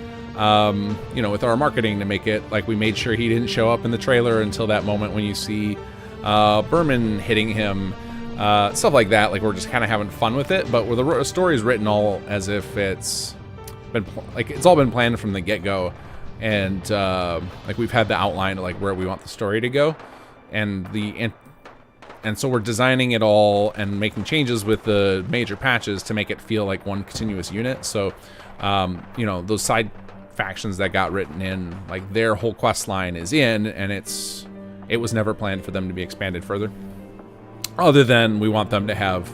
you know, with our marketing to make it like we made sure he didn't show up in the trailer until that moment when you see Berman hitting him, stuff like that. Like we're just kind of having fun with it, but where the story is written all as if it's been, like it's all been planned from the get-go. And like we've had the outline of like where we want the story to go, and so we're designing it all and making changes with the major patches to make it feel like one continuous unit. So you know, those side factions that got written in, like their whole quest line is in, and it was never planned for them to be expanded further, other than we want them to have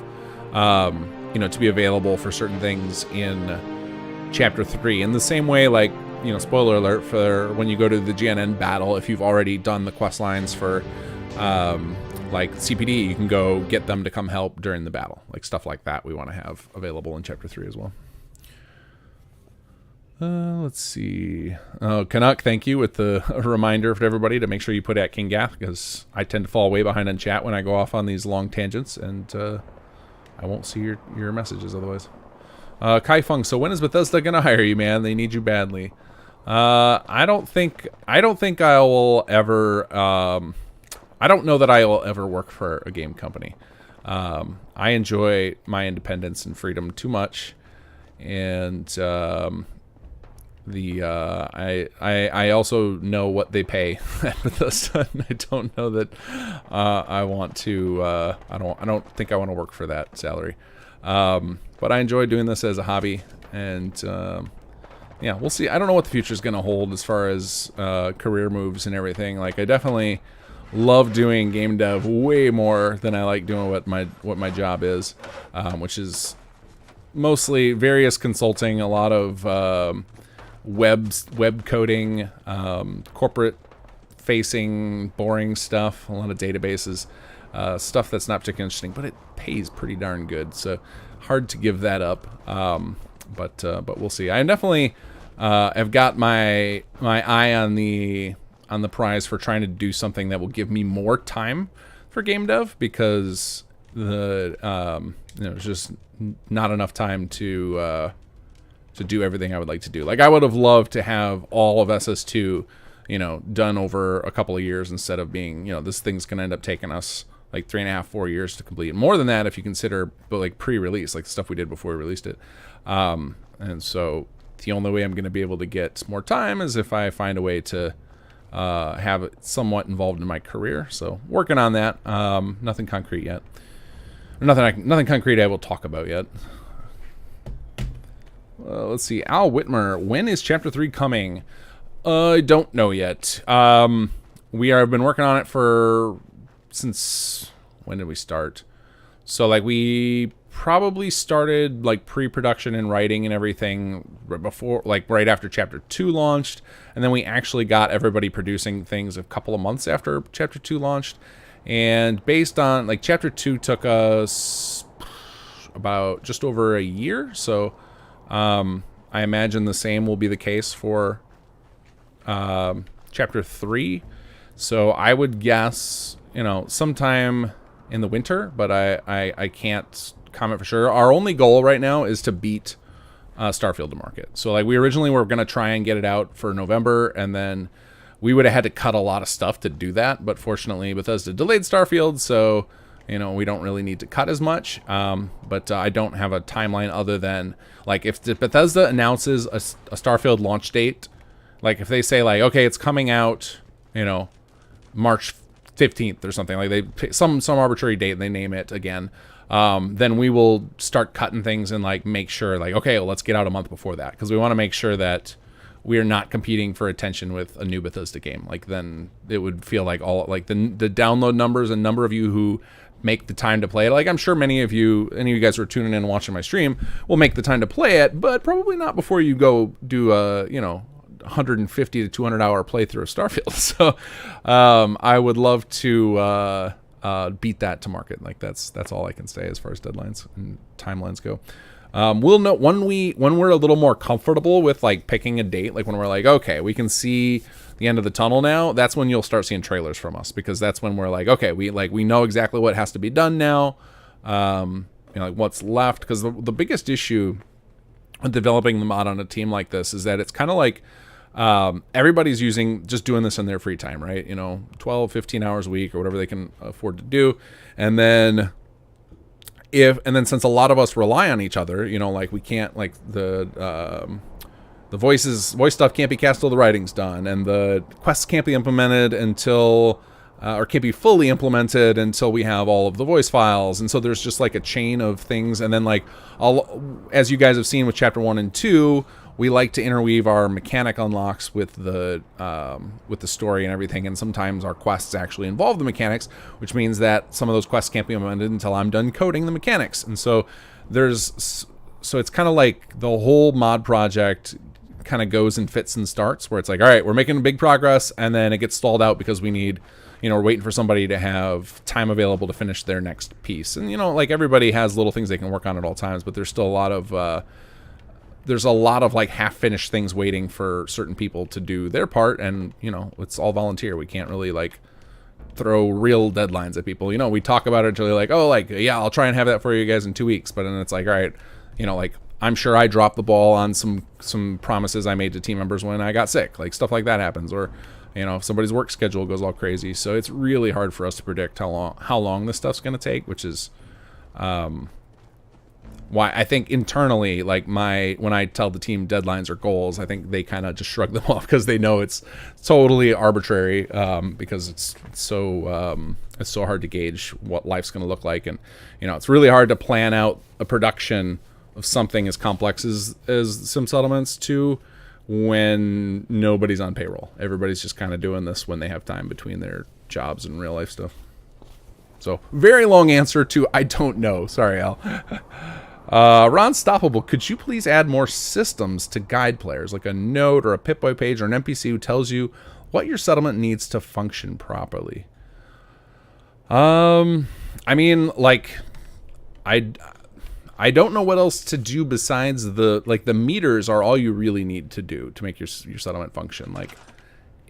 you know, to be available for certain things in Chapter 3 in the same way, like, you know, spoiler alert for when you go to the GNN battle, if you've already done the quest lines for like CPD, you can go get them to come help during the battle. Like stuff like that we want to have available in Chapter 3 as well. Let's see. Canuck, thank you with the reminder for everybody to make sure you put at King Gath, because I tend to fall way behind on chat when I go off on these long tangents, and I won't see your messages otherwise. Kai Fung, so when is Bethesda gonna hire you, man? They need you badly. I don't think I will ever, I don't know that I will ever work for a game company. I enjoy my independence and freedom too much. And, I also know what they pay at Bethesda, and I don't know that, I want to, I don't think I want to work for that salary. But I enjoy doing this as a hobby, and, yeah, we'll see. I don't know what the future is going to hold as far as career moves and everything. Like, I definitely love doing game dev way more than I like doing what my job is, which is mostly various consulting, a lot of web coding, corporate facing, boring stuff, a lot of databases, stuff that's not particularly interesting, but it pays pretty darn good. So hard to give that up. But we'll see. I definitely have got my eye on the prize for trying to do something that will give me more time for game dev, because the you know, there's just not enough time to do everything I would like to do. Like I would have loved to have all of SS2, you know, done over a couple of years instead of being, you know, this thing's gonna end up taking us like 3.5, 4 years to complete. More than that if you consider, but like pre-release, like the stuff we did before we released it. And so the only way I'm going to be able to get more time is if I find a way to have it somewhat involved in my career. So working on that. Nothing concrete yet. Nothing concrete I will talk about yet. Let's see. Al Whitmer, when is Chapter 3 coming? I don't know yet. We have been working on it since when did we start? So like we probably started like pre-production and writing and everything before, like right after Chapter 2 launched, and then we actually got everybody producing things a couple of months after Chapter 2 launched. And based on like Chapter 2 took us about just over a year, so I imagine the same will be the case for Chapter 3. So I would guess, you know, sometime in the winter, but I can't comment for sure. Our only goal right now is to beat Starfield to market. So like we originally were going to try and get it out for November, and then we would have had to cut a lot of stuff to do that. But fortunately, Bethesda delayed Starfield, so you know we don't really need to cut as much. But I don't have a timeline other than like if Bethesda announces a Starfield launch date, like if they say like okay it's coming out, you know, March 15th or something, like they pick some arbitrary date and they name it again. Then we will start cutting things and like make sure like, okay, well, let's get out a month before that. Cause we want to make sure that we are not competing for attention with a new Bethesda game. Like then it would feel like all like the download numbers and number of you who make the time to play it. Like I'm sure any of you guys who are tuning in and watching my stream will make the time to play it, but probably not before you go do a, you know, 150 to 200 hour playthrough of Starfield. So, I would love to, beat that to market. Like that's all I can say as far as deadlines and timelines go. We'll know when we're a little more comfortable with like picking a date, like when we're like, okay, we can see the end of the tunnel now. That's when you'll start seeing trailers from us, because that's when we're like, okay, we know exactly what has to be done now. You know, like what's left. Because the biggest issue with developing the mod on a team like this is that it's kind of like everybody's just doing this in their free time, right? You know, 12, 15 hours a week or whatever they can afford to do. And then since a lot of us rely on each other, you know, like we can't like the voice stuff can't be cast till the writing's done, and the quests can't be implemented until or can't be fully implemented until we have all of the voice files. And so there's just like a chain of things. And then like as you guys have seen with chapter 1 and 2, we like to interweave our mechanic unlocks with the story and everything, and sometimes our quests actually involve the mechanics, which means that some of those quests can't be implemented until I'm done coding the mechanics. And so it's kind of like the whole mod project kind of goes in fits and starts, where it's like, all right, we're making big progress, and then it gets stalled out because we need, you know, we're waiting for somebody to have time available to finish their next piece. And you know, like everybody has little things they can work on at all times, but there's still a lot of like half-finished things waiting for certain people to do their part, and you know, it's all volunteer. We can't really like throw real deadlines at people. You know, we talk about it until they're like, oh, like yeah, I'll try and have that for you guys in 2 weeks, but then it's like, all right, you know, like I'm sure I dropped the ball on some promises I made to team members when I got sick. Like stuff like that happens, or you know, if somebody's work schedule goes all crazy. So it's really hard for us to predict how long this stuff's going to take, which is why I think internally, like when I tell the team deadlines or goals, I think they kind of just shrug them off because they know it's totally arbitrary, because it's so hard to gauge what life's going to look like. And you know, it's really hard to plan out a production of something as complex as Sim Settlements to when nobody's on payroll. Everybody's just kind of doing this when they have time between their jobs and real life stuff. So very long answer to I don't know. Sorry, Al. Ron Stoppable, could you please add more systems to guide players, like a note or a Pip-Boy page or an NPC who tells you what your settlement needs to function properly? I mean, like, I don't know what else to do besides the meters are all you really need to do to make your settlement function. Like,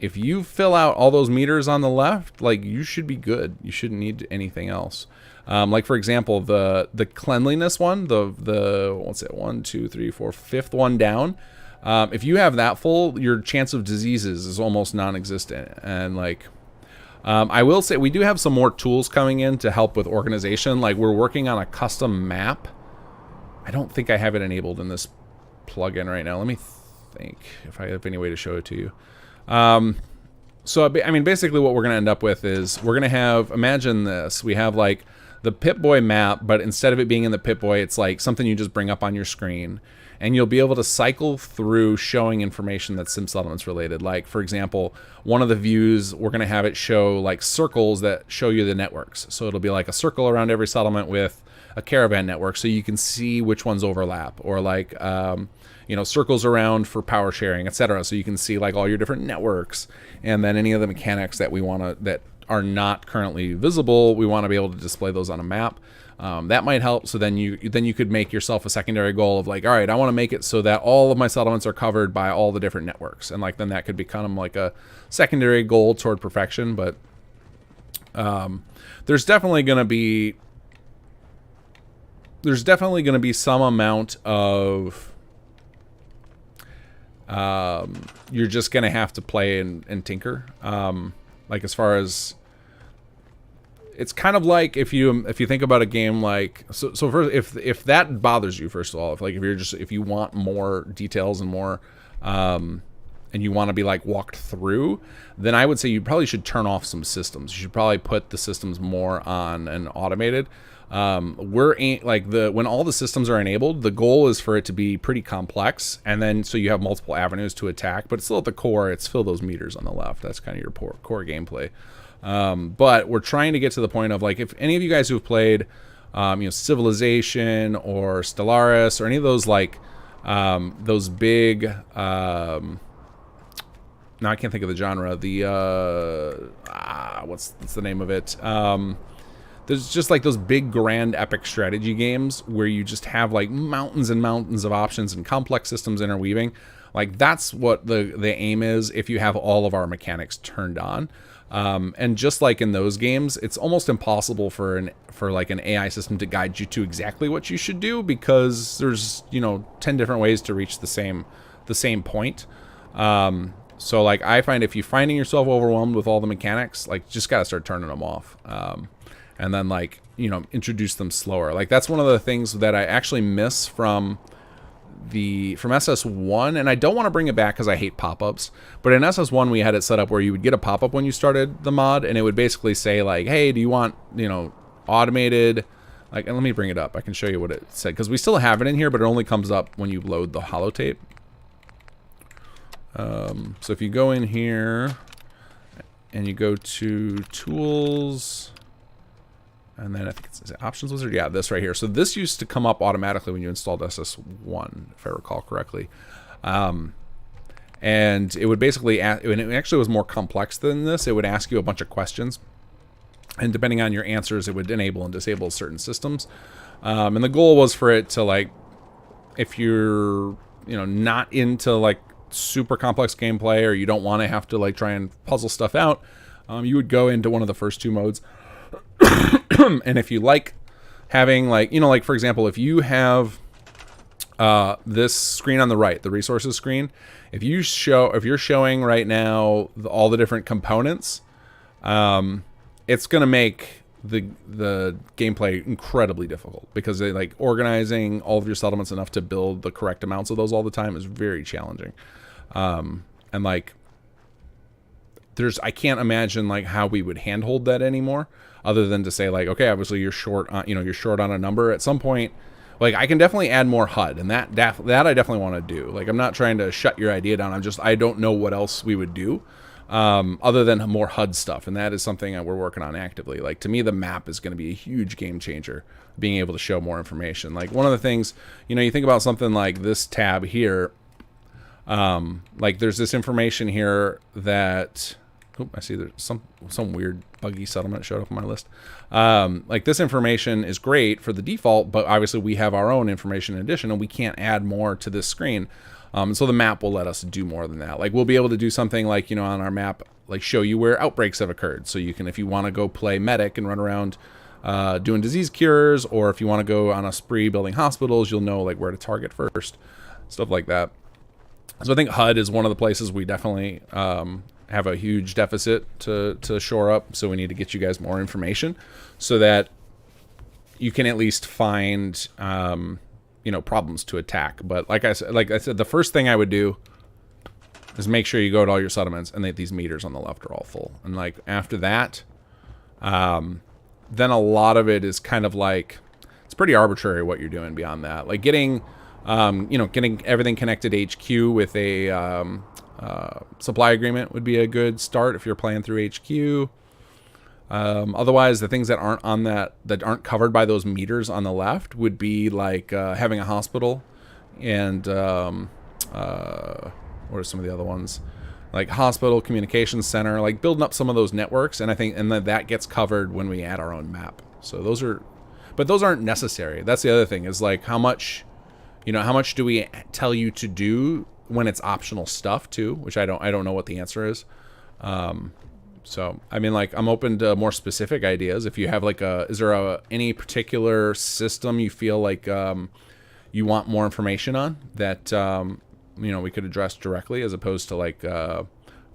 if you fill out all those meters on the left, like, you should be good. You shouldn't need anything else. Like for example, the cleanliness one, the what's it, 1, 2, 3, 4, fifth one down. If you have that full, your chance of diseases is almost non-existent. And like, I will say we do have some more tools coming in to help with organization. Like we're working on a custom map. I don't think I have it enabled in this plugin right now. Let me think if I have any way to show it to you. So I mean, basically what we're gonna end up with is we're gonna have, imagine this, we have like the Pip-Boy map, but instead of it being in the Pip-Boy, it's like something you just bring up on your screen, and you'll be able to cycle through showing information that's Sim Settlements related. Like for example, one of the views, we're gonna have it show like circles that show you the networks. So it'll be like a circle around every settlement with a caravan network, so you can see which ones overlap, or like you know, circles around for power sharing, etc. So you can see like all your different networks, and then any of the mechanics that we that are not currently visible, we want to be able to display those on a map. That might help. So then you could make yourself a secondary goal of like, all right, I want to make it so that all of my settlements are covered by all the different networks, and like then that could become like a secondary goal toward perfection. But there's definitely going to be some amount of you're just gonna have to play and tinker. Like as far as it's kind of like if you think about a game like so first, if that bothers you, first of all, if you want more details and more and you want to be like walked through, then I would say you probably should turn off some systems. You should probably put the systems more on and automated. When all the systems are enabled, the goal is for it to be pretty complex, and then so you have multiple avenues to attack, but it's still at the core, it's fill those meters on the left. That's kind of your core gameplay. But we're trying to get to the point of like, if any of you guys who have played, Civilization or Stellaris or any of those like those big now I can't think of the genre. What's the name of it? There's just like those big grand epic strategy games where you just have like mountains and mountains of options and complex systems interweaving. Like that's what the aim is if you have all of our mechanics turned on. And just like in those games, it's almost impossible for like an AI system to guide you to exactly what you should do, because there's 10 different ways to reach the same point. So like I find if you're finding yourself overwhelmed with all the mechanics, like just gotta start turning them off. And then like, introduce them slower. Like that's one of the things that I actually miss from SS1, and I don't want to bring it back because I hate pop-ups, but in SS1 we had it set up where you would get a pop-up when you started the mod, and it would basically say like, hey, do you want, automated, like, and let me bring it up, I can show you what it said, because we still have it in here, but it only comes up when you load the holotape. So if you go in here and you go to tools, and then I think it's options wizard. Yeah, this right here. So this used to come up automatically when you installed SS1, if I recall correctly. And it would basically ask, and it actually was more complex than this. It would ask you a bunch of questions, and depending on your answers, it would enable and disable certain systems. And the goal was for it to like, if you're not into like super complex gameplay, or you don't want to have to like try and puzzle stuff out, you would go into one of the first two modes. And if you like having like, like for example, if you have this screen on the right, the resources screen, if you're showing right now all the different components, it's gonna make the gameplay incredibly difficult, because they like organizing all of your settlements enough to build the correct amounts of those all the time is very challenging. And like I can't imagine like how we would handhold that anymore, other than to say like, okay, obviously you're short on, you're short on a number at some point. Like I can definitely add more HUD, and that I definitely want to do. Like I'm not trying to shut your idea down. I don't know what else we would do, other than more HUD stuff, and that is something that we're working on actively. Like to me, the map is going to be a huge game changer, being able to show more information. Like one of the things, you think about something like this tab here. Like there's this information here that, I see there's some weird buggy settlement showed up on my list. Like this information is great for the default, but obviously we have our own information in addition, and we can't add more to this screen. So the map will let us do more than that. Like we'll be able to do something like, on our map, like show you where outbreaks have occurred. So you can, if you want to go play medic and run around doing disease cures, or if you want to go on a spree building hospitals, you'll know like where to target first, stuff like that. So I think HUD is one of the places we definitely have a huge deficit to shore up. So we need to get you guys more information so that you can at least find problems to attack. But like I said, the first thing I would do is make sure you go to all your settlements and that these meters on the left are all full. And like after that, then a lot of it is kind of like, it's pretty arbitrary what you're doing beyond that. Like getting everything connected to HQ with a supply agreement would be a good start if you're playing through HQ. Otherwise, the things that aren't on that aren't covered by those meters on the left would be like having a hospital, and what are some of the other ones? Like hospital, communications center, like building up some of those networks, and I think that gets covered when we add our own map. So those aren't necessary. That's the other thing, is like how much do we tell you to do when it's optional stuff too, which I don't know what the answer is. So I mean, like I'm open to more specific ideas. If you have like is there any particular system you feel like you want more information on that we could address directly, as opposed to like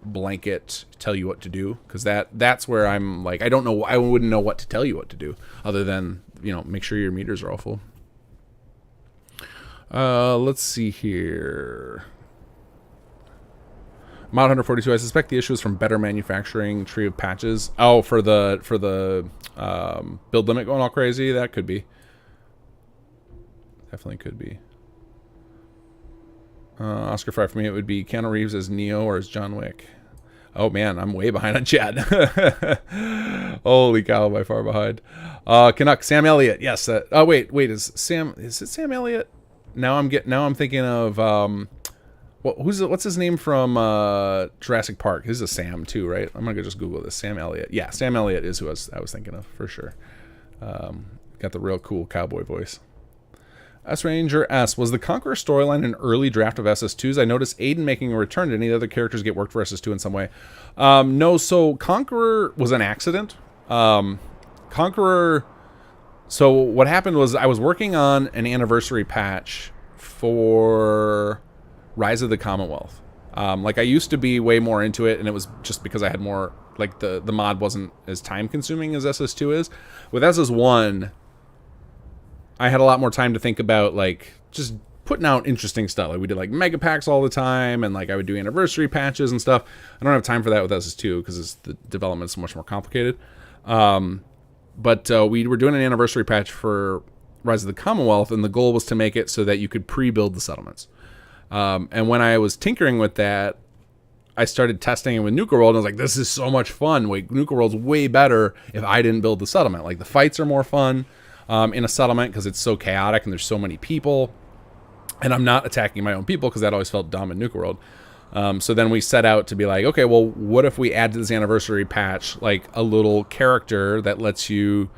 blanket tell you what to do, because that's where I'm like, I don't know, I wouldn't know what to tell you what to do other than make sure your meters are all full. Let's see here. Mod 142. I suspect the issue is from better manufacturing tree of patches. Oh, for the build limit going all crazy. That could be. Definitely could be. Oscar Fry, for me, it would be Keanu Reeves as Neo or as John Wick. Oh man, I'm way behind on chat. Holy cow, by far behind. Canuck, Sam Elliott. Yes. Oh wait, is it Sam Elliott? Now I'm thinking of what's his name from Jurassic Park? This is a Sam too, right? I'm gonna just Google this. Sam Elliott. Yeah, Sam Elliott is who I was thinking of for sure. Got the real cool cowboy voice. S Ranger S, was the Conqueror storyline an early draft of SS2s? I noticed Aiden making a return. Did any other characters get worked for SS2 in some way? No, so Conqueror was an accident. Conqueror, so what happened was I was working on an anniversary patch for Rise of the Commonwealth. Like I used to be way more into it, and it was just because I had more, like the mod wasn't as time consuming as SS2 is. With SS1, I had a lot more time to think about like just putting out interesting stuff. Like we did like mega packs all the time, and like I would do anniversary patches and stuff. I don't have time for that with SS2 because the development's much more complicated. But we were doing an anniversary patch for Rise of the Commonwealth, and the goal was to make it so that you could pre-build the settlements. And when I was tinkering with that, I started testing it with Nuka World, and I was like, this is so much fun. Wait, Nuka World's way better if I didn't build the settlement. Like the fights are more fun in a settlement because it's so chaotic and there's so many people, and I'm not attacking my own people because that always felt dumb in Nuka World. So then we set out to be like, okay, well, what if we add to this anniversary patch like a little character that lets you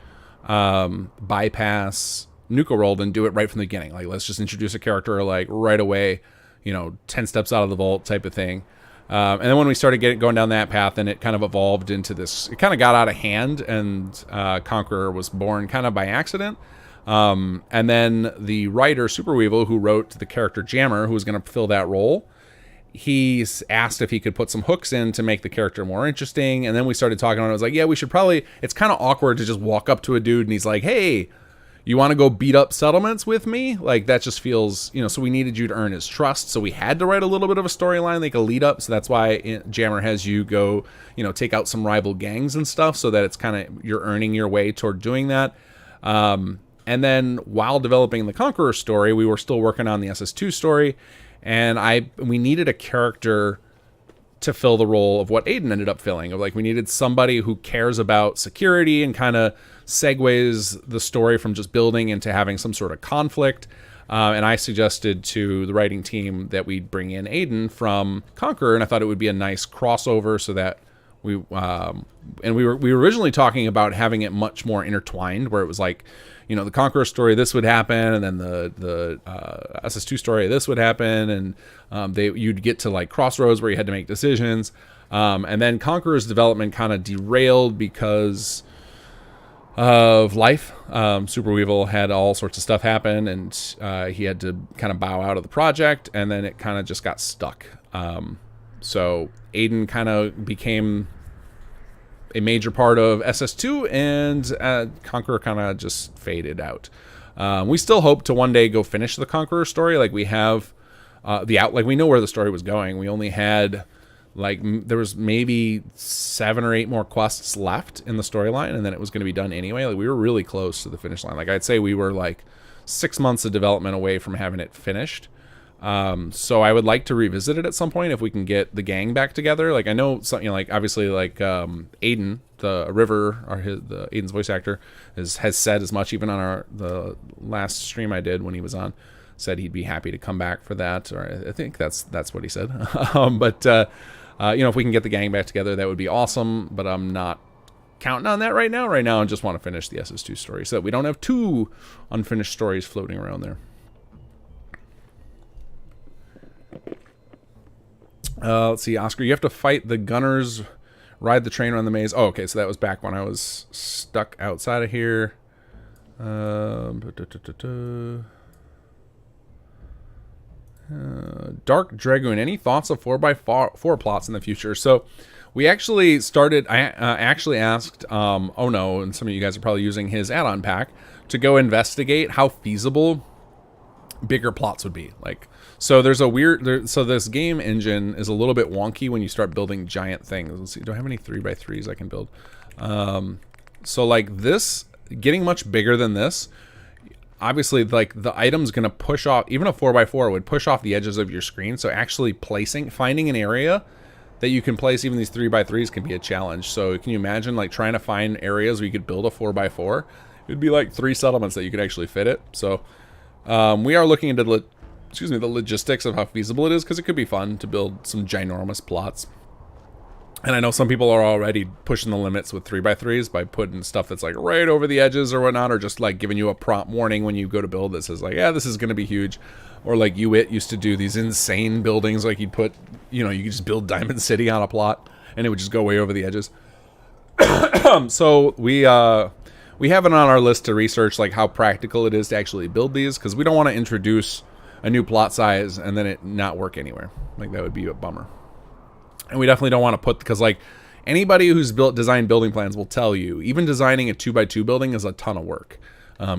bypass Nuka World and do it right from the beginning? Like, let's just introduce a character like right away, 10 steps out of the vault type of thing. And then when we started going down that path, and it kind of evolved into this, it kind of got out of hand, and Conqueror was born kind of by accident. And then the writer, Super Weevil, who wrote the character Jammer, who was going to fill that role, he's asked if he could put some hooks in to make the character more interesting. And then we started talking about it. I was like, yeah, we should probably, it's kind of awkward to just walk up to a dude and he's like, hey, you want to go beat up settlements with me? Like, that just feels, so we needed you to earn his trust. So we had to write a little bit of a storyline, like a lead up. So that's why Jammer has you go, take out some rival gangs and stuff, so that it's kind of, you're earning your way toward doing that. And then while developing the Conqueror story, we were still working on the SS2 story. And we needed a character to fill the role of what Aiden ended up filling. Of like, we needed somebody who cares about security and kind of segues the story from just building into having some sort of conflict. And I suggested to the writing team that we'd bring in Aiden from Conqueror, and I thought it would be a nice crossover so that we were originally talking about having it much more intertwined, where it was like, the Conqueror story, this would happen, and then the SS2 story, this would happen, and you'd get to like crossroads where you had to make decisions. And then Conqueror's development kind of derailed because of life. Super Weevil had all sorts of stuff happen, and he had to kind of bow out of the project, and then it kind of just got stuck. So Aiden kind of became a major part of SS2, and Conqueror kind of just faded out. We still hope to one day go finish the Conqueror story. Like, we have like we know where the story was going. We only had there was maybe 7 or 8 more quests left in the storyline, and then it was going to be done anyway. Like, we were really close to the finish line. Like, I'd say we were like 6 months of development away from having it finished. So I would like to revisit it at some point if we can get the gang back together. Like, I know something like, obviously, like Aiden, the River, or Aiden's voice actor, has said as much. Even on the last stream I did when he was on, said he'd be happy to come back for that. Or I think that's what he said. But if we can get the gang back together, that would be awesome. But I'm not counting on that right now. Right now, I just want to finish the SS2 story so that we don't have 2 unfinished stories floating around there. Let's see, Oscar, you have to fight the gunners, ride the train around the maze. Oh, okay, so that was back when I was stuck outside of here. Dark Dragoon, any thoughts of 4x4 plots in the future? So we actually started, I actually asked Oh No, and some of you guys are probably using his add-on pack, to go investigate how feasible bigger plots would be. Like, so there's a weird, so this game engine is a little bit wonky when you start building giant things. Let's see, do I have any 3x3s I can build? So like this, getting much bigger than this, obviously, like, the item's gonna push off, even a 4x4 would push off the edges of your screen, so actually finding an area that you can place even these 3x3s can be a challenge. So can you imagine, like, trying to find areas where you could build a 4x4? It would be like 3 settlements that you could actually fit it. So we are looking into the logistics of how feasible it is, because it could be fun to build some ginormous plots. And I know some people are already pushing the limits with 3x3s by putting stuff that's like right over the edges or whatnot, or just like giving you a prompt warning when you go to build that says like, yeah, this is going to be huge. Or like UIT used to do these insane buildings, like you'd put, you know, you could just build Diamond City on a plot and it would just go way over the edges. So we have it on our list to research like how practical it is to actually build these, because we don't want to introduce a new plot size and then it not work anywhere. Like, that would be a bummer. And we definitely don't want to put, because like anybody who's designed building plans will tell you, even designing a 2x2 building is a ton of work.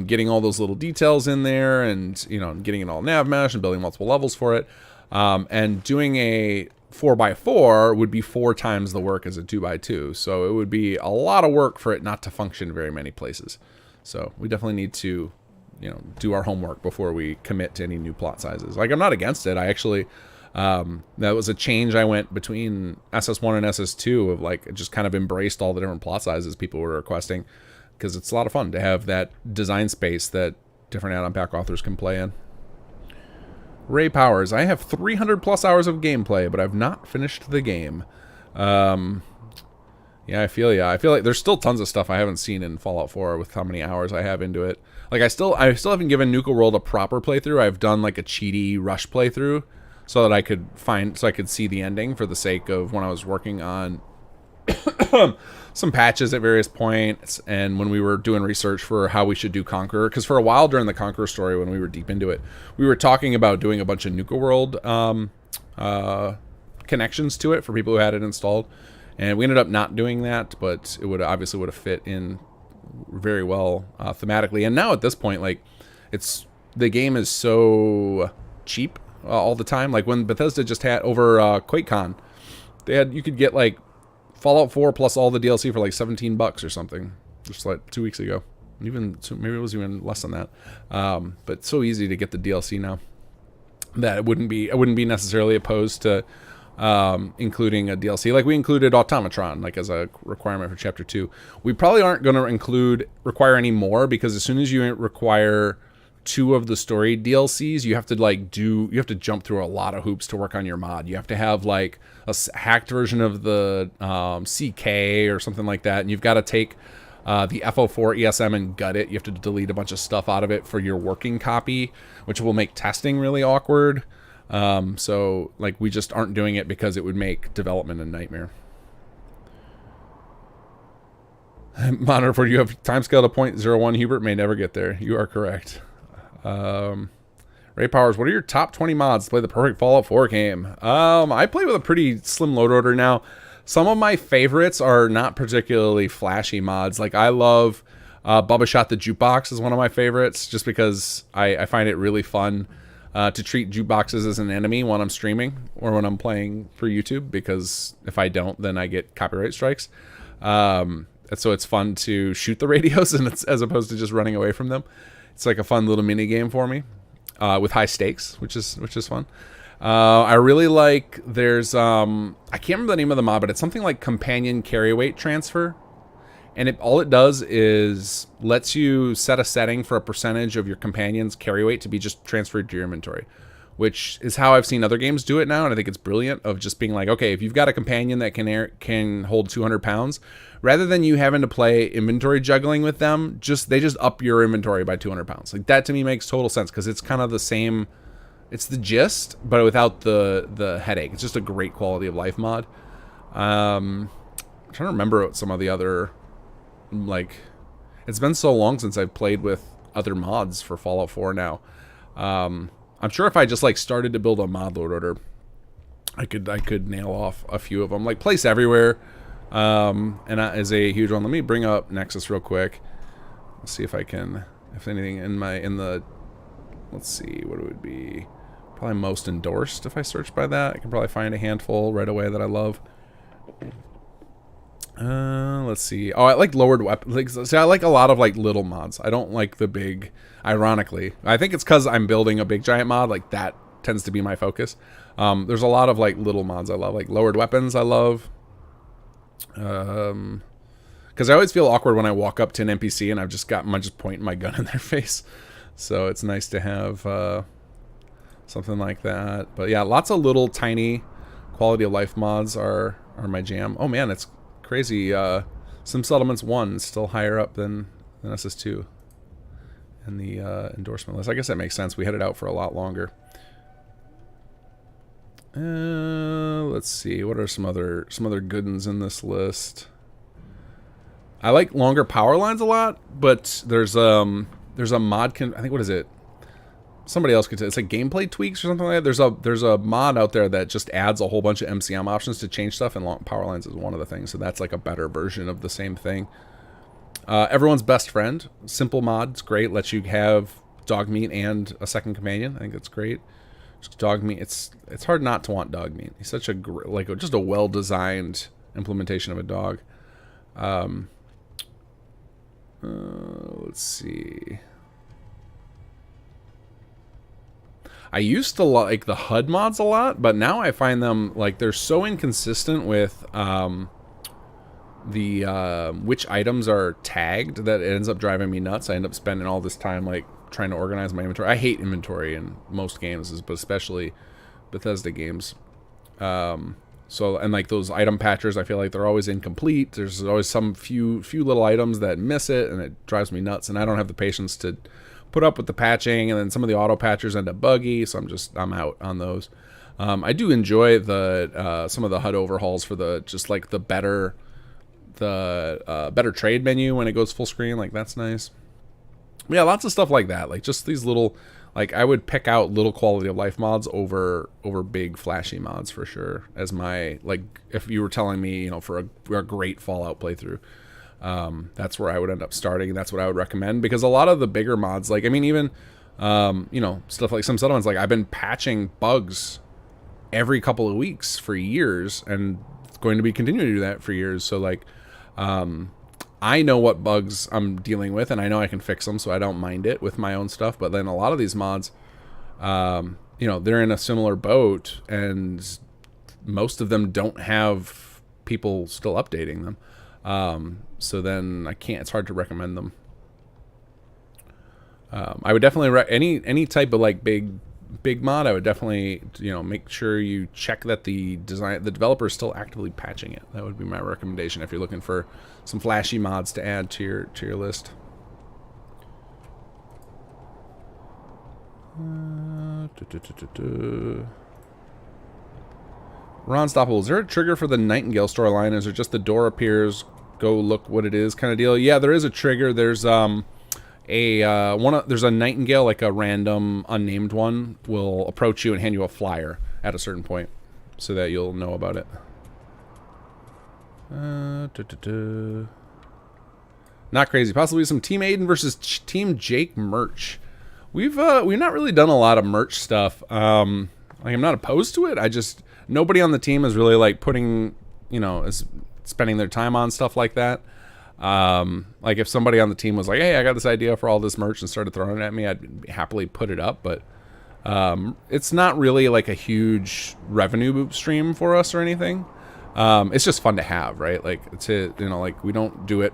Getting all those little details in there, and you know, getting it all nav mesh and building multiple levels for it. And doing a 4x4 would be 4 times the work as a 2x2. So it would be a lot of work for it not to function very many places. So we definitely need to, you know, do our homework before we commit to any new plot sizes. Like, I'm not against it. I actually, that was a change I went between SS1 and SS2 of like, just kind of embraced all the different plot sizes people were requesting, because it's a lot of fun to have that design space that different add-on pack authors can play in. Ray Powers, I have 300 plus hours of gameplay, but I've not finished the game. Yeah, I feel ya. I feel like there's still tons of stuff I haven't seen in Fallout 4 with how many hours I have into it. Like, I still haven't given Nuka World a proper playthrough. I've done like a cheaty rush playthrough so that I could see the ending, for the sake of when I was working on some patches at various points, and when we were doing research for how we should do Conqueror. Because for a while during the Conqueror story, when we were deep into it, we were talking about doing a bunch of Nuka World connections to it for people who had it installed, and we ended up not doing that, but it would obviously would have fit in very well thematically. And now at this point, like, the game is so cheap all the time. Like, when Bethesda just had over QuakeCon, you could get like Fallout 4 plus all the DLC for like $17 or something, just like 2 weeks ago. Even maybe it was even less than that. But it's so easy to get the DLC now that I wouldn't be necessarily opposed to including a DLC. Like, we included Automatron like as a requirement for Chapter 2. We probably aren't going to require any more, because as soon as you require 2 of the story DLCs, you have to jump through a lot of hoops to work on your mod. You have to have like a hacked version of the CK or something like that, and you've got to take the FO4 ESM and gut it. You have to delete a bunch of stuff out of it for your working copy, which will make testing really awkward. So like, we just aren't doing it because it would make development a nightmare. Monitor for you have timescale to 0.01. Hubert may never get there. You are correct. Ray Powers, what are your top 20 mods to play the perfect Fallout 4 game? I play with a pretty slim load order now. Some of my favorites are not particularly flashy mods. Like, I love Bubba Shot the Jukebox is one of my favorites, just because I find it really fun to treat jukeboxes as an enemy when I'm streaming or when I'm playing for YouTube, because if I don't, then I get copyright strikes. So it's fun to shoot the radios and as opposed to just running away from them. It's like a fun little mini game for me, with high stakes, which is fun. I really like, there's I can't remember the name of the mod, but it's something like companion carry weight transfer, and all it does is lets you set a setting for a percentage of your companion's carry weight to be just transferred to your inventory, which is how I've seen other games do it now, and I think it's brilliant, of just being like, okay, if you've got a companion that can hold 200 pounds, rather than you having to play inventory juggling with them, they just up your inventory by 200 pounds. Like, that to me makes total sense, because it's kind of the same, it's the gist, but without the headache. It's just a great quality of life mod. I'm trying to remember some of the other, like, it's been so long since I've played with other mods for Fallout 4 now. I'm sure if I just like started to build a mod load order, I could nail off a few of them. Like Place Everywhere, and that is a huge one. Let me bring up Nexus real quick. Let's see if I can, if anything in the, let's see what it would be. Probably most endorsed if I search by that. I can probably find a handful right away that I love. Let's see. Oh, I like lowered weapons. Like, see, I like a lot of like little mods. I don't like the big. Ironically, I think it's because I'm building a big giant mod. Like that tends to be my focus. There's a lot of like little mods I love. Like lowered weapons I love. Because I always feel awkward when I walk up to an NPC and I'm just pointing my gun in their face. So it's nice to have something like that. But yeah, lots of little tiny quality of life mods are my jam. Oh man, it's crazy. Sim Settlements 1 is still higher up than SS2 in the endorsement list. I guess that makes sense. We had it out for a lot longer. Let's see. What are some other good ones in this list? I like longer power lines a lot, but there's a mod. I think, what is it? Somebody else could say it's like gameplay tweaks or something like that. There's a mod out there that just adds a whole bunch of MCM options to change stuff, and long power lines is one of the things. So that's like a better version of the same thing. Everyone's Best Friend, simple mod. It's great. Lets you have dog meat and a second companion. I think that's great. Just dog meat. It's hard not to want dog meat. He's such a just a well designed implementation of a dog. Let's see. I used to like the HUD mods a lot, but now I find them like they're so inconsistent with which items are tagged that it ends up driving me nuts. I end up spending all this time like trying to organize my inventory. I hate inventory in most games, but especially Bethesda games. So, and like those item patchers, I feel like they're always incomplete. There's always some few little items that miss it, and it drives me nuts. And I don't have the patience to put up with the patching, and then some of the auto patchers end up buggy, so I'm out on those. I do enjoy the some of the HUD overhauls for the better trade menu when it goes full screen. Like that's nice. Yeah, lots of stuff like that. Like just these little, like I would pick out little quality of life mods over big flashy mods for sure. As my, like, if you were telling me, for a great Fallout playthrough, that's where I would end up starting. That's what I would recommend, because a lot of the bigger mods, like, I mean, even, stuff like some settlements, like I've been patching bugs every couple of weeks for years, and going to be continuing to do that for years. So like, I know what bugs I'm dealing with, and I know I can fix them, so I don't mind it with my own stuff. But then a lot of these mods, they're in a similar boat, and most of them don't have people still updating them. So then it's hard to recommend them. I would definitely any type of like big mod, I would definitely make sure you check that the developer is still actively patching it. That would be my recommendation if you're looking for some flashy mods to add to your list. Ron Stoppable, is there a trigger for the Nightingale storyline? Is it just the door appears, go look what it is kind of deal? Yeah, there is a trigger. There's there's a Nightingale, like a random unnamed one, will approach you and hand you a flyer at a certain point so that you'll know about it. Not crazy. Possibly some Team Aiden versus Team Jake merch. We've not really done a lot of merch stuff. I'm not opposed to it. Nobody on the team is really like putting, is spending their time on stuff like that. Like if somebody on the team was like, hey, I got this idea for all this merch, and started throwing it at me, I'd happily put it up. But it's not really like a huge revenue stream for us or anything. It's just fun to have, right? Like like we don't do it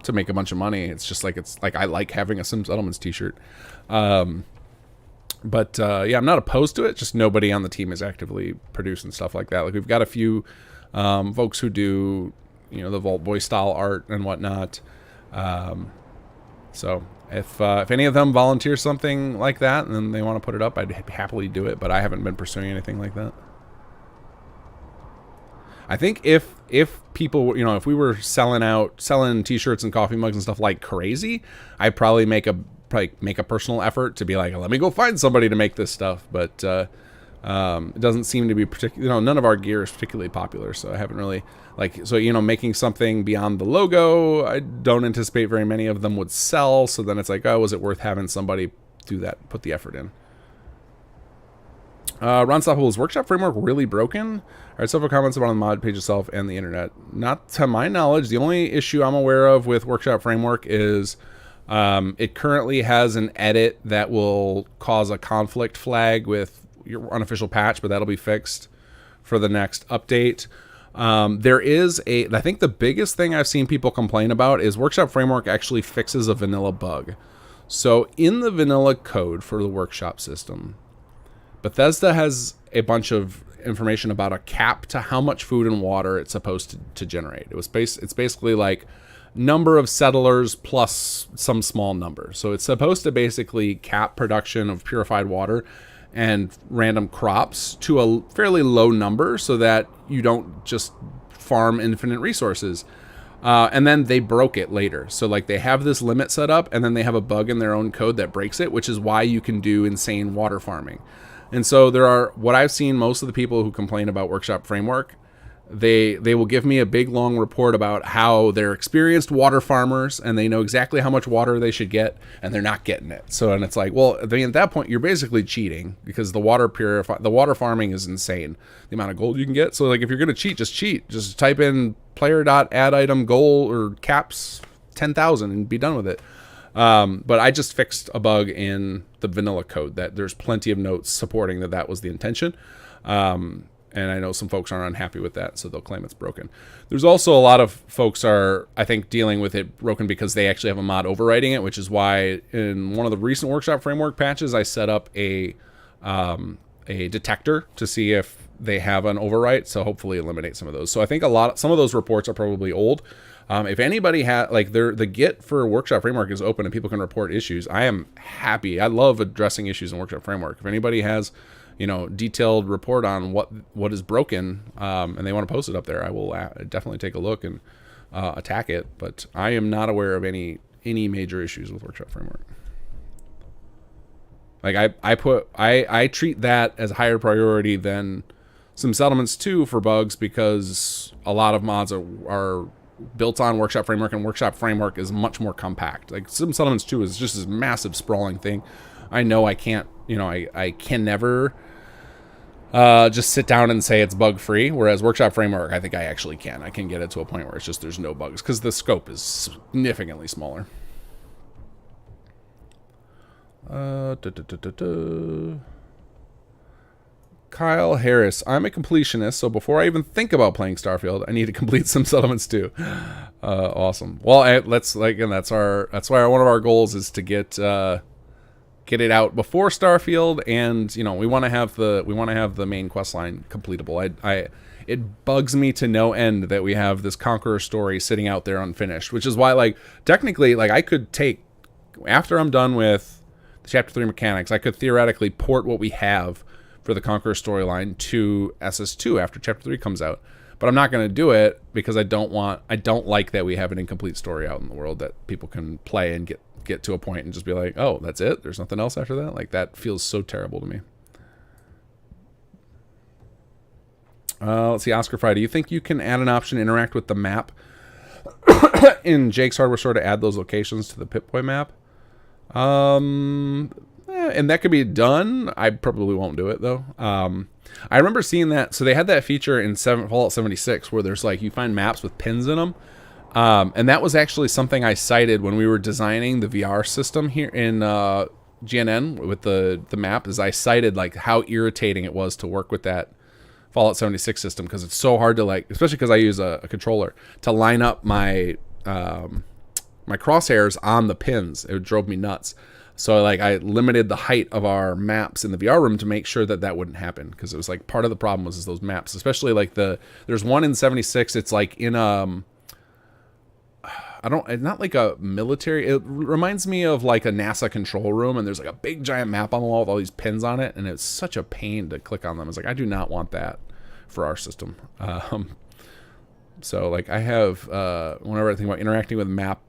to make a bunch of money. It's just like, I like having a Sim Settlements t-shirt. But yeah, I'm not opposed to it. Just nobody on the team is actively producing stuff like that. Like we've got a few folks who do the Vault Boy style art and whatnot. So if any of them volunteer something like that and then they want to put it up, I'd happily do it. But I haven't been pursuing anything like that. I think if people, if we were selling t-shirts and coffee mugs and stuff like crazy, I'd probably make a probably make a personal effort to be like, let me go find somebody to make this stuff. But it doesn't seem to be particularly, none of our gear is particularly popular. So I haven't really so, making something beyond the logo, I don't anticipate very many of them would sell. So then it's like, oh, was it worth having somebody do that, put the effort in? Ron Stoppable, is Workshop Framework really broken? I heard several comments about on the mod page itself and the internet. Not to my knowledge. The only issue I'm aware of with Workshop Framework is it currently has an edit that will cause a conflict flag with your unofficial patch, but that'll be fixed for the next update. There is I think the biggest thing I've seen people complain about is Workshop Framework actually fixes a vanilla bug. So in the vanilla code for the Workshop system, Bethesda has a bunch of information about a cap to how much food and water it's supposed to generate. It's basically like number of settlers plus some small number. So it's supposed to basically cap production of purified water and random crops to a fairly low number so that you don't just farm infinite resources. And then they broke it later. So like they have this limit set up and then they have a bug in their own code that breaks it, which is why you can do insane water farming. And so there are, what I've seen, most of the people who complain about Workshop Framework, they will give me a big long report about how they're experienced water farmers and they know exactly how much water they should get and they're not getting it. So, and it's like, well, I mean, at that point you're basically cheating because the water farming is insane, the amount of gold you can get. So like if you're going to cheat, just type in player.add-item goal or caps 10,000 and be done with it. But I just fixed a bug in the vanilla code that there's plenty of notes supporting that was the intention. And I know some folks aren't unhappy with that, so they'll claim it's broken. There's also a lot of folks are, I think, dealing with it broken because they actually have a mod overwriting it, which is why in one of the recent Workshop Framework patches, I set up a detector to see if they have an overwrite, so hopefully eliminate some of those. So I think some of those reports are probably old. If anybody has, the Git for Workshop Framework is open and people can report issues. I am happy. I love addressing issues in Workshop Framework. If anybody has, detailed report on what is broken, and they want to post it up there, I will definitely take a look and attack it. But I am not aware of any major issues with Workshop Framework. Like I treat that as a higher priority than some settlements too for bugs, because a lot of mods are built on Workshop Framework, and Workshop Framework is much more compact. Like Sim Settlements 2 is just this massive sprawling thing. I know I can't, I can never just sit down and say it's bug free, whereas Workshop Framework, I think I actually can. I can get it to a point where it's just there's no bugs because the scope is significantly smaller. Kyle Harris, I'm a completionist, so before I even think about playing Starfield, I need to complete some settlements too. Awesome. Well, that's why one of our goals is to get it out before Starfield, and we want to have the main quest line completable. It bugs me to no end that we have this Conqueror story sitting out there unfinished, which is why technically I could take, after I'm done with the Chapter 3 mechanics, I could theoretically port what we have for the Conqueror storyline to SS2 after Chapter 3 comes out. But I'm not going to do it because I don't like that we have an incomplete story out in the world that people can play and get to a point and just be like, oh, that's it? There's nothing else after that? Like, that feels so terrible to me. Let's see, Oscar Fry, do you think you can add an option to interact with the map in Jake's Hardware Store to add those locations to the Pip-Boy map? And that could be done. I probably won't do it though. I remember seeing that. So they had that feature in Fallout 76 where there's you find maps with pins in them. And that was actually something I cited when we were designing the VR system here in GNN with the map. Is I cited how irritating it was to work with that Fallout 76 system, because it's so hard to especially because I use a controller, to line up my my crosshairs on the pins. It drove me nuts. So I limited the height of our maps in the VR room to make sure that wouldn't happen, because it was part of the problem was those maps, especially there's one in 76. It's in it's not like a military. It reminds me of a NASA control room, and there's a big giant map on the wall with all these pins on it, and it's such a pain to click on them. It's I do not want that for our system. So I have whenever I think about interacting with map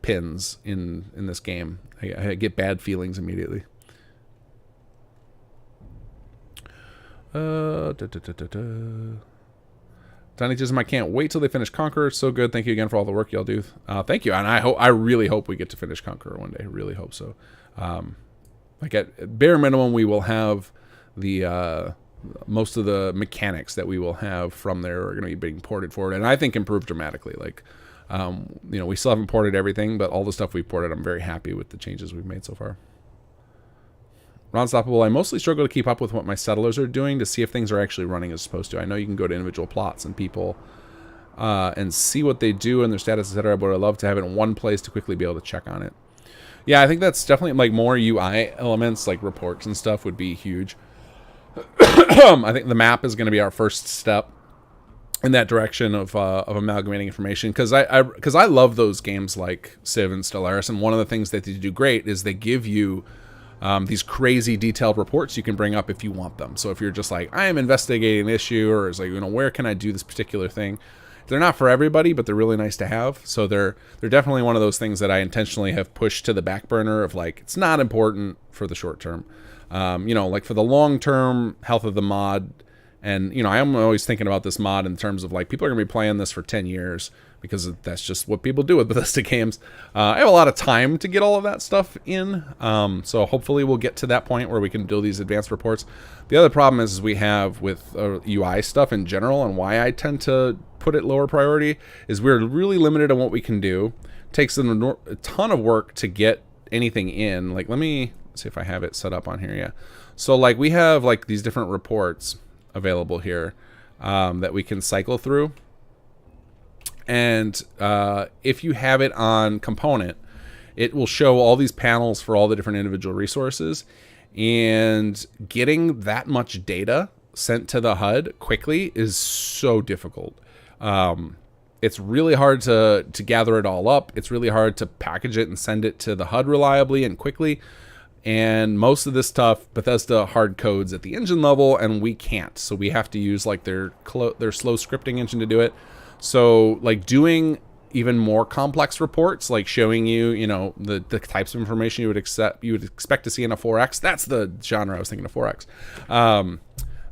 pins in this game. I get bad feelings immediately. Donny I can't wait till they finish Conqueror. So good. Thank you again for all the work y'all do. Thank you, and I really hope we get to finish Conqueror one day. Really hope so. Like at bare minimum, we will have the most of the mechanics that we will have from there are going to be being ported forward, and I think improved dramatically. Like, you know, we still haven't ported everything, but all the stuff we've ported, I'm very happy with the changes we've made so far. Unstoppable. I mostly struggle to keep up with what my settlers are doing to see if things are actually running as supposed to. I know you can go to individual plots and people and see what they do and their status, etc. But I'd love to have it in one place to quickly be able to check on it. Yeah, I think that's definitely like more UI elements, like reports and stuff, would be huge. I think the map is going to be our first step in that direction of amalgamating information, because I love those games like Civ and Stellaris, and one of the things that they do great is they give you these crazy detailed reports you can bring up if you want them. So if you're just like, I am investigating an issue, or it's like, you know, where can I do this particular thing? They're not for everybody, but they're really nice to have. So they're definitely one of those things that I intentionally have pushed to the back burner of like, it's not important for the short term. You know, like for the long term health of the mod. And, you know, I'm always thinking about this mod in terms of like, people are going to be playing this for 10 years because that's just what people do with Bethesda games. I have a lot of time to get all of that stuff in. So hopefully we'll get to that point where we can do these advanced reports. The other problem is we have with UI stuff in general, and why I tend to put it lower priority, is we're really limited on what we can do. It takes a ton of work to get anything in. Like, let me see if I have it set up on here. Yeah. So like we have like these different reports available here that we can cycle through. And if you have it on component, it will show all these panels for all the different individual resources. And getting that much data sent to the HUD quickly is so difficult. It's really hard to gather it all up. It's really hard to package it and send it to the HUD reliably and quickly. And most of this stuff, Bethesda hard codes at the engine level, and we can't. So we have to use like their slow scripting engine to do it. So like doing even more complex reports, like showing you, you know, the types of information you would expect to see in a 4X. That's the genre I was thinking of, 4X.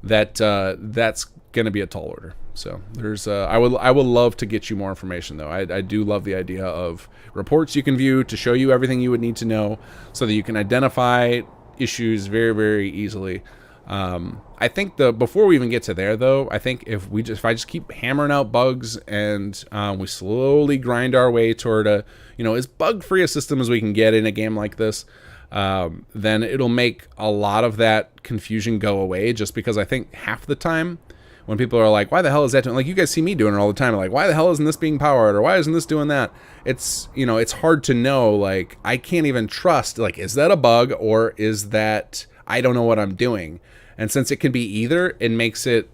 That's going to be a tall order. So there's I would love to get you more information though. I do love the idea of reports you can view to show you everything you would need to know, so that you can identify issues very, very easily. I think before we even get to there though, I think if I just keep hammering out bugs and we slowly grind our way toward a, you know, as bug-free a system as we can get in a game like this, then it'll make a lot of that confusion go away. Just because I think half the time when people are like, why the hell is that doing? Like, you guys see me doing it all the time. Like, why the hell isn't this being powered? Or why isn't this doing that? It's, you know, it's hard to know. Like, I can't even trust, like, is that a bug or is that I don't know what I'm doing? And since it can be either, it makes it,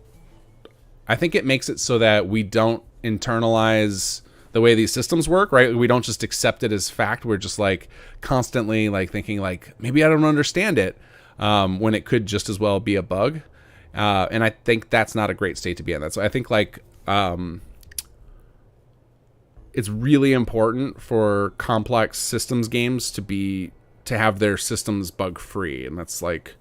I think it makes it so that we don't internalize the way these systems work, right? We don't just accept it as fact. We're just like constantly like thinking like, maybe I don't understand it, when it could just as well be a bug. And I think that's not a great state to be in. That's, I think like, it's really important for complex systems games to have their systems bug free. And that's like,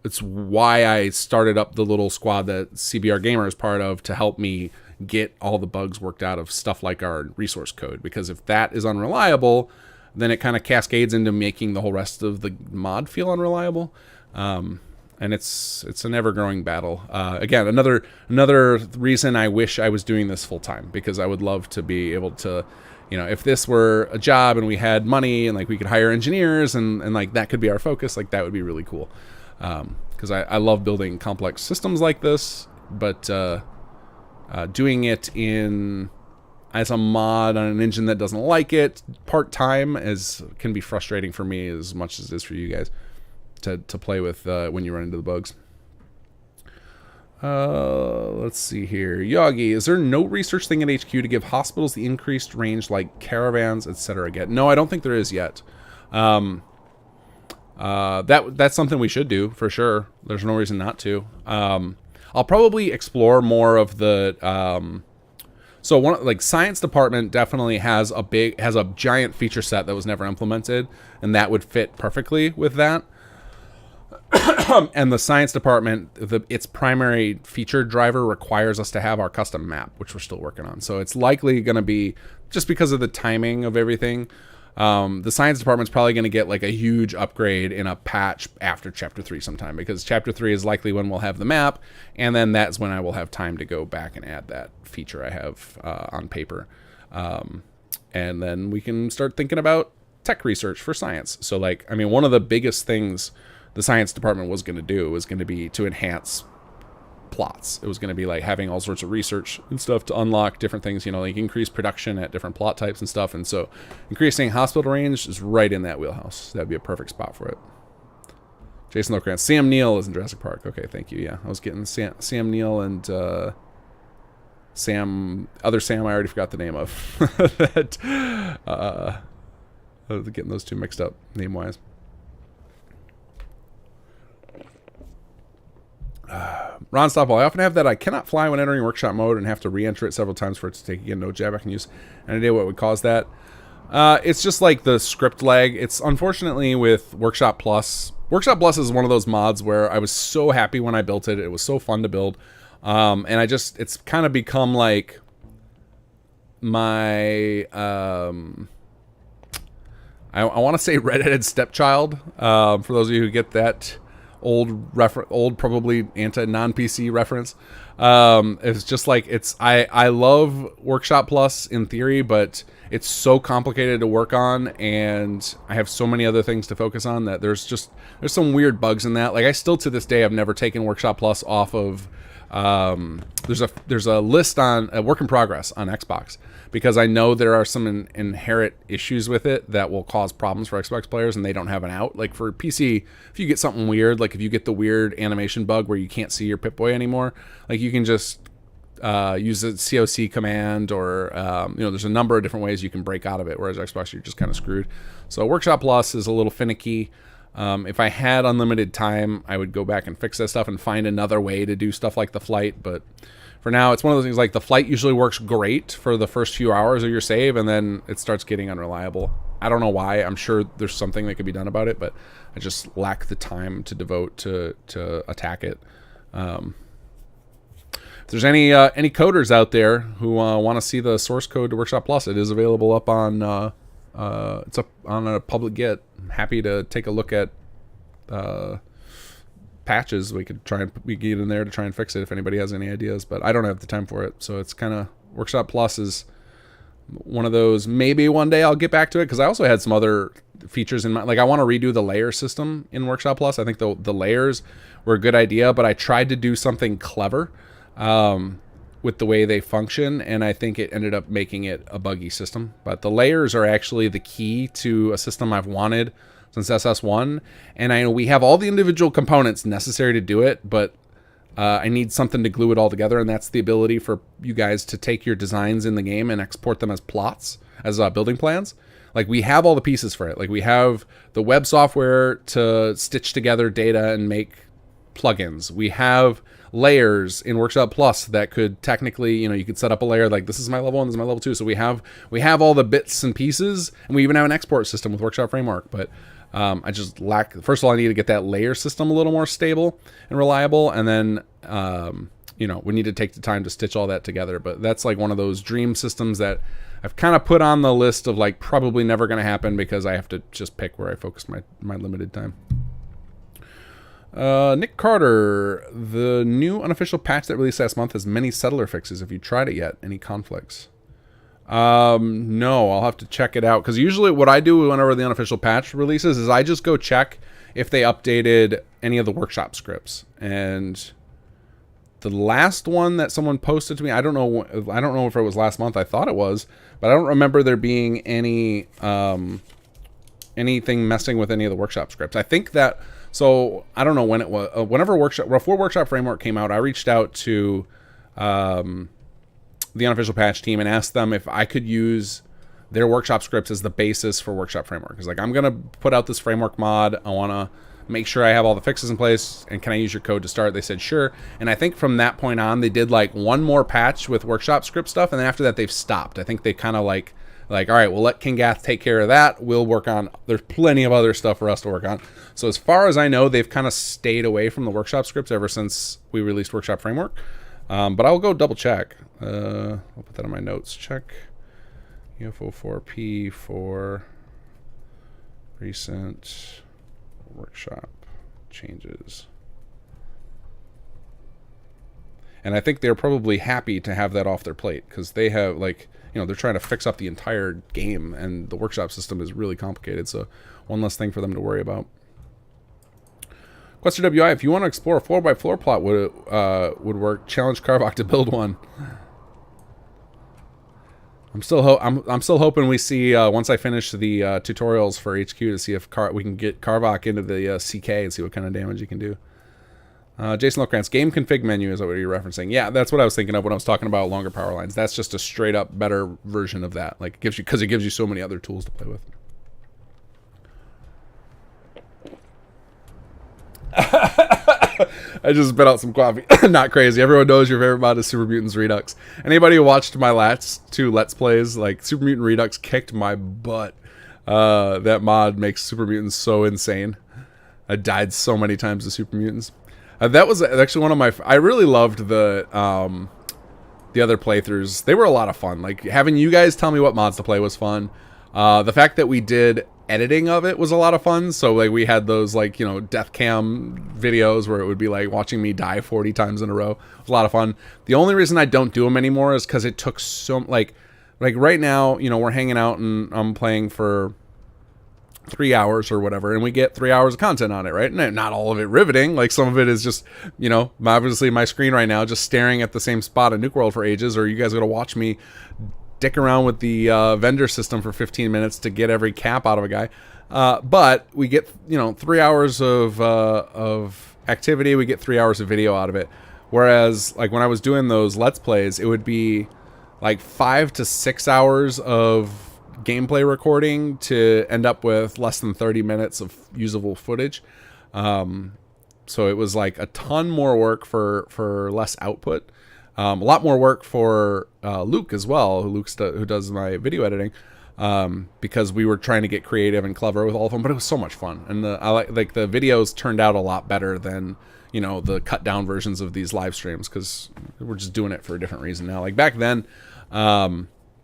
it's why I started up the little squad that CBR Gamer is part of, to help me get all the bugs worked out of stuff like our resource code. Because if that is unreliable, then it kind of cascades into making the whole rest of the mod feel unreliable. And it's an ever-growing battle. Again, another reason I wish I was doing this full-time, because I would love to be able to, you know, if this were a job and we had money and like we could hire engineers and like that could be our focus, like that would be really cool. Because I love building complex systems like this, but doing it as a mod on an engine that doesn't like it part-time can be frustrating for me as much as it is for you guys to play with when you run into the bugs. Let's see here. Yagi, is there no research thing at HQ to give hospitals the increased range like caravans, etc. get? No, I don't think there is yet. That's something we should do for sure. There's no reason not to. I'll probably explore more of the So like science department definitely has a giant feature set that was never implemented, and that would fit perfectly with that. And the science department, its primary feature driver requires us to have our custom map, which we're still working on. So it's likely going to be, just because of the timing of everything, the science department's probably going to get like a huge upgrade in a patch after Chapter 3 sometime, because Chapter 3 is likely when we'll have the map, and then that's when I will have time to go back and add that feature I have on paper. And then we can start thinking about tech research for science. So like, I mean, one of the biggest things the science department was going to do was going to be to enhance plots. It was going to be like having all sorts of research and stuff to unlock different things, you know, like increase production at different plot types and stuff. And so increasing hospital range is right in that wheelhouse. That'd be a perfect spot for it. Jason Lockrant. Sam Neill is in Jurassic Park. Okay, thank you. Yeah, I was getting Sam Neill and other Sam I already forgot the name of. I was getting those two mixed up name-wise. Ron Stoppel, I often have that I cannot fly when entering workshop mode and have to re-enter it several times for it to take again. No jab I can use. Any idea what would cause that? It's just like the script lag. It's unfortunately with Workshop Plus. Workshop Plus is one of those mods where I was so happy when I built it. It was so fun to build. And it's kind of become like my, I want to say redheaded stepchild, for those of you who get that old probably non-PC reference. It's just like, I love Workshop Plus in theory, but it's so complicated to work on, and I have so many other things to focus on that there's some weird bugs in that. Like I still to this day have never taken Workshop Plus off of there's a list on a work in progress on Xbox, because I know there are some inherent issues with it that will cause problems for Xbox players, and they don't have an out. Like for PC, if you get something weird, like if you get the weird animation bug where you can't see your Pip-Boy anymore, like you can just use a COC command, or there's a number of different ways you can break out of it, whereas Xbox you're just kind of screwed. So Workshop Plus is a little finicky. If I had unlimited time, I would go back and fix that stuff and find another way to do stuff like the flight, but for now, it's one of those things like the flight usually works great for the first few hours of your save, and then it starts getting unreliable. I don't know why. I'm sure there's something that could be done about it, but I just lack the time to devote to attack it. If there's any coders out there who want to see the source code to Workshop Plus, it is available up on it's up on a public Git. I'm happy to take a look at patches. We could get in there to try and fix it if anybody has any ideas, but I don't have the time for it. So it's kind of, Workshop Plus is one of those, maybe one day I'll get back to it, because I also had some other features in mind. Like I want to redo the layer system in Workshop Plus. I think the layers were a good idea, but I tried to do something clever with the way they function, and I think it ended up making it a buggy system. But the layers are actually the key to a system I've wanted since SS1, and I know we have all the individual components necessary to do it, but I need something to glue it all together, and that's the ability for you guys to take your designs in the game and export them as plots, as building plans. Like we have all the pieces for it. Like we have the web software to stitch together data and make plugins. We have layers in Workshop Plus that could technically, you could set up a layer like this is my level 1, this is my level 2. So we have all the bits and pieces, and we even have an export system with Workshop Framework, but I just lack, first of all, I need to get that layer system a little more stable and reliable, and then, we need to take the time to stitch all that together. But that's like one of those dream systems that I've kind of put on the list of like probably never going to happen, because I have to just pick where I focus my limited time. Nick Carter, the new unofficial patch that released last month has many settler fixes. Have you tried it yet? Any conflicts? No, I'll have to check it out, because usually what I do whenever the unofficial patch releases is I just go check if they updated any of the workshop scripts. And the last one that someone posted to me, I don't know if it was last month. I thought it was, but I don't remember there being any anything messing with any of the workshop scripts. I think that, so I don't know when it was. Before Workshop Framework came out, I reached out to the unofficial patch team and asked them if I could use their workshop scripts as the basis for Workshop Framework. It's like, I'm going to put out this framework mod. I want to make sure I have all the fixes in place, and can I use your code to start? They said sure. And I think from that point on, they did like one more patch with workshop script stuff, and then after that they've stopped. I think they kind of like all right, we'll let King Gath take care of that. We'll work on, there's plenty of other stuff for us to work on. So as far as I know, they've kind of stayed away from the workshop scripts ever since we released Workshop Framework. But I'll go double check. I'll put that in my notes. Check UFO4P for recent workshop changes. And I think they're probably happy to have that off their plate, because they have, like, you know, they're trying to fix up the entire game, and the workshop system is really complicated, so one less thing for them to worry about. Quester WI, if you want to explore a floor-by-floor plot would work, challenge Carvok to build one. I'm still hoping we see, once I finish the tutorials for HQ, to see if we can get Carvok into the CK and see what kind of damage he can do. Jason Lockrantz, game config menu is what you're referencing. Yeah, that's what I was thinking of when I was talking about longer power lines. That's just a straight up better version of that. Like, it gives you, because it gives you so many other tools to play with. I just spit out some coffee. Not crazy. Everyone knows your favorite mod is Super Mutants Redux. Anybody who watched my last two Let's Plays, like, Super Mutant Redux kicked my butt. That mod makes Super Mutants so insane. I died so many times to Super Mutants. That was actually one of my... I really loved the other playthroughs. They were a lot of fun. Like, having you guys tell me what mods to play was fun. The fact that we did editing of it was a lot of fun. So, like, we had those, like, you know, death cam videos where it would be, like, watching me die 40 times in a row. It was a lot of fun. The only reason I don't do them anymore is because it took so... Like, right now, you know, we're hanging out and I'm playing for 3 hours or whatever, and we get 3 hours of content on it, right? And not all of it riveting. Like, some of it is just, you know, obviously my screen right now just staring at the same spot in Nuke World for ages, or you guys are gonna watch me dick around with the vendor system for 15 minutes to get every cap out of a guy. But we get, you know, 3 hours of activity, we get 3 hours of video out of it. Whereas, like, when I was doing those Let's Plays, it would be like 5 to 6 hours of gameplay recording to end up with less than 30 minutes of usable footage. So it was like a ton more work for less output. A lot more work for Luke as well, who does my video editing, because we were trying to get creative and clever with all of them, but it was so much fun. And I like the videos turned out a lot better than, you know, the cut down versions of these live streams, because we're just doing it for a different reason now. Like, back then,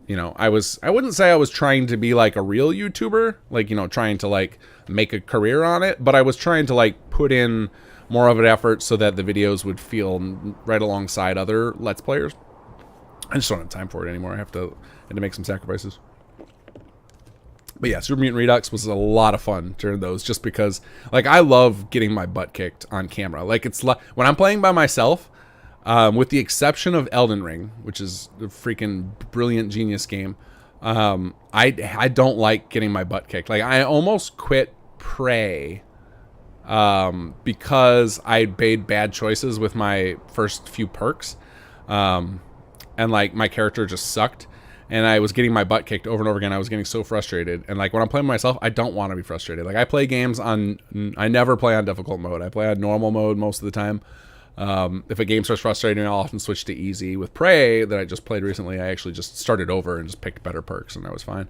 you know, I wouldn't say I was trying to be like a real YouTuber, like, you know, trying to like make a career on it, but I was trying to like put in more of an effort so that the videos would feel right alongside other Let's Players. I just don't have time for it anymore. I had to make some sacrifices. But yeah, Super Mutant Redux was a lot of fun during those, just because, like, I love getting my butt kicked on camera. Like, it's when I'm playing by myself, with the exception of Elden Ring, which is a freaking brilliant, genius game, I don't like getting my butt kicked. Like, I almost quit Prey because I made bad choices with my first few perks, and like my character just sucked, and I was getting my butt kicked over and over again. I was getting so frustrated, and like when I'm playing myself, I don't want to be frustrated. Like, I play games I never play on difficult mode. I play on normal mode most of the time. If a game starts frustrating, I'll often switch to easy. With Prey, that I just played recently, I actually just started over and just picked better perks, and I was fine.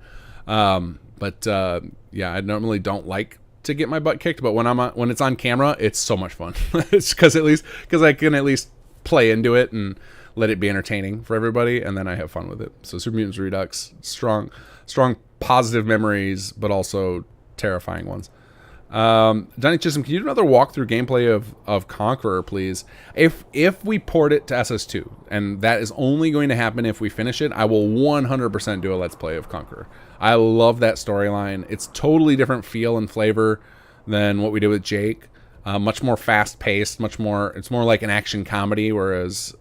Yeah, I normally don't like to get my butt kicked, but when it's on camera, it's so much fun. It's because I can at least play into it and let it be entertaining for everybody, and then I have fun with it. So Super Mutants Redux, strong positive memories, but also terrifying ones. Johnny Chisholm, can you do another walkthrough gameplay of Conqueror, please? If we port it to SS2, and that is only going to happen if we finish it, I will 100% do a Let's Play of Conqueror. I love that storyline. It's totally different feel and flavor than what we did with Jake. Much more fast-paced, it's more like an action comedy, whereas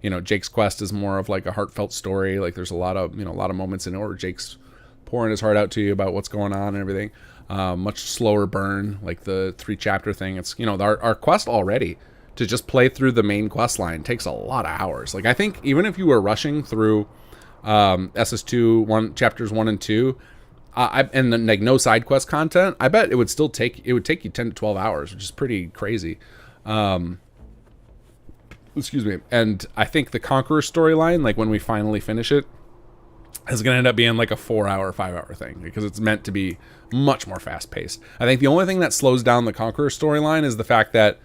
you know, Jake's Quest is more of like a heartfelt story. Like, there's a lot of moments in it where Jake's pouring his heart out to you about what's going on and everything. Much slower burn, like the 3-chapter thing. It's, you know, our quest already to just play through the main quest line takes a lot of hours. Like, I think even if you were rushing through SS2 chapters 1 and 2, and then, like, no side quest content, I bet it would take you 10 to 12 hours, which is pretty crazy. Excuse me. And I think the Conqueror storyline, like when we finally finish it, is going to end up being like a 4-hour, 5-hour thing, because it's meant to be much more fast paced. I think the only thing that slows down the Conqueror storyline is the fact that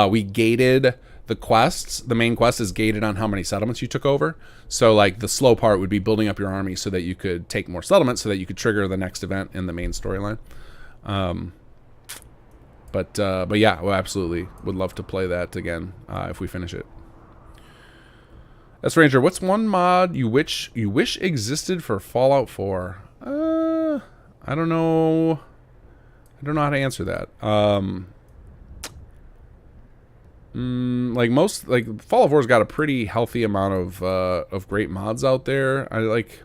we gated the quests. The main quest is gated on how many settlements you took over. So like the slow part would be building up your army so that you could take more settlements so that you could trigger the next event in the main storyline. But yeah, well, absolutely would love to play that again if we finish it. S Ranger, what's one mod you wish existed for Fallout 4? I don't know. I don't know how to answer that. Like Fallout 4's got a pretty healthy amount of great mods out there. I like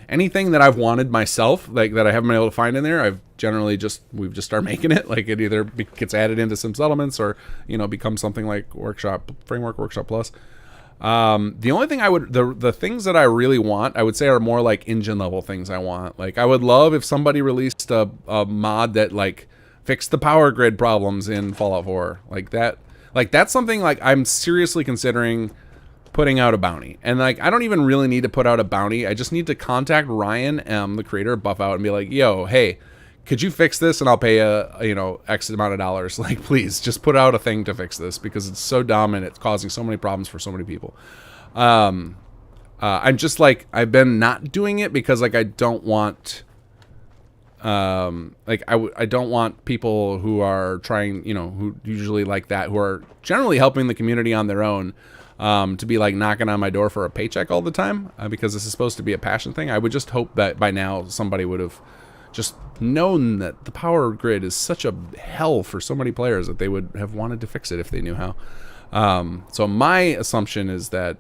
anything that I've wanted myself, like that I haven't been able to find in there. I've generally we've just started making it. Like it either gets added into some settlements or, you know, becomes something like Framework Workshop Plus. The only thing the things that I really want, I would say, are more like engine level things I want. Like I would love if somebody released a mod that like fixed the power grid problems in Fallout 4. Like that's something like I'm seriously considering putting out a bounty. And like I don't even really need to put out a bounty. I just need to contact Ryan M, the creator of Buff Out, and be like, yo, hey, could you fix this and I'll pay X amount of dollars. Like, please just put out a thing to fix this because it's so dumb and it's causing so many problems for so many people. I'm just like, I've been not doing it because like I don't want I don't want people who are trying, you know, who usually like that, who are generally helping the community on their own, to be like knocking on my door for a paycheck all the time, because this is supposed to be a passion thing. I would just hope that by now somebody would have just known that the power grid is such a hell for so many players that they would have wanted to fix it if they knew how. So my assumption is that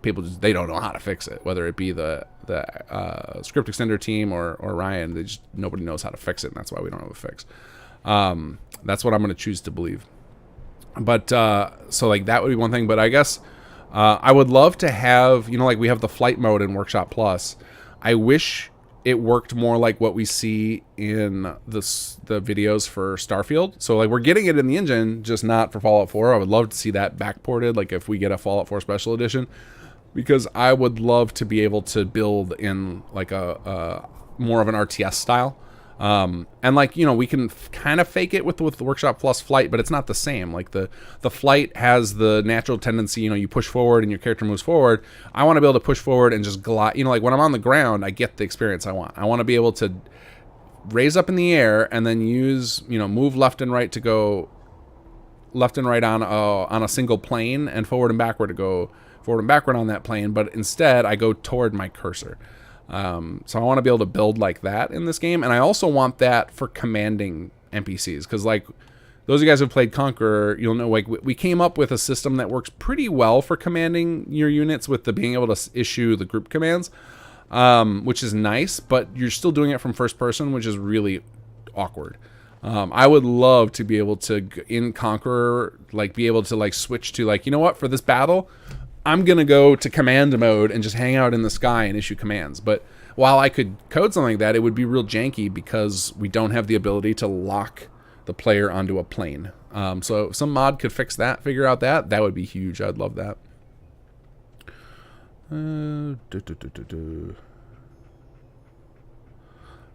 people they don't know how to fix it, whether it be the script extender team or Ryan. Nobody knows how to fix it, and that's why we don't have a fix. That's what I'm going to choose to believe. But so like that would be one thing. But I guess I would love to have, you know, like we have the flight mode in Workshop Plus. I wish it worked more like what we see in the videos for Starfield. So like we're getting it in the engine, just not for Fallout 4. I would love to see that backported, like if we get a Fallout 4 Special Edition, because I would love to be able to build in like a more of an RTS style. And like, you know, we can kind of fake it with the Workshop Plus flight, but it's not the same. Like the flight has the natural tendency, you know, you push forward and your character moves forward. I want to be able to push forward and just glide, you know, like when I'm on the ground, I get the experience I want. I want to be able to raise up in the air and then use, you know, move left and right to go left and right on a single plane, and forward and backward to go forward and backward on that plane. But instead I go toward my cursor. So I want to be able to build like that in this game, and I also want that for commanding NPCs, because like those of you guys who have played Conqueror, you'll know like we came up with a system that works pretty well for commanding your units with the being able to issue the group commands, which is nice, but you're still doing it from first person, which is really awkward. I would love to be able to in Conqueror like be able to like switch to like, you know what, for this battle I'm going to go to command mode and just hang out in the sky and issue commands. But while I could code something like that, it would be real janky because we don't have the ability to lock the player onto a plane. So if some mod could fix that, figure out that would be huge. I'd love that.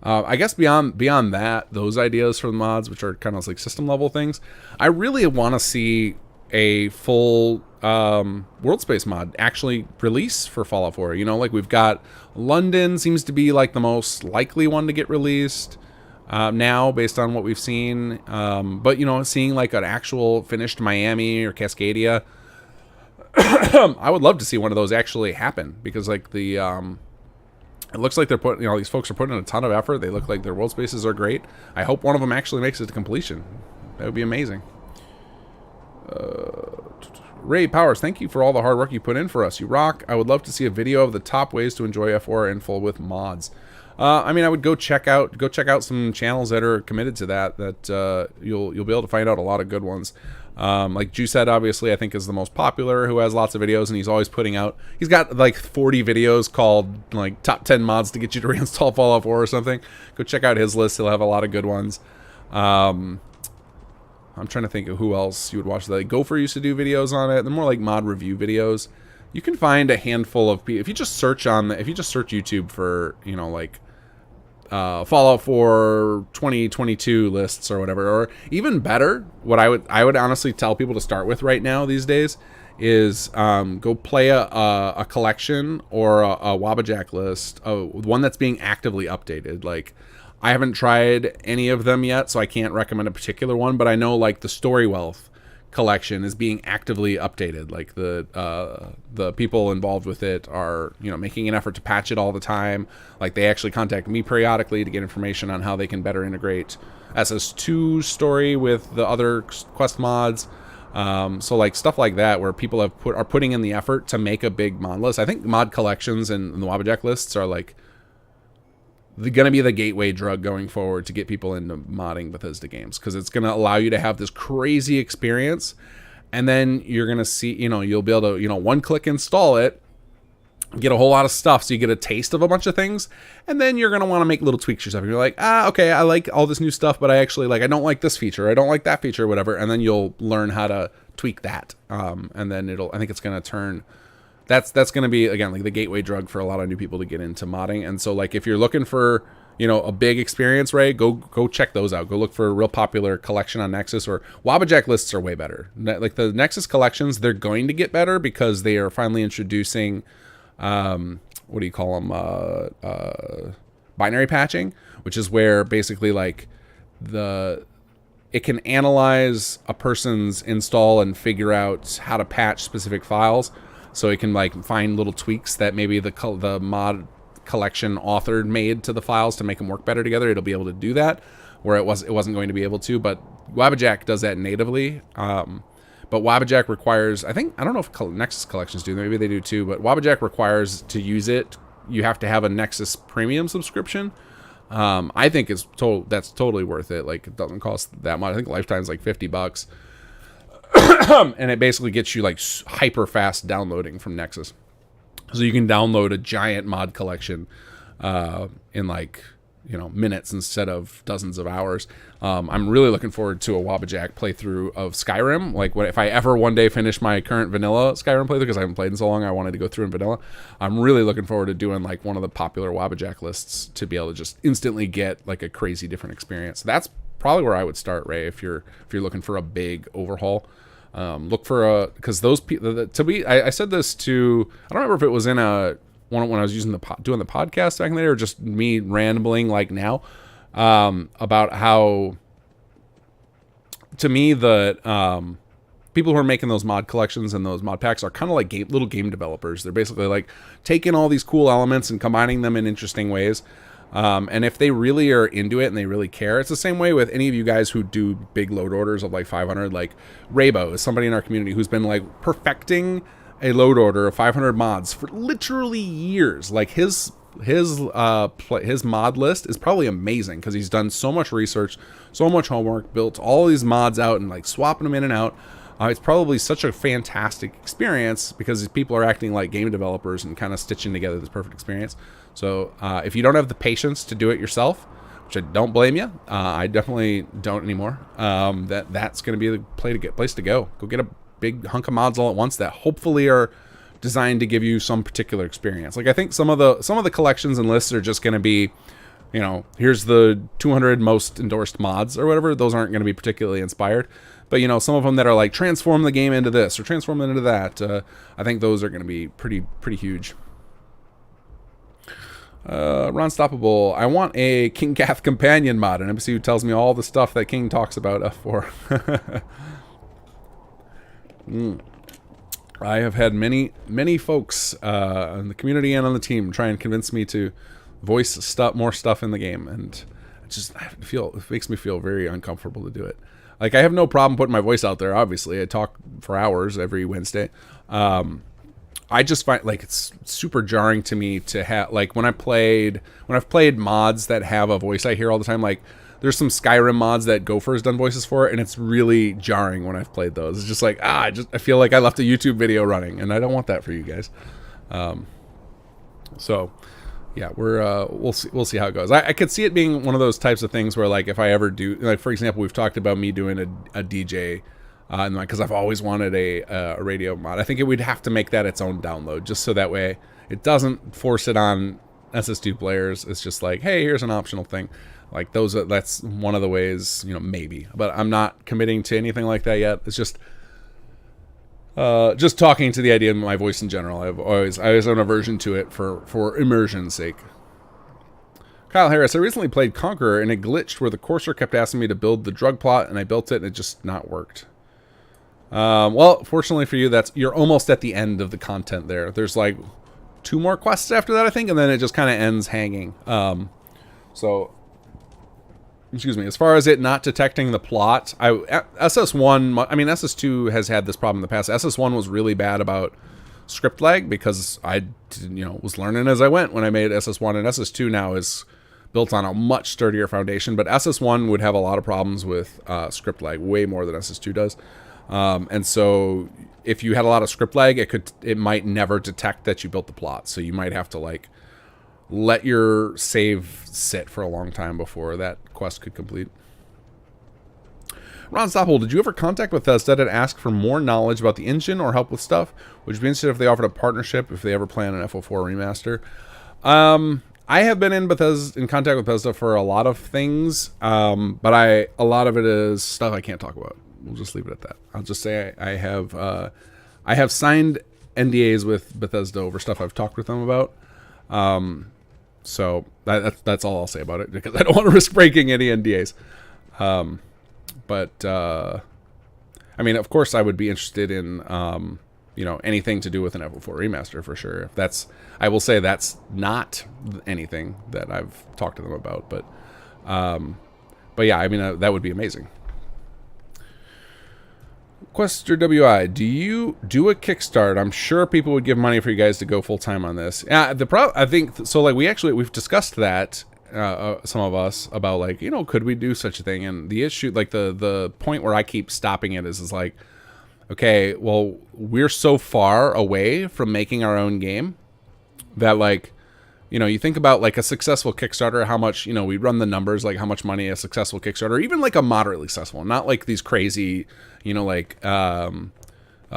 I guess beyond that, those ideas for the mods, which are kind of like system level things, I really want to see a full world space mod actually release for Fallout 4. You know, like we've got London seems to be like the most likely one to get released now based on what we've seen. But you know, seeing like an actual finished Miami or Cascadia, I would love to see one of those actually happen, because like the it looks like they're putting, you know, these folks are putting in a ton of effort. They look like their world spaces are great. I hope one of them actually makes it to completion. That would be amazing. Ray Powers, thank you for all the hard work you put in for us. You rock. I would love to see a video of the top ways to enjoy F4 in full with mods. I mean, I would go check out some channels that are committed to that. You'll be able to find out a lot of good ones. Like Juiced, obviously, I think is the most popular, who has lots of videos, and he's always putting out. He's got like 40 videos called like top 10 mods to get you to reinstall Fallout 4 or something. Go check out his list; he'll have a lot of good ones. I'm trying to think of who else you would watch. Like Gopher used to do videos on it. They're more like mod review videos. You can find a handful of people if you just search YouTube for, you know, like Fallout 4 2022 lists or whatever, or even better, what I would honestly tell people to start with right now these days is go play a collection or a Wabbajack list, one that's being actively updated. Like, I haven't tried any of them yet, so I can't recommend a particular one, but I know like the Story Wealth collection is being actively updated. Like the people involved with it are, you know, making an effort to patch it all the time. Like, they actually contact me periodically to get information on how they can better integrate SS2 story with the other quest mods. So like stuff like that, where people are putting in the effort to make a big mod list. I think mod collections and the Wabbajack lists are like going to be the gateway drug going forward to get people into modding Bethesda games, because it's going to allow you to have this crazy experience, and then you're going to see, you know, you'll be able to, you know, one-click install it, get a whole lot of stuff, so you get a taste of a bunch of things, and then you're going to want to make little tweaks yourself. You're like, okay, I like all this new stuff, but I actually I don't like this feature, I don't like that feature, whatever, and then you'll learn how to tweak that, and then I think it's going to turn. That's going to be, again, like the gateway drug for a lot of new people to get into modding. And so, like, if you're looking for, you know, a big experience, right, go check those out. Go look for a real popular collection on Nexus, or Wabbajack lists are way better. Like the Nexus collections, they're going to get better because they are finally introducing, what do you call them, binary patching, which is where basically like it can analyze a person's install and figure out how to patch specific files. So it can like find little tweaks that maybe the mod collection author made to the files to make them work better together. It'll be able to do that where it wasn't going to be able to. But Wabbajack does that natively. But Wabbajack requires, I don't know if Nexus collections do, maybe they do too. But Wabbajack requires, to use it, you have to have a Nexus premium subscription. I think that's totally worth it. Like, it doesn't cost that much. I think lifetime's like $50. And it basically gets you like hyper fast downloading from Nexus, so you can download a giant mod collection in like, you know, minutes instead of dozens of hours. I'm really looking forward to a Wabbajack playthrough of Skyrim. Like, if I ever one day finish my current vanilla Skyrim playthrough, because I haven't played in so long, I wanted to go through in vanilla. I'm really looking forward to doing like one of the popular Wabbajack lists to be able to just instantly get like a crazy different experience. That's probably where I would start, Ray, if you're looking for a big overhaul. Look for because those people, I said this to, I don't remember if it was in when I was doing the podcast back in there, or just me rambling like now, about how, to me, the people who are making those mod collections and those mod packs are kind of like little game developers. They're basically like taking all these cool elements and combining them in interesting ways. And if they really are into it and they really care, it's the same way with any of you guys who do big load orders of like 500. Like Raybo is somebody in our community who's been like perfecting a load order of 500 mods for literally years. Like his mod list is probably amazing because he's done so much research, so much homework, built all these mods out and like swapping them in and out. It's probably such a fantastic experience because these people are acting like game developers and kind of stitching together this perfect experience. So if you don't have the patience to do it yourself, which I don't blame you, I definitely don't anymore, that's going to be the place to go. Go get a big hunk of mods all at once that hopefully are designed to give you some particular experience. Like, I think some of the collections and lists are just going to be, you know, here's the 200 most endorsed mods or whatever. Those aren't going to be particularly inspired. But, you know, some of them that are like transform the game into this or transform it into that, I think those are going to be pretty huge. Ron Stoppable, I want a King Cath companion mod, an NPC who tells me all the stuff that King talks about F4. I have had many folks in the community and on the team try and convince me to voice more stuff in the game, and it makes me feel very uncomfortable to do it. Like, I have no problem putting my voice out there, obviously. I talk for hours every Wednesday. I just find like it's super jarring to me to have like when I've played mods that have a voice I hear all the time. Like there's some Skyrim mods that Gopher's done voices for, and it's really jarring when I've played those. It's just like I feel like I left a YouTube video running, and I don't want that for you guys. So yeah, we'll see how it goes. I could see it being one of those types of things where like if I ever do, like for example, we've talked about me doing a DJ. Because I've always wanted a radio mod. I think it would have to make that its own download, just so that way it doesn't force it on SS2 players. It's just like, hey, here's an optional thing. Like that's one of the ways, you know, maybe. But I'm not committing to anything like that yet. It's just talking to the idea of my voice in general. I always have an aversion to it for immersion's sake. Kyle Harris, I recently played Conqueror and it glitched where the courser kept asking me to build the drug plot, and I built it and it just not worked. Well, fortunately for you, you're almost at the end of the content there. There's like 2 more quests after that, I think, and then it just kind of ends hanging. So, excuse me, as far as it not detecting the plot, SS1, I mean, SS2 has had this problem in the past. SS1 was really bad about script lag because I, was learning as I went when I made SS1, and SS2 now is built on a much sturdier foundation, but SS1 would have a lot of problems with script lag, way more than SS2 does. And so if you had a lot of script lag, it might never detect that you built the plot. So you might have to like let your save sit for a long time before that quest could complete. Ron Stoppel, did you ever contact Bethesda to ask for more knowledge about the engine or help with stuff? Would you be interested if they offered a partnership if they ever plan an FO4 remaster? I have been in contact with Bethesda for a lot of things, but a lot of it is stuff I can't talk about. We'll just leave it at that. I'll just say I have signed NDAs with Bethesda over stuff I've talked with them about. So that's all I'll say about it, because I don't want to risk breaking any NDAs. But I mean, of course, I would be interested in anything to do with an FO4 remaster for sure. I will say that's not anything that I've talked to them about. But yeah, I mean that would be amazing. Quester WI, do you do a Kickstart? I'm sure people would give money for you guys to go full time on this. Yeah, I think so. Like we've discussed that some of us about like could we do such a thing? And the issue, like the point where I keep stopping it is like, okay, well we're so far away from making our own game that like you think about like a successful Kickstarter, how much we run the numbers, like how much money a successful Kickstarter, even like a moderately successful, not like these crazy.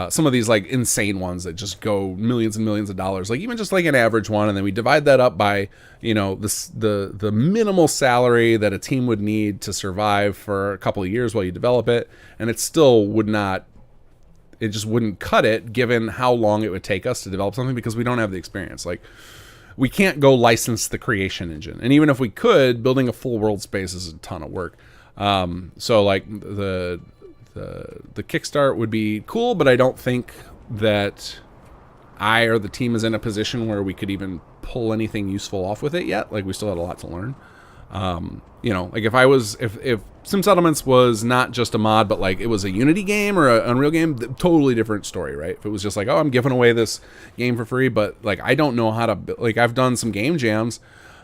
Some of these like insane ones that just go millions and millions of dollars, like even just like an average one, and then we divide that up by the minimal salary that a team would need to survive for a couple of years while you develop it, and it just wouldn't cut it given how long it would take us to develop something, because we don't have the experience. Like we can't go license the creation engine, and even if we could, building a full world space is a ton of work. So like the Kickstart would be cool, but I don't think that I or the team is in a position where we could even pull anything useful off with it yet. Like we still had a lot to learn. Like if Sim Settlements was not just a mod, but like it was a Unity game or an Unreal game, totally different story, right? If it was just like, oh, I'm giving away this game for free, but like I don't know how to, like I've done some game jams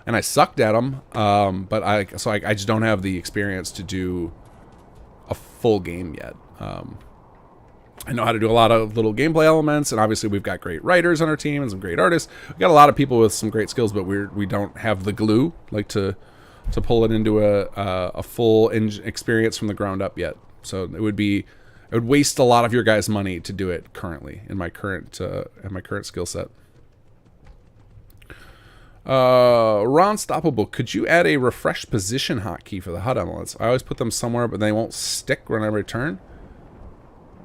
and I sucked at them, but I just don't have the experience to do a full game yet. I know how to do a lot of little gameplay elements, and obviously we've got great writers on our team and some great artists. We've got a lot of people with some great skills, but we don't have the glue like to pull it into a full experience from the ground up yet. So it would waste a lot of your guys' money to do it currently in my current skill set. Ron Stoppable, could you add a refresh position hotkey for the HUD elements? I always put them somewhere, but they won't stick when I return.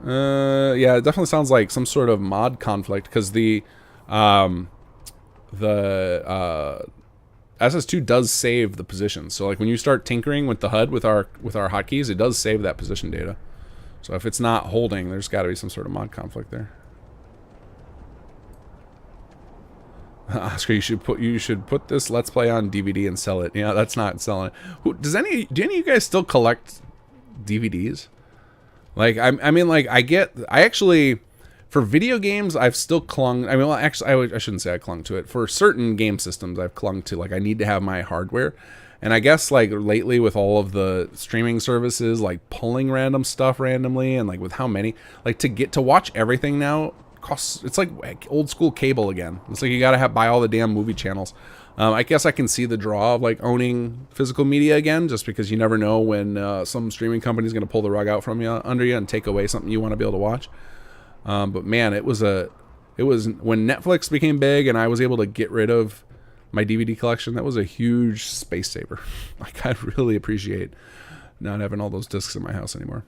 Yeah, it definitely sounds like some sort of mod conflict, because the SS2 does save the position. So like when you start tinkering with the HUD with our hotkeys, it does save that position data. So if it's not holding, there's got to be some sort of mod conflict there. Oscar, you should put this Let's Play on DVD and sell it. Yeah, that's not selling it. Do any of you guys still collect DVDs? Like I mean, like I actually, For video games, I've still clung. I mean, well, actually, I shouldn't say I clung to it. For certain game systems, I've clung to, like, I need to have my hardware. And I guess, like, lately with all of the streaming services, like, pulling random stuff randomly, and, like, with how many, like, to watch everything now costs, it's like old school cable again. It's like you gotta buy all the damn movie channels. I guess I can see the draw of, like, owning physical media again, just because you never know when some streaming company is going to pull the rug out from you, under you, and take away something you want to be able to watch. But man, it was when Netflix became big and I was able to get rid of my DVD collection, that was a huge space saver. Like, I really appreciate not having all those discs in my house anymore.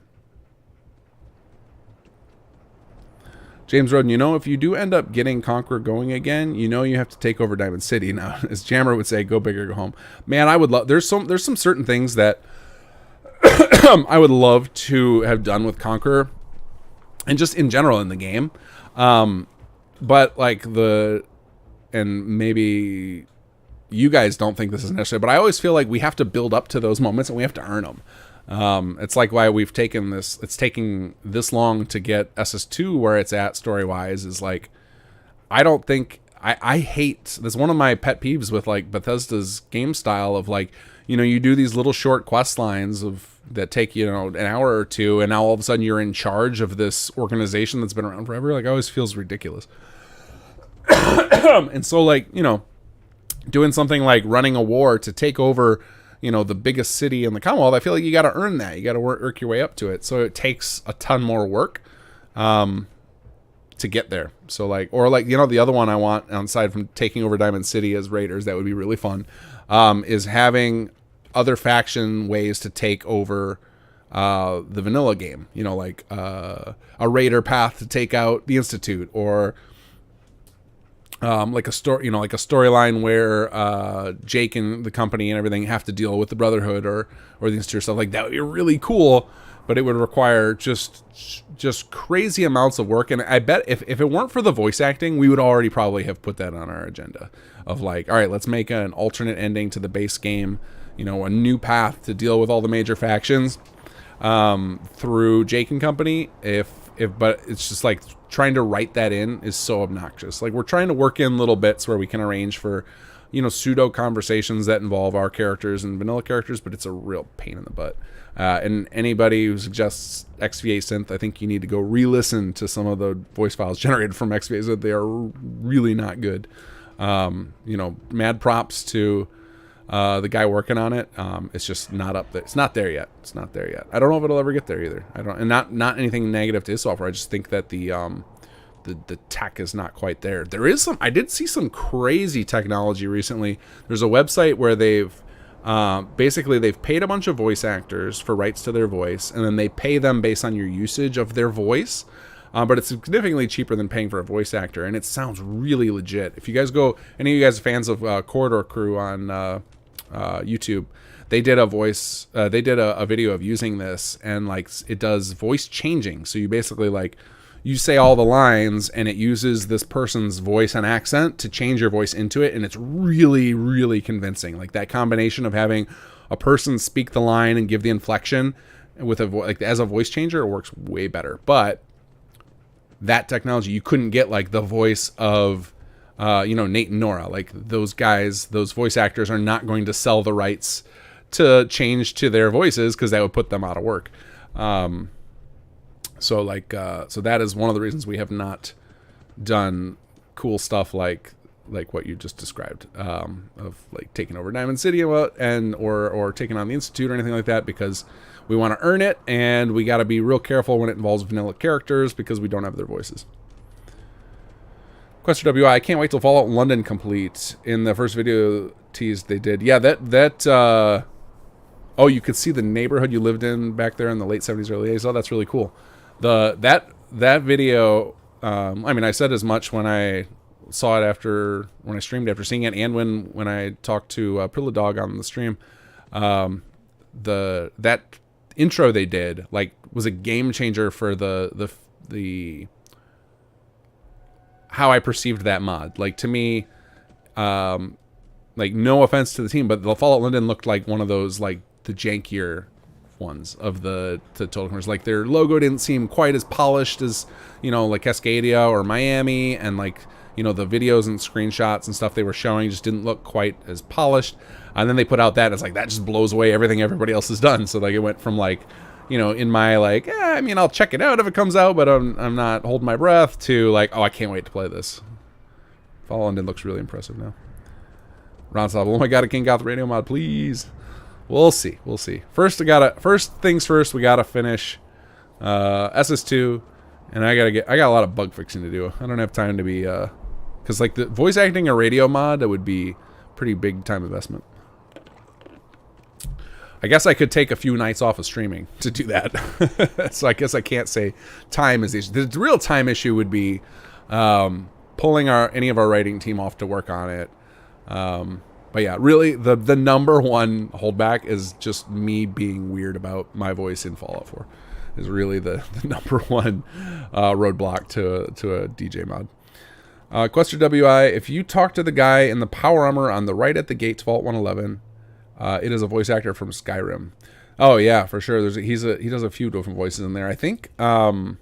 James Roden, if you do end up getting Conqueror going again, you have to take over Diamond City. Now, as Jammer would say, go big or go home. Man, I would love, there's some certain things that I would love to have done with Conqueror, and just in general in the game. But like and maybe you guys don't think this is necessary, but I always feel like we have to build up to those moments and we have to earn them. It's like why it's taking this long to get SS2 where it's at story-wise, is like, I don't think, I hate, that's one of my pet peeves with like Bethesda's game style of like, you do these little short quest lines that take, an hour or two, and now all of a sudden you're in charge of this organization that's been around forever. Like, it always feels ridiculous. And so, like, doing something like running a war to take over, the biggest city in the Commonwealth, I feel like you got to earn that. You got to work your way up to it. So it takes a ton more work to get there. So like, or like, the other one I want, aside from taking over Diamond City as raiders, that would be really fun, is having other faction ways to take over the vanilla game. Like a raider path to take out the Institute, or like a storyline where Jake and the company and everything have to deal with the Brotherhood or the Institute, stuff like that would be really cool, but it would require just crazy amounts of work. And I bet if it weren't for the voice acting, we would already probably have put that on our agenda of like, all right, let's make an alternate ending to the base game, a new path to deal with all the major factions through Jake and company. But it's just like trying to write that in is so obnoxious. Like, we're trying to work in little bits where we can arrange for, pseudo conversations that involve our characters and vanilla characters, but it's a real pain in the butt. And anybody who suggests XVA Synth, I think you need to go re-listen to some of the voice files generated from XVA Synth. They are really not good. Mad props to the guy working on it. It's just not up there. It's not there yet. I don't know if it'll ever get there either. And not anything negative to his software. I just think that the tech is not quite there. I did see some crazy technology recently. There's a website where they've paid a bunch of voice actors for rights to their voice, and then they pay them based on your usage of their voice. But it's significantly cheaper than paying for a voice actor, and it sounds really legit. If you guys any of you guys are fans of Corridor Crew on YouTube, they did a video of using this, and like, it does voice changing. So you basically, like, you say all the lines and it uses this person's voice and accent to change your voice into it, and it's really, really convincing. Like, that combination of having a person speak the line and give the inflection with as a voice changer, it works way better. But that technology, you couldn't get like the voice of Nate and Nora. Like, those guys, those voice actors are not going to sell the rights to change to their voices, because that would put them out of work. So that is one of the reasons we have not done cool stuff like what you just described, of like taking over Diamond City or taking on the Institute or anything like that, because we want to earn it, and we got to be real careful when it involves vanilla characters because we don't have their voices. Quester WI, I can't wait till Fallout London complete. In the first video tease they did, yeah, oh, you could see the neighborhood you lived in back there in the late 70s, early 80s. Oh, that's really cool. That video, I mean, I said as much when I saw it when I streamed after seeing it, and when I talked to Prilladog on the stream. That intro they did, like, was a game changer for the how I perceived that mod. Like, to me, like, no offense to the team, but the Fallout London looked like one of those, like, the jankier ones of the Total Commerce. Like their logo didn't seem quite as polished as, you know, like Cascadia or Miami, and like, you know, the videos and screenshots and stuff they were showing just didn't look quite as polished. And then they put out that, and it's like, that just blows away everything everybody else has done. So like it went from like, you know, in my like, I mean, I'll check it out if it comes out, but I'm not holding my breath, to like, oh, I can't wait to play this. Fall London looks really impressive now. Ronstop, oh my god, a King Goth radio mod, please. We'll see. We'll see. First things first, we gotta finish SS2, and I got a lot of bug fixing to do. I don't have time to be because like the voice acting a radio mod, that would be pretty big time investment. I guess I could take a few nights off of streaming to do that. So I guess I can't say time is the issue. The real time issue would be pulling any of our writing team off to work on it. But yeah, really the number one holdback is just me being weird about my voice in Fallout 4. Is really the number one roadblock to a DJ mod. Quester WI, if you talk to the guy in the power armor on the right at the gate to Vault 111, it is a voice actor from Skyrim. Oh yeah, for sure. He does a few different voices in there. I think who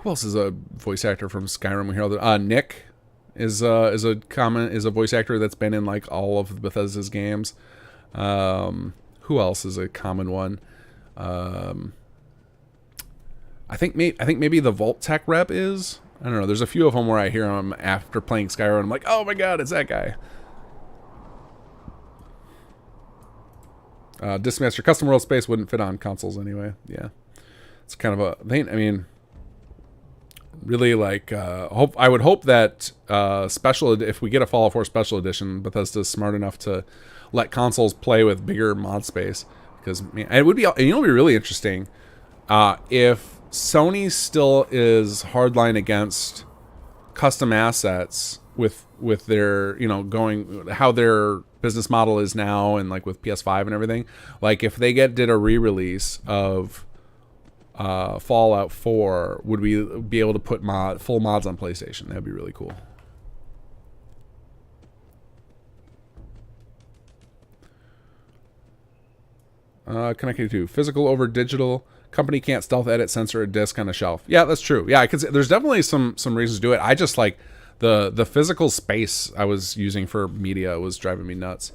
else is a voice actor from Skyrim? We hear Nick is a voice actor that's been in like all of Bethesda's games. Who else is a common one? I think maybe the Vault Tech rep is. I don't know. There's a few of them where I hear them after playing Skyrim. I'm like, oh my god, it's that guy. Discmaster Custom World Space wouldn't fit on consoles anyway. Yeah, it's kind of a thing. I mean, really, like, I would hope that if we get a Fallout 4 Special Edition, Bethesda's smart enough to let consoles play with bigger mod space, because it would be, you know, it'd be really interesting if Sony still is hardline against custom assets with their, you know, how their business model is now, and like with PS5 and everything. Like if they did a re-release of Fallout 4, would we be able to put full mods on PlayStation? That'd be really cool. Connected to physical over digital. Company can't stealth edit, censor a disc on a shelf. Yeah, that's true. Yeah, I could say, there's definitely some reasons to do it. I just like the physical space I was using for media was driving me nuts.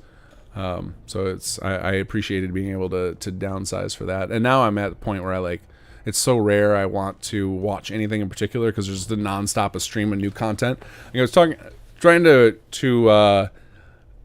So I appreciated being able to downsize for that. And now I'm at the point where it's so rare I want to watch anything in particular, because there's the nonstop of stream of new content. I was trying to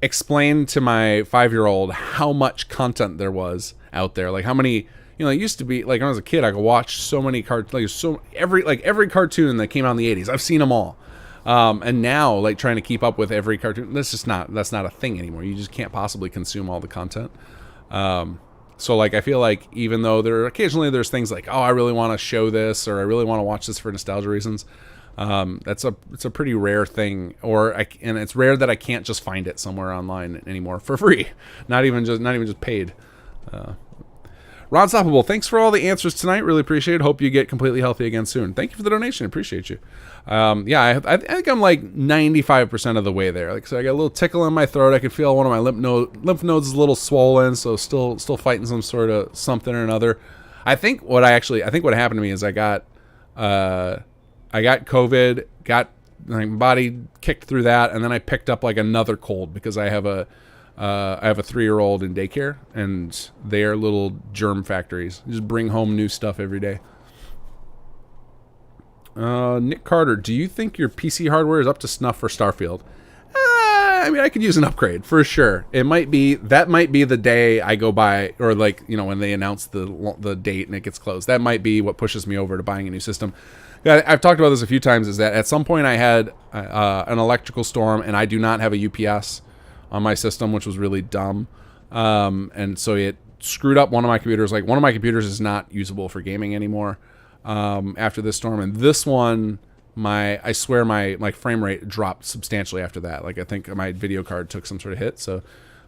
explain to my 5-year-old how much content there was out there. Like how many, you know, it used to be like when I was a kid, I could watch so many cartoons, every cartoon that came out in the 80s. I've seen them all. And now, like, trying to keep up with every cartoon, that's not a thing anymore. You just can't possibly consume all the content. So like, I feel like even though there's things like, oh, I really want to show this, or I really want to watch this for nostalgia reasons, it's a pretty rare thing, and it's rare that I can't just find it somewhere online anymore for free, not even just paid. Ron Stoppable, thanks for all the answers tonight. Really appreciate it. Hope you get completely healthy again soon. Thank you for the donation. Appreciate you. Yeah, I think I'm like 95% of the way there. Like, so I got a little tickle in my throat. I could feel one of my lymph nodes is a little swollen, so still fighting some sort of something or another. I think what happened to me is I got COVID, got my body kicked through that, and then I picked up like another cold because I have a 3-year-old in daycare, and they're little germ factories. Just bring home new stuff every day. Nick Carter, do you think your PC hardware is up to snuff for Starfield? I mean, I could use an upgrade for sure. That might be the day I go buy, or like, you know, when they announce the date and it gets closed. That might be what pushes me over to buying a new system. I've talked about this a few times. Is that at some point I had an electrical storm, and I do not have a UPS on my system, which was really dumb. And so it screwed up one of my computers. Like, one of my computers is not usable for gaming anymore after this storm. And this one, I swear my frame rate dropped substantially after that. Like, I think my video card took some sort of hit. So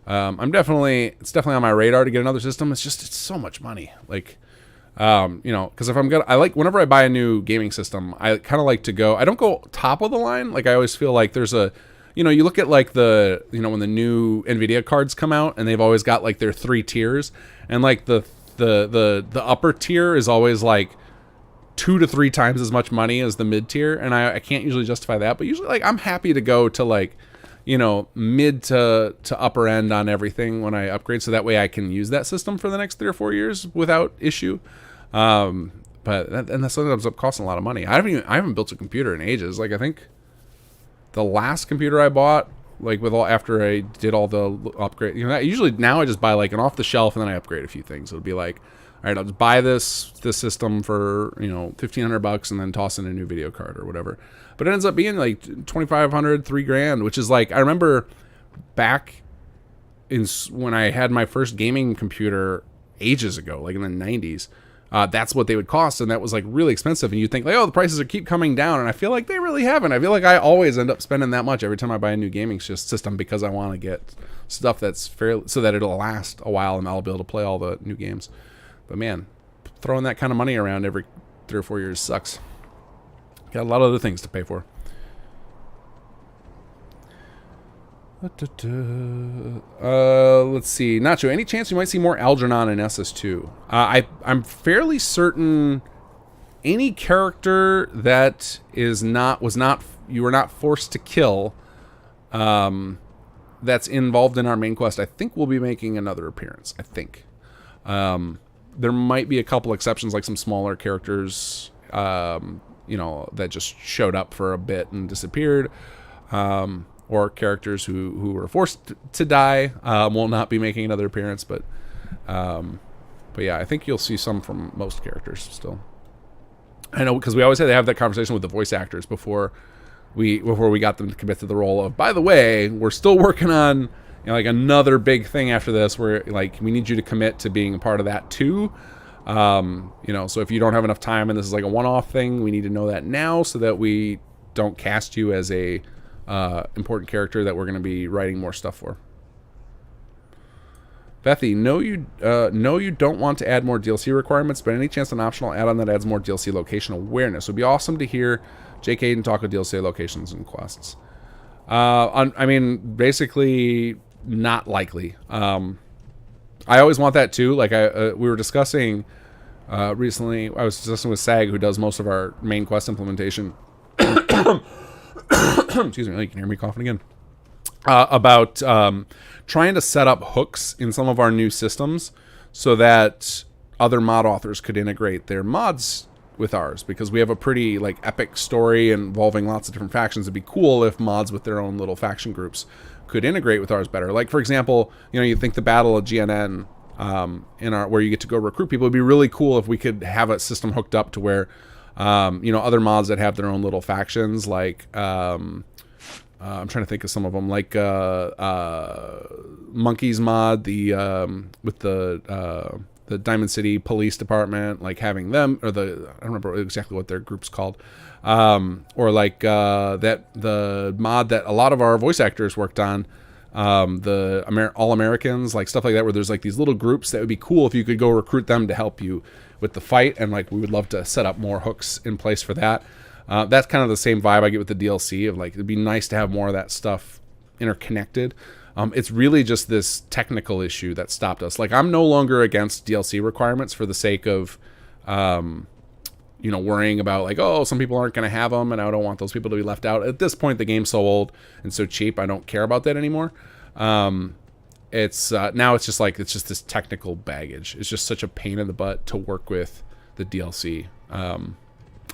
it's definitely on my radar to get another system. It's so much money. Like, you know, because whenever I buy a new gaming system, I kind of like to go, I don't go top of the line. Like, I always feel like there's a you know, you look at like the, you know, when the new NVIDIA cards come out and they've always got like their 3 tiers, and like the upper tier is always like 2 to 3 times as much money as the mid tier, and I can't usually justify that, but usually like I'm happy to go to like, you know, mid to upper end on everything when I upgrade, so that way I can use that system for the next 3 or 4 years without issue. But that ends up costing a lot of money. I haven't built a computer in ages. Like I think the last computer I bought, like after I did all the upgrade, you know, usually now I just buy like an off the shelf and then I upgrade a few things. It'll be like, all right, I'll just buy this system for, you know, $1,500 and then toss in a new video card or whatever. But it ends up being like $2,500, $3,000, which is like, I remember back when I had my first gaming computer ages ago, like in the 90s. That's what they would cost, and that was like really expensive. And you'd think like, oh, the prices keep coming down, and I feel like they really haven't. I feel like I always end up spending that much every time I buy a new gaming system because I want to get stuff that's fairly, so that it'll last a while and I'll be able to play all the new games. But man, throwing that kind of money around every 3 or 4 years sucks. Got a lot of other things to pay for. Let's see. Nacho, any chance you might see more Algernon in SS2? I'm fairly certain any character that you were not forced to kill, that's involved in our main quest, I think will be making another appearance. I think. There might be a couple exceptions, like some smaller characters, you know, that just showed up for a bit and disappeared. Or characters who were forced to die will not be making another appearance, but yeah, I think you'll see some from most characters still. I know, because we always had to have that conversation with the voice actors before we got them to commit to the role of, by the way, we're still working on, you know, like another big thing after this, where like we need you to commit to being a part of that too. You know, so if you don't have enough time and this is like a one-off thing, we need to know that now so that we don't cast you as a important character that we're going to be writing more stuff for. Bethy, no, you don't want to add more DLC requirements, but any chance an optional add-on that adds more DLC location awareness would be awesome to hear. Jake Hayden talk of DLC locations and quests. I mean, basically, not likely. I always want that too. Like we were discussing recently. I was discussing with Sag, who does most of our main quest implementation. Excuse me, you can hear me coughing again. About trying to set up hooks in some of our new systems so that other mod authors could integrate their mods with ours, because we have a pretty like epic story involving lots of different factions. It'd be cool if mods with their own little faction groups could integrate with ours better. Like, for example, you know, you think the Battle of GNN where you get to go recruit people. It'd be really cool if we could have a system hooked up to where you know, other mods that have their own little factions, like I'm trying to think of some of them, like Monkey's mod, with the Diamond City Police Department, like having them, or I don't remember exactly what their group's called, or like the mod that a lot of our voice actors worked on, the All Americans, like stuff like that, where there's like these little groups that would be cool if you could go recruit them to help you with the fight, and like we would love to set up more hooks in place for that. That's kind of the same vibe I get with the DLC of like, it'd be nice to have more of that stuff interconnected. It's really just this technical issue that stopped us. Like, I'm no longer against DLC requirements for the sake of, you know, worrying about like, oh, some people aren't going to have them and I don't want those people to be left out. At this point, the game's so old and so cheap, I don't care about that anymore. It's now it's just like, it's just this technical baggage. It's just such a pain in the butt to work with the DLC,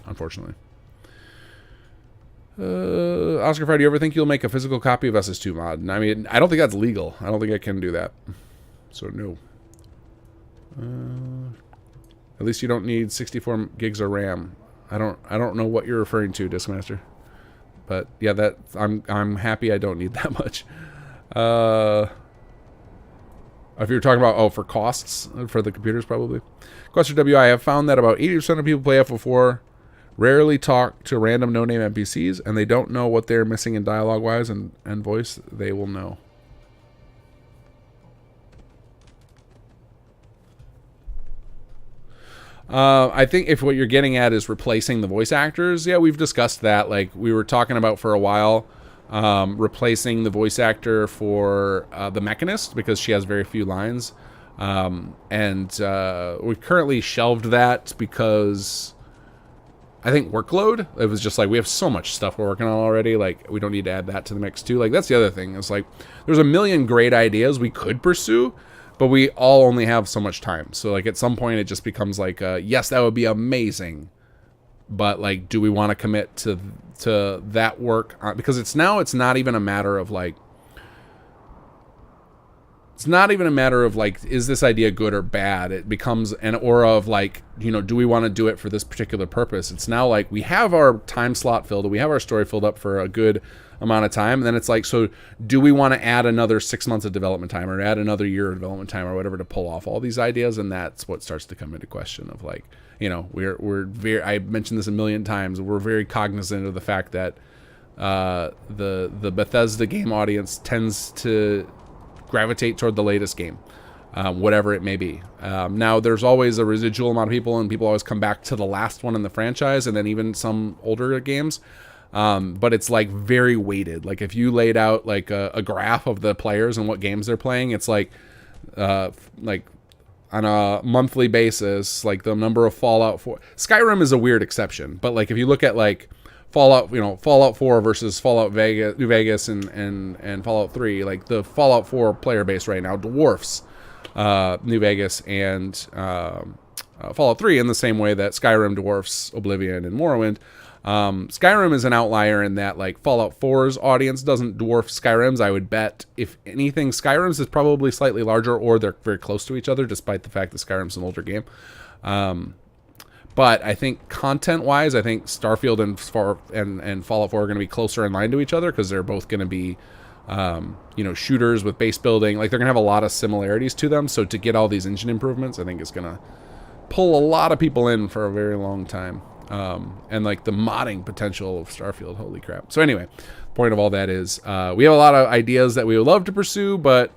unfortunately. Oscar Fry, do you ever think you'll make a physical copy of SS2 mod? I mean, I don't think that's legal. I don't think I can do that. So no. At least you don't need 64 gigs of RAM. I don't know what you're referring to, Discmaster. But yeah, that I'm happy I don't need that much. If you're talking about, for costs for the computers, probably. Quester WI, I have found that about 80% of people play FO4 rarely talk to random no-name NPCs, and they don't know what they're missing in dialogue-wise and voice. They will know. I think if what you're getting at is replacing the voice actors, yeah, we've discussed that. Like, we were talking about for a while, replacing the voice actor for the Mechanist because she has very few lines. And we currently shelved that because I think workload. It was just like, we have so much stuff we're working on already. Like, we don't need to add that to the mix too. Like, that's the other thing. It's like, there's a million great ideas we could pursue, but we all only have so much time. So like, at some point it just becomes like, yes, that would be amazing, but like, do we want to commit to that work? Because it's not even a matter of like, is this idea good or bad? It becomes an aura of like, you know, do we want to do it for this particular purpose? It's now like, we have our time slot filled, we have our story filled up for a good amount of time, and then it's like, so do we want to add another 6 months of development time or add another year of development time or whatever to pull off all these ideas? And that's what starts to come into question of like, you know, we're very, I mentioned this a million times, we're very cognizant of the fact that the Bethesda game audience tends to gravitate toward the latest game, whatever it may be. Now, there's always a residual amount of people, and people always come back to the last one in the franchise, and then even some older games. But it's like very weighted. Like, if you laid out like a graph of the players and what games they're playing, it's like on a monthly basis, like the number of Fallout 4. Skyrim is a weird exception, but like if you look at like Fallout, you know, Fallout 4 versus Fallout Vegas, New Vegas, and Fallout 3, like the Fallout 4 player base right now dwarfs New Vegas and Fallout 3 in the same way that Skyrim dwarfs Oblivion and Morrowind. Skyrim is an outlier in that like Fallout 4's audience doesn't dwarf Skyrim's. I would bet, if anything, Skyrim's is probably slightly larger, or they're very close to each other, despite the fact that Skyrim's an older game. But I think content-wise, I think Starfield and Fallout 4 are going to be closer in line to each other because they're both going to be, you know, shooters with base building. Like, they're going to have a lot of similarities to them. So to get all these engine improvements, I think it's going to pull a lot of people in for a very long time. And like the modding potential of Starfield, holy crap. So anyway, point of all that is we have a lot of ideas that we would love to pursue, but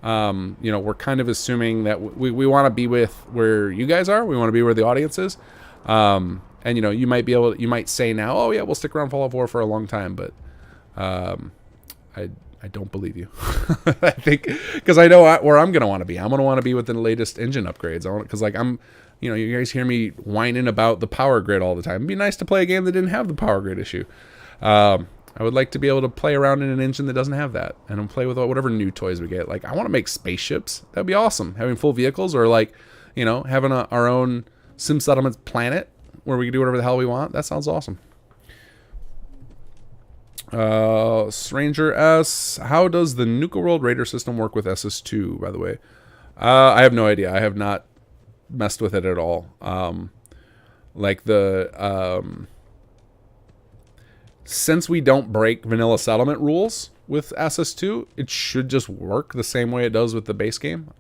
you know, we're kind of assuming that we want to be with where you guys are. We want to be where the audience is. And you know, you might say now, oh yeah, we'll stick around Fallout 4 for a long time, but I don't believe you. I think, because I know where I'm going to want to be. I'm going to want to be with the latest engine upgrades. Because like you know, you guys hear me whining about the power grid all the time. It'd be nice to play a game that didn't have the power grid issue. I would like to be able to play around in an engine that doesn't have that, and play with whatever new toys we get. Like, I want to make spaceships. That'd be awesome. Having full vehicles, or like, you know, having our own Sim Settlements planet where we can do whatever the hell we want. That sounds awesome. Stranger S, how does the Nuka World Raider system work with SS2, by the way? I have no idea. I have not messed with it at all. Like since we don't break vanilla settlement rules with SS2, it should just work the same way it does with the base game.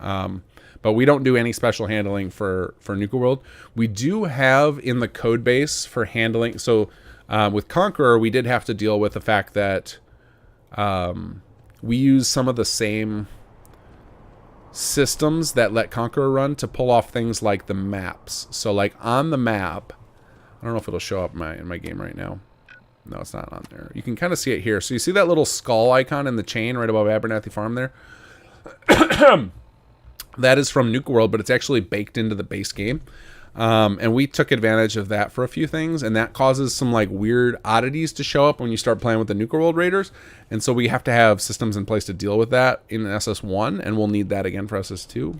But we don't do any special handling for Nuka World. We do have in the code base for handling. So with Conqueror, we did have to deal with the fact that we use some of the same systems that let Conqueror run to pull off things like the maps. So like on the map, I don't know if it'll show up in my game right now. No, it's not on there. You can kind of see it here. So you see that little skull icon in the chain right above Abernathy Farm there? That is from Nuka World, but it's actually baked into the base game. And we took advantage of that for a few things, and that causes some like weird oddities to show up when you start playing with the Nuka World Raiders. And so we have to have systems in place to deal with that in SS1, and we'll need that again for SS2.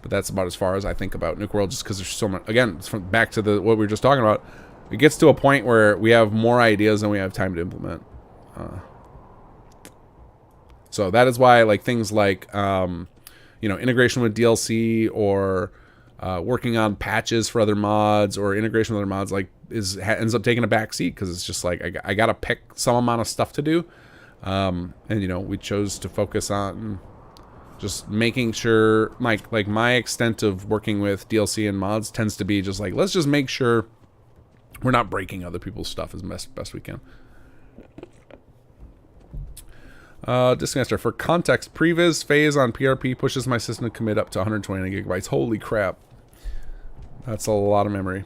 But that's about as far as I think about Nuka World, just because there's so much. Again, it's back to what we were just talking about. It gets to a point where we have more ideas than we have time to implement. So that is why, like, things like you know, integration with DLC, or working on patches for other mods, or integration with other mods, like ends up taking a back seat, because it's just like I gotta pick some amount of stuff to do, and you know, we chose to focus on just making sure my extent of working with DLC and mods tends to be just like, let's just make sure we're not breaking other people's stuff as best we can. Disconnector. For context, previs phase on PRP pushes my system to commit up to 129 gigabytes. Holy crap. That's a lot of memory.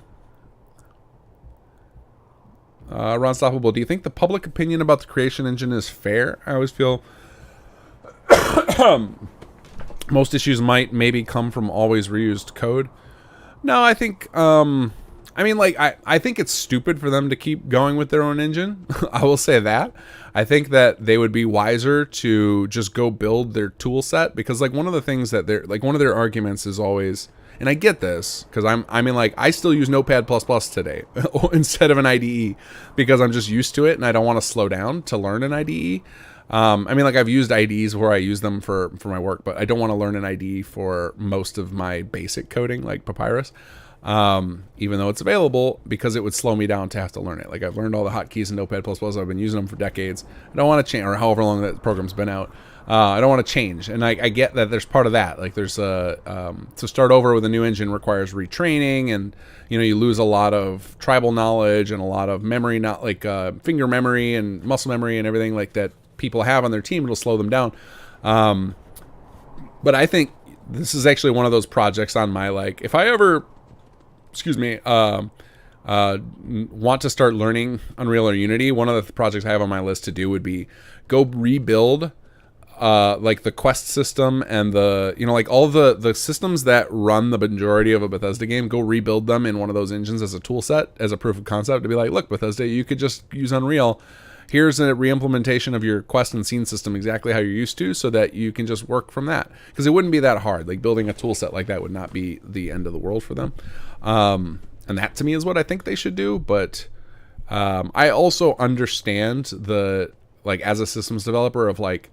Ron Stoppable, do you think the public opinion about the creation engine is fair? I always feel most issues might maybe come from always reused code. No, I think, I mean, like, I think it's stupid for them to keep going with their own engine. I will say that. I think that they would be wiser to just go build their tool set, because, like, one of the things that they're, like, one of their arguments is always, and I get this, because I mean, like, I still use Notepad++ today instead of an IDE, because I'm just used to it, and I don't want to slow down to learn an IDE. I mean, like, I've used IDEs where I use them for my work, but I don't want to learn an IDE for most of my basic coding, like Papyrus, even though it's available, because it would slow me down to have to learn it. Like, I've learned all the hotkeys in Notepad++. I've been using them for decades. I don't want to change, or however long that program's been out. I don't want to change, and I get that there's part of that. Like, there's to start over with a new engine requires retraining, and you know, you lose a lot of tribal knowledge and a lot of memory, not like finger memory and muscle memory and everything like that people have on their team. It'll slow them down. But I think this is actually one of those projects on my, like, if I ever, excuse me, want to start learning Unreal or Unity, one of the projects I have on my list to do would be go rebuild like the quest system and the, you know, like all the systems that run the majority of a Bethesda game, go rebuild them in one of those engines as a tool set, as a proof of concept, to be like, look, Bethesda, you could just use Unreal. Here's a re-implementation of your quest and scene system exactly how you're used to, so that you can just work from that. Because it wouldn't be that hard. Like, building a tool set like that would not be the end of the world for them. And that, to me, is what I think they should do. But I also understand the, like, as a systems developer, of, like,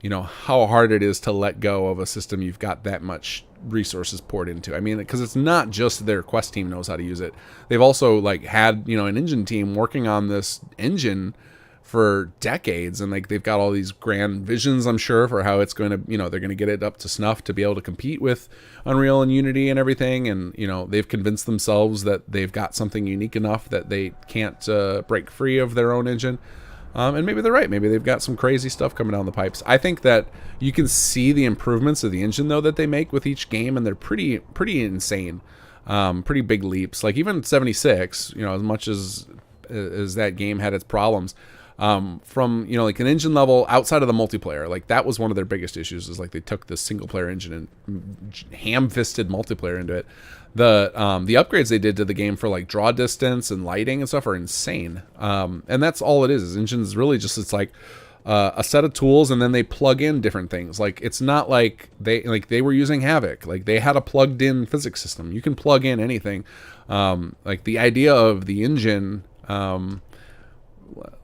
you know, how hard it is to let go of a system you've got that much resources poured into. I mean, because it's not just their quest team knows how to use it. They've also, like, had, you know, an engine team working on this engine for decades, and like, they've got all these grand visions, I'm sure, for how it's going to, you know, they're going to get it up to snuff to be able to compete with Unreal and Unity and everything. And, you know, they've convinced themselves that they've got something unique enough that they can't break free of their own engine. And maybe they're right. Maybe they've got some crazy stuff coming down the pipes. I think that you can see the improvements of the engine, though, that they make with each game, and they're pretty insane. Pretty big leaps. Like, even 76, you know, as much as that game had its problems, from, you know, like an engine level outside of the multiplayer, like, that was one of their biggest issues, is like they took the single player engine and ham-fisted multiplayer into it. The upgrades they did to the game for, like, draw distance and lighting and stuff are insane. And that's all it is engines really just, it's like a set of tools, and then they plug in different things. Like, it's not like they were using Havoc. Like, they had a plugged in physics system. You can plug in anything. Like, the idea of the engine,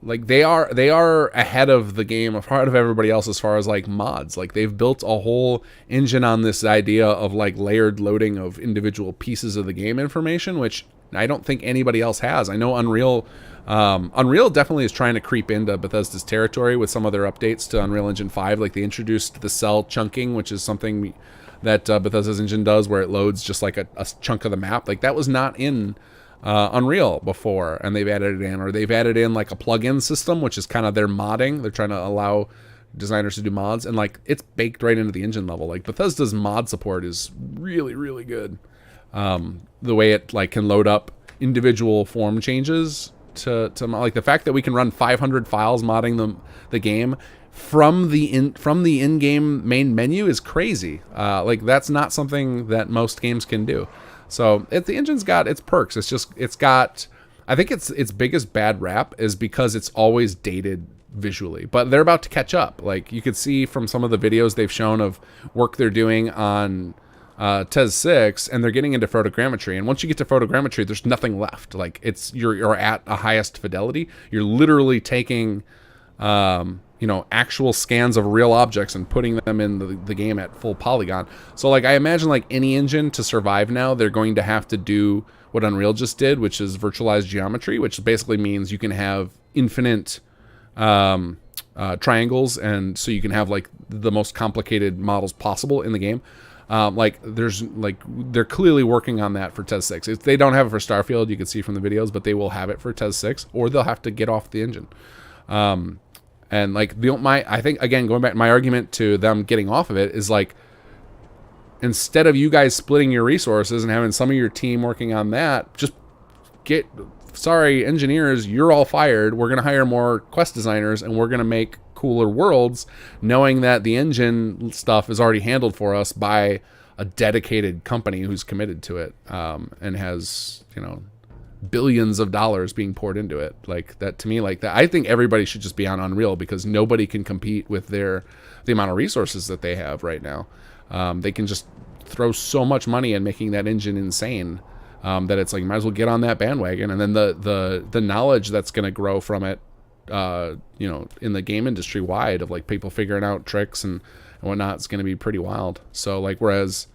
like, they are ahead of the game, ahead of everybody else, as far as, like, mods. Like, they've built a whole engine on this idea of, like, layered loading of individual pieces of the game information, which I don't think anybody else has. I know Unreal definitely is trying to creep into Bethesda's territory with some of their updates to Unreal Engine 5. Like, they introduced the cell chunking, which is something that Bethesda's engine does, where it loads just like a chunk of the map. Like, that was not in Unreal before, and they've added it in. Or they've added in, like, a plug-in system, which is kind of their modding. They're trying to allow designers to do mods, and, like, it's baked right into the engine level. Like, Bethesda's mod support is really, really good. The way it, like, can load up individual form changes to like, the fact that we can run 500 files modding the game from the in-game main menu is crazy. Like, that's not something that most games can do. So the engine's got its perks. It's got, I think its biggest bad rap is because it's always dated visually, but they're about to catch up. Like, you could see from some of the videos they've shown of work they're doing on TES 6, and they're getting into photogrammetry. And once you get to photogrammetry, there's nothing left. Like, you're at a highest fidelity. You're literally taking, you know, actual scans of real objects and putting them in the game at full polygon. So, like, I imagine, like, any engine to survive now, they're going to have to do what Unreal just did, which is virtualized geometry, which basically means you can have infinite triangles, and so you can have, like, the most complicated models possible in the game. Like, they're clearly working on that for TES 6. If they don't have it for Starfield, you can see from the videos, but they will have it for TES 6, or they'll have to get off the engine. And, like, I think, again, going back to my argument to them getting off of it is, like, instead of you guys splitting your resources and having some of your team working on that, just sorry, engineers, you're all fired. We're going to hire more quest designers, and we're going to make cooler worlds, knowing that the engine stuff is already handled for us by a dedicated company who's committed to it, and has, you know, billions of dollars being poured into it. Like that, to me, like that, I think everybody should just be on Unreal, because nobody can compete with the amount of resources that they have right now. They can just throw so much money in making that engine insane, that it's like, might as well get on that bandwagon. And then the knowledge that's going to grow from it, you know, in the game industry wide, of like people figuring out tricks and whatnot, it's going to be pretty wild. So like, whereas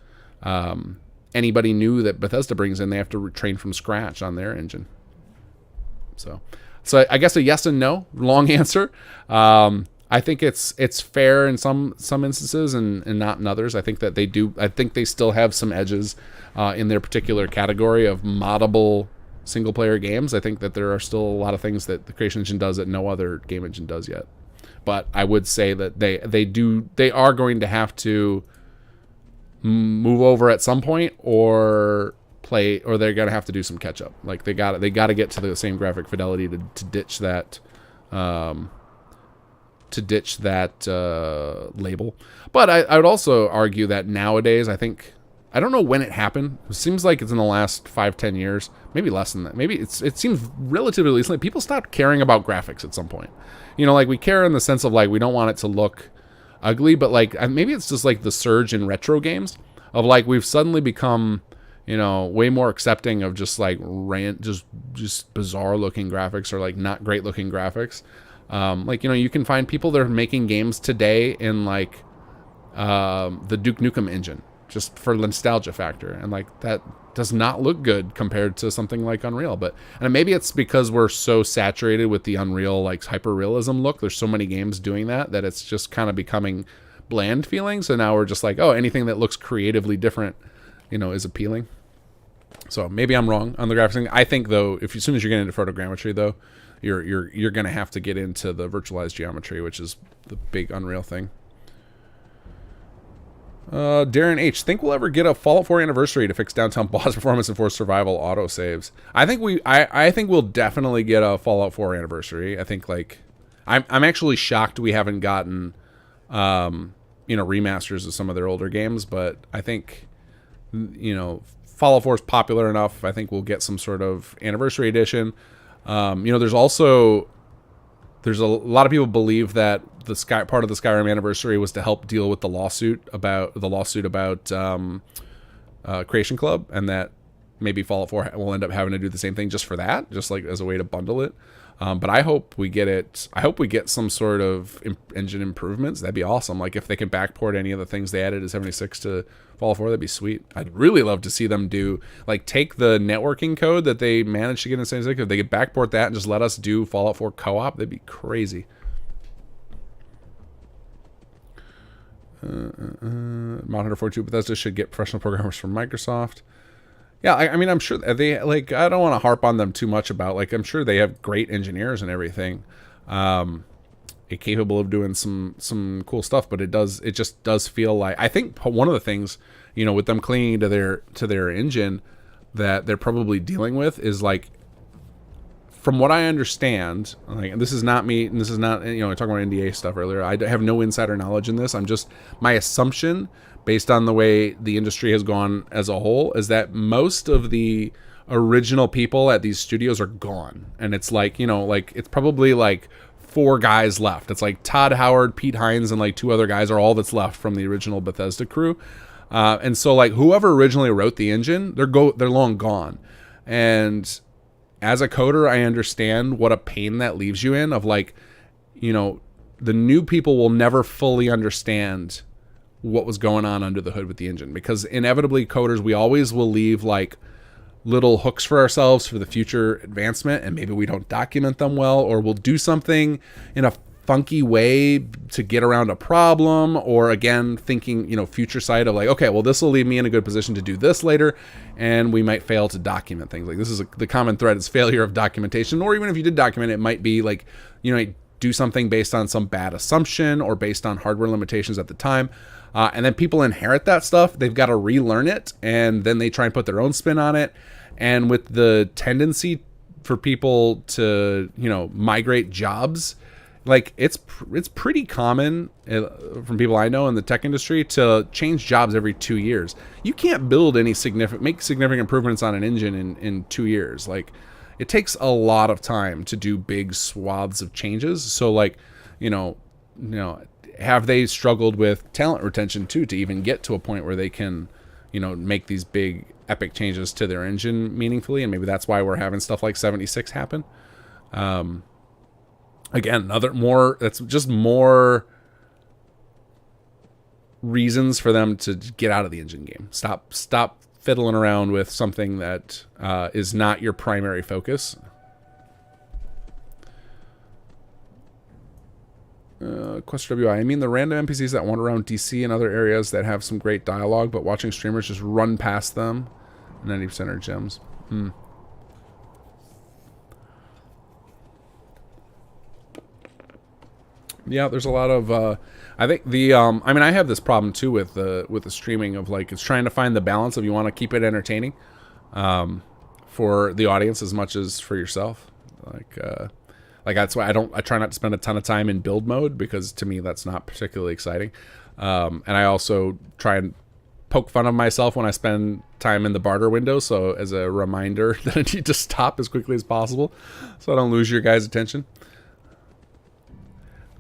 anybody new that Bethesda brings in, they have to train from scratch on their engine. So I guess a yes and no, long answer. I think it's fair in some instances and not in others. I think that they do. I think they still have some edges in their particular category of moddable single player games. I think that there are still a lot of things that the Creation Engine does that no other game engine does yet. But I would say that they are going to have to move over at some point, or they're going to have to do some catch up. Like they got to get to the same graphic fidelity to ditch that. Label. But I would also argue that nowadays, I don't know when it happened. It seems like it's in the last 5-10 years, maybe less than that. Maybe it seems relatively recently. People stopped caring about graphics at some point. You know, like we care in the sense of like, we don't want it to look ugly, but like maybe it's just like the surge in retro games of like, we've suddenly become, you know, way more accepting of just like just bizarre looking graphics, or like not great looking graphics. Like, you know, you can find people that are making games today in like the Duke Nukem engine, just for nostalgia factor, and like that does not look good compared to something like Unreal. And maybe it's because we're so saturated with the Unreal like hyper realism look. There's so many games doing that it's just kind of becoming bland feeling. So now we're just like, oh, anything that looks creatively different, you know, is appealing. So maybe I'm wrong on the graphics thing. I think though, as soon as you get into photogrammetry though, you're going to have to get into the virtualized geometry, which is the big Unreal thing. Darren H, think we'll ever get a Fallout 4 anniversary to fix downtown boss performance and force survival autosaves? I think we'll definitely get a Fallout 4 anniversary. I think like I'm actually shocked we haven't gotten you know, remasters of some of their older games, but I think, you know, Fallout 4 is popular enough. I think we'll get some sort of anniversary edition. You know, there's a lot of people believe that part of the Skyrim anniversary was to help deal with the lawsuit about Creation Club, and that maybe Fallout 4 will end up having to do the same thing just for that, just like as a way to bundle it. But I hope we get it. I hope we get some sort of engine improvements. That'd be awesome. Like if they can backport any of the things they added to 76 to Fallout 4, that'd be sweet. I'd really love to see them do like take the networking code that they managed to get in 76. If they could backport that and just let us do Fallout 4 co-op, that'd be crazy. Mod Hunter 42 Bethesda should get professional programmers from Microsoft. Yeah, I mean, I'm sure they like. I don't want to harp on them too much about like. I'm sure they have great engineers and everything, capable of doing some cool stuff. But it just does feel like, I think one of the things, you know, with them clinging to their engine that they're probably dealing with is like, from what I understand, like, this is not me, and this is not, you know, I talked about NDA stuff earlier. I have no insider knowledge in this. I'm just, my assumption, based on the way the industry has gone as a whole, is that most of the original people at these studios are gone. And it's like, you know, like, it's probably like 4 guys left. It's like Todd Howard, Pete Hines, and like 2 other guys are all that's left from the original Bethesda crew. And so like whoever originally wrote the engine, they're long gone. And as a coder, I understand what a pain that leaves you in, of like, you know, the new people will never fully understand what was going on under the hood with the engine, because inevitably coders, we always will leave like little hooks for ourselves for the future advancement, and maybe we don't document them well, or we'll do something in a funky way to get around a problem, or again, thinking, you know, future sight of like, okay, well, this will leave me in a good position to do this later, and we might fail to document things. Like, this is the common thread is failure of documentation, or even if you did document it, might be like, you know, do something based on some bad assumption or based on hardware limitations at the time. And then people inherit that stuff. They've got to relearn it, and then they try and put their own spin on it. And with the tendency for people to, you know, migrate jobs. Like it's pretty common from people I know in the tech industry to change jobs every 2 years. You can't build any make significant improvements on an engine in 2 years. Like it takes a lot of time to do big swaths of changes. So like, you know, have they struggled with talent retention too, to even get to a point where they can, you know, make these big epic changes to their engine meaningfully? And maybe that's why we're having stuff like 76 happen. Again, that's just more reasons for them to get out of the engine game. Stop fiddling around with something that is not your primary focus. Quest WI, I mean the random NPCs that wander around DC and other areas that have some great dialogue, but watching streamers just run past them. 90% are gems. Yeah, there's a lot of I think the I mean, I have this problem too with the streaming of like, it's trying to find the balance of you want to keep it entertaining for the audience as much as for yourself. Like that's why I try not to spend a ton of time in build mode, because to me that's not particularly exciting. And I also try and poke fun of myself when I spend time in the barter window, so as a reminder that I need to stop as quickly as possible so I don't lose your guys' attention.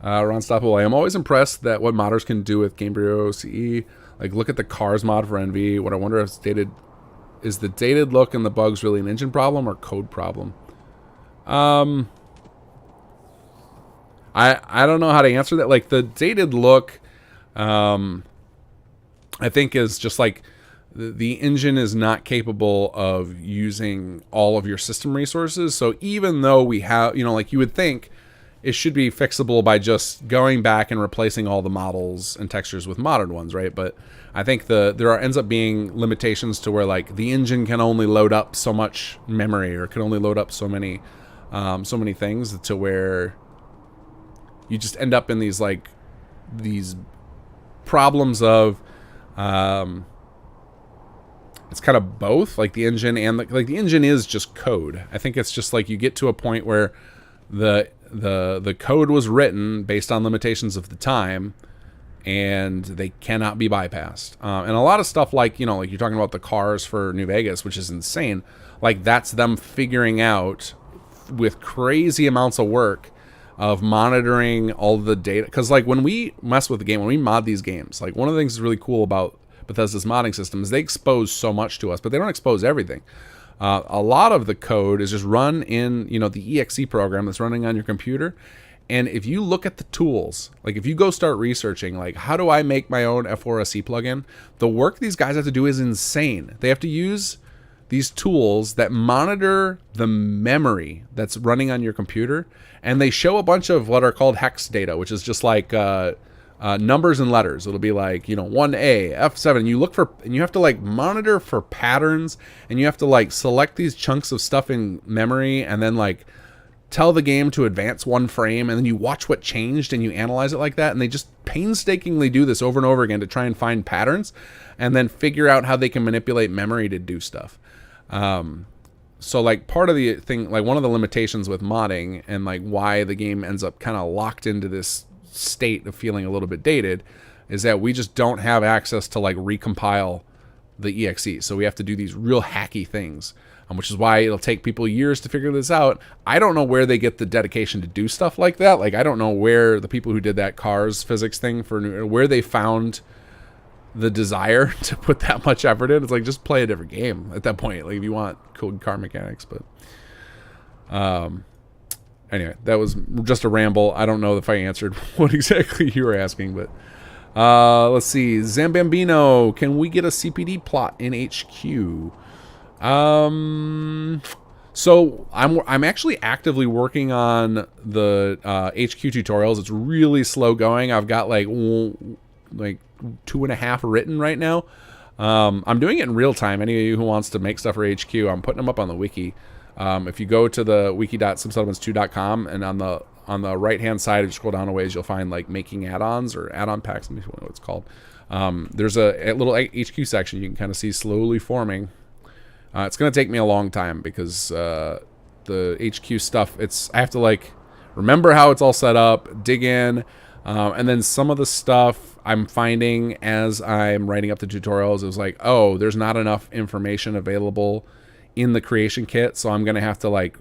Ron Stoppable, I am always impressed that what modders can do with Game Bureau CE. Like, look at the cars mod for NV. What I wonder if is the dated look and the bugs really an engine problem or code problem? I don't know how to answer that. Like, the dated look, I think is just like the engine is not capable of using all of your system resources. So even though we have, you know, like you would think it should be fixable by just going back and replacing all the models and textures with modern ones, right? But I think ends up being limitations to where like the engine can only load up so much memory, or can only load up so many things, to where you just end up in these problems of it's kind of both, like the engine and the engine is just code. I think it's just like you get to a point where the code was written based on limitations of the time, and they cannot be bypassed. And a lot of stuff like, you know, like you're talking about the cars for New Vegas, which is insane. Like that's them figuring out with crazy amounts of work of monitoring all the data. Because like when we mess with the game, when we mod these games, like one of the things that's really cool about Bethesda's modding system is they expose so much to us, but they don't expose everything. A lot of the code is just run in, you know, the EXE program that's running on your computer. And if you look at the tools, like if you go start researching, like how do I make my own F4SE plugin? The work these guys have to do is insane. They have to use these tools that monitor the memory that's running on your computer. And they show a bunch of what are called hex data, which is just like numbers and letters. It'll be like, you know, 1A, F7. You look for, and you have to like monitor for patterns, and you have to like select these chunks of stuff in memory, and then like tell the game to advance one frame, and then you watch what changed and you analyze it like that. And they just painstakingly do this over and over again to try and find patterns, and then figure out how they can manipulate memory to do stuff. So like part of the thing, like one of the limitations with modding, and like why the game ends up kind of locked into this state of feeling a little bit dated, is that we just don't have access to like recompile the EXE. So we have to do these real hacky things, which is why it'll take people years to figure this out. I don't know where they get the dedication to do stuff like that. Like I don't know where the people who did that cars physics thing where they found the desire to put that much effort in. It's like, just play a different game at that point, like if you want cool car mechanics. But anyway, that was just a ramble. I don't know if I answered what exactly you were asking, but let's see. Zambambino, can we get a CPD plot in HQ? So I'm actually actively working on the HQ tutorials. It's really slow going. I've got like 2.5 written right now. I'm doing it in real time. Any of you who wants to make stuff for HQ, I'm putting them up on the wiki. If you go to the wiki.simsettlements2.com, and on the right hand side, if you scroll down a ways, you'll find like making add-ons or add-on packs. Let me see what it's called. There's a little HQ section you can kind of see slowly forming. It's going to take me a long time because the HQ stuff, I have to like remember how it's all set up, dig in, and then some of the stuff I'm finding as I'm writing up the tutorials is like, oh, there's not enough information available in the creation kit, so I'm gonna have to like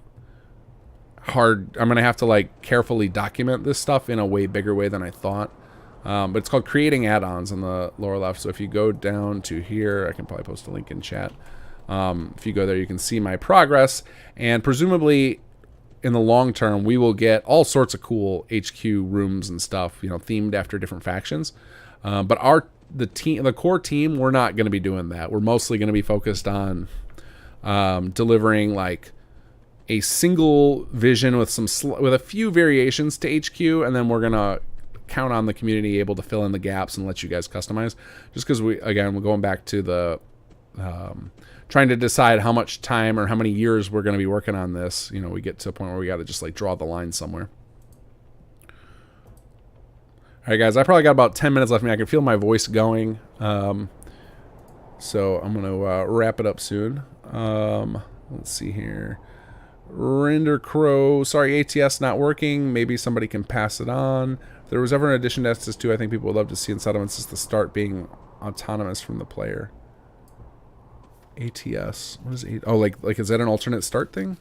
carefully document this stuff in a way bigger way than I thought. But it's called creating add-ons on the lower left. So if you go down to here, I can probably post a link in chat. If you go there, you can see my progress, and presumably in the long term, we will get all sorts of cool HQ rooms and stuff, you know, themed after different factions. But the core team, we're not going to be doing that. We're mostly going to be focused on delivering like a single vision with with a few variations to HQ, and then we're gonna count on the community able to fill in the gaps and let you guys customize. Just because we're going back to the trying to decide how much time or how many years we're going to be working on this. You know, we get to a point where we got to just like draw the line somewhere. All right, guys, I probably got about 10 minutes left. I can feel my voice going. So I'm gonna wrap it up soon. Let's see here. Render Crow, sorry, ATS not working. Maybe somebody can pass it on. If there was ever an addition to SS2, I think people would love to see in settlements is the start being autonomous from the player. ATS, what is it? Oh, like is that an alternate start thing?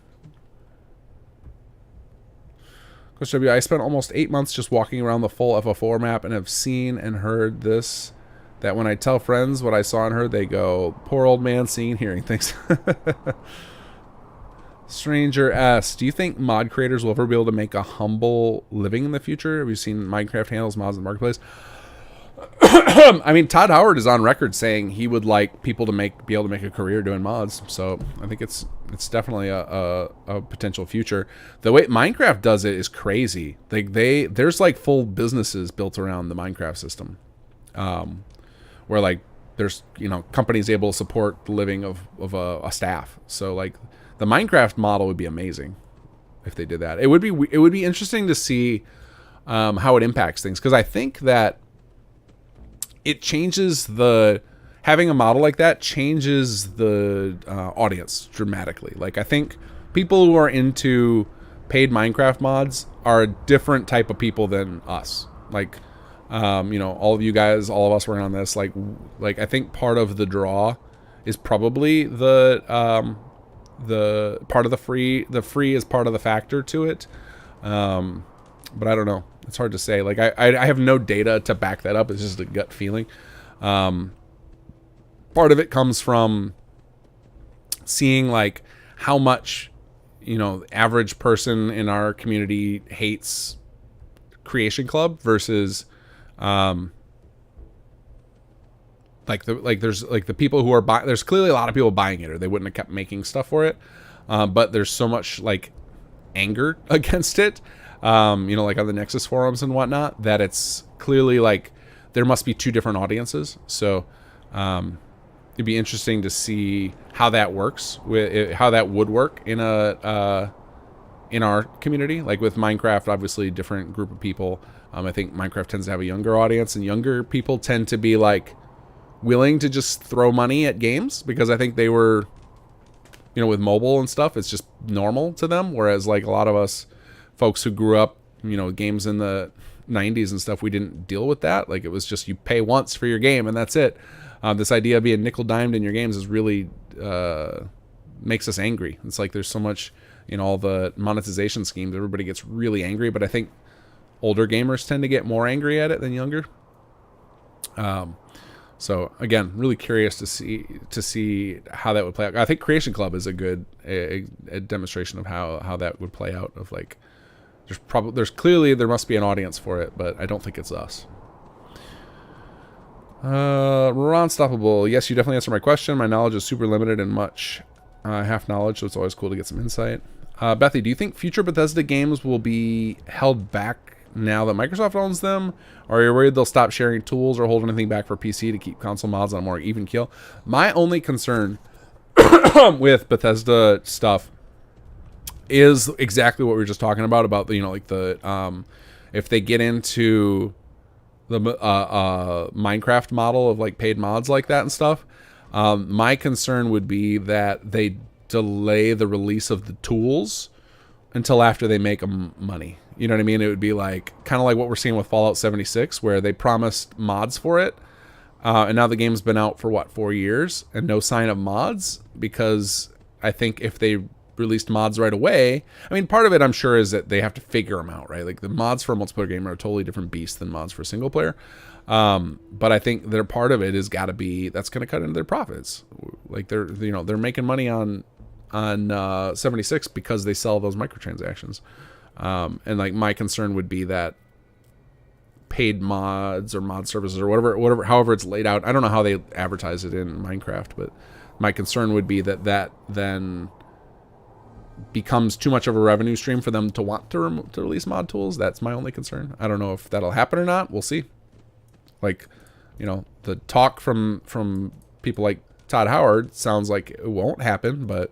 Coach W, I spent almost 8 months just walking around the full FF4 map and have seen and heard this. That when I tell friends what I saw and heard, they go, "Poor old man, seeing and hearing things." Stranger S, do you think mod creators will ever be able to make a humble living in the future? Have you seen Minecraft handles mods in the marketplace? I mean, Todd Howard is on record saying he would like people to be able to make a career doing mods. So I think it's definitely a potential future. The way Minecraft does it is crazy. There's like full businesses built around the Minecraft system, where like there's, you know, companies able to support the living of a staff. So like the Minecraft model would be amazing if they did that. It would be interesting to see how it impacts things, because I think that it changes having a model like that changes the audience dramatically. Like, I think people who are into paid Minecraft mods are a different type of people than us. Like, you know, all of you guys, all of us working on this, like I think part of the draw is probably the part of the free is part of the factor to it. But I don't know. It's hard to say. Like, I have no data to back that up. It's just a gut feeling. Part of it comes from seeing like how much, you know, the average person in our community hates Creation Club versus there's the people who are buying. There's clearly a lot of people buying it, or they wouldn't have kept making stuff for it. But there's so much like anger against it, you know, like on the Nexus forums and whatnot, that it's clearly like there must be two different audiences. So it'd be interesting to see how that works, how that would work in our community. Like with Minecraft, obviously different group of people. I think Minecraft tends to have a younger audience, and younger people tend to be like willing to just throw money at games because I think they were, you know, with mobile and stuff, it's just normal to them. Whereas like a lot of us folks who grew up, you know, games in the 90s and stuff, we didn't deal with that. Like, it was just you pay once for your game and that's it. This idea of being nickel-dimed in your games is really makes us angry. It's like there's so much in all the monetization schemes, everybody gets really angry, but I think older gamers tend to get more angry at it than younger. So again, really curious to see how that would play out. I think Creation Club is a good a demonstration of how that would play out. Of like, there must be an audience for it, but I don't think it's us. Unstoppable. Yes, you definitely answered my question. My knowledge is super limited and much half knowledge, so it's always cool to get some insight. Bethy, do you think future Bethesda games will be held back now that Microsoft owns them, or are you worried they'll stop sharing tools or hold anything back for PC to keep console mods on a more even keel? My only concern with Bethesda stuff is exactly what we were just talking about the, you know, like the if they get into the Minecraft model of like paid mods like that and stuff, my concern would be that they delay the release of the tools until after they make money. You know what I mean? It would be like kind of like what we're seeing with Fallout 76, where they promised mods for it, and now the game's been out for what, 4 years, and no sign of mods, because I think if they released mods right away, I mean, part of it I'm sure is that they have to figure them out, right? Like the mods for a multiplayer game are a totally different beast than mods for single player. But I think their part of it is got to be, that's going to cut into their profits. Like they're making money on 76 because they sell those microtransactions. And like my concern would be that paid mods or mod services or whatever, however it's laid out. I don't know how they advertise it in Minecraft, but my concern would be that then becomes too much of a revenue stream for them to want to release mod tools. That's my only concern. I don't know if that'll happen or not. We'll see. Like, the talk from people like Todd Howard sounds like it won't happen, but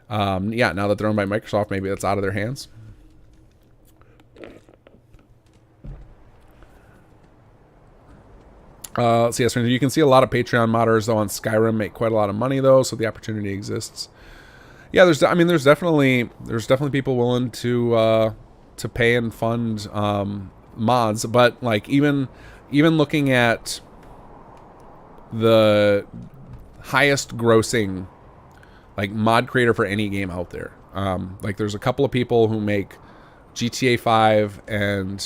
yeah, now that they're owned by Microsoft, maybe that's out of their hands. So yes, you can see a lot of Patreon modders though on Skyrim make quite a lot of money though, so the opportunity exists. Yeah, there's definitely people willing to pay and fund mods, but like even looking at the highest grossing like mod creator for any game out there, like there's a couple of people who make GTA 5 and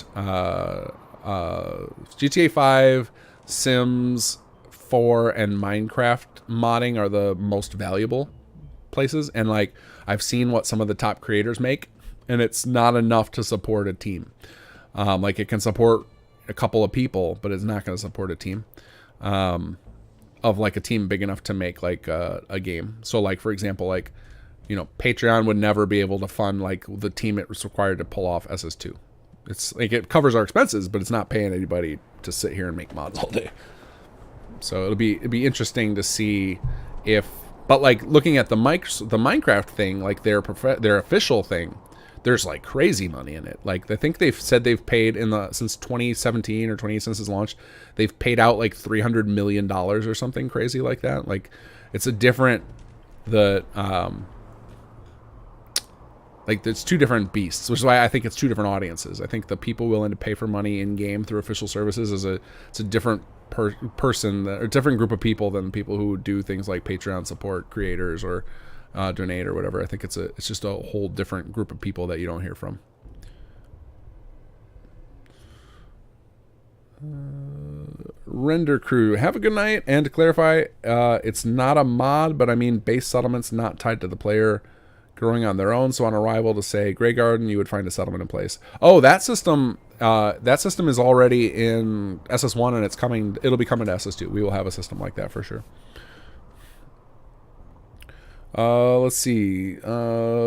GTA 5, Sims 4, and Minecraft modding are the most valuable places, and like I've seen what some of the top creators make, and it's not enough to support a team. Like it can support a couple of people, but it's not going to support a team of like a team big enough to make like a game. So like for example, like Patreon would never be able to fund like the team it was required to pull off SS2. It's like it covers our expenses, but it's not paying anybody to sit here and make mods all day. So it'd be interesting to see if, but like looking at the Minecraft thing, like their official thing, there's like crazy money in it. Like I think they've said they've paid since 2017 or 20 since it's launched, they've paid out like $300 million or something crazy like that. Like it's a different like there's two different beasts, which is why I think it's two different audiences. I think the people willing to pay for money in game through official services it's a different person, or different group of people than people who do things like Patreon support creators or donate or whatever. I think it's just a whole different group of people that you don't hear from. Render Crew, have a good night. And to clarify, it's not a mod, but I mean base settlements not tied to the player growing on their own. So on arrival to say Grey Garden, you would find a settlement in place. Oh, that system is already in SS1 and it'll be coming to SS2. We will have a system like that for sure. Let's see.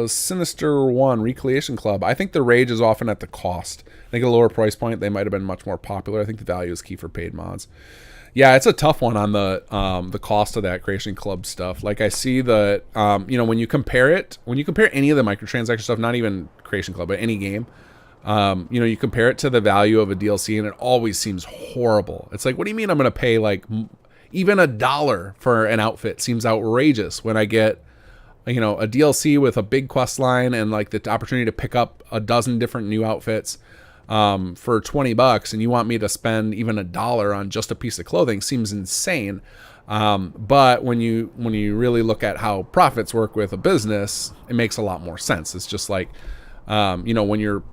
Sinister 1, Recreation Club. I think the rage is often at the cost. I think at a lower price point, they might have been much more popular. I think the value is key for paid mods. Yeah, it's a tough one on the cost of that Creation Club stuff. Like I see that, when you compare any of the microtransaction stuff, not even Creation Club, but any game, you compare it to the value of a DLC and it always seems horrible. It's like, what do you mean I'm going to pay like even $1 for an outfit? Seems outrageous when I get, a DLC with a big quest line and like the opportunity to pick up a dozen different new outfits for $20, and you want me to spend even $1 on just a piece of clothing seems insane. But when you really look at how profits work with a business, it makes a lot more sense. It's just like, when you're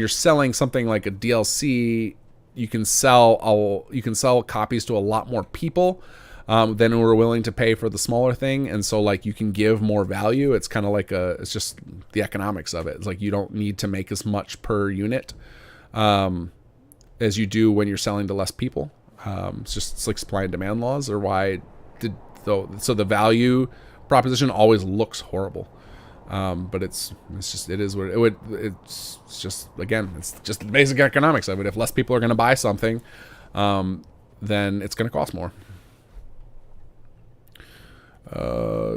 selling something like a DLC, you can sell copies to a lot more people than we're willing to pay for the smaller thing. And so like you can give more value. It's kind of like it's just the economics of it. It's like you don't need to make as much per unit as you do when you're selling to less people. It's like supply and demand laws, or so the value proposition always looks horrible. But it's just the basic economics of it. If less people are going to buy something, then it's going to cost more.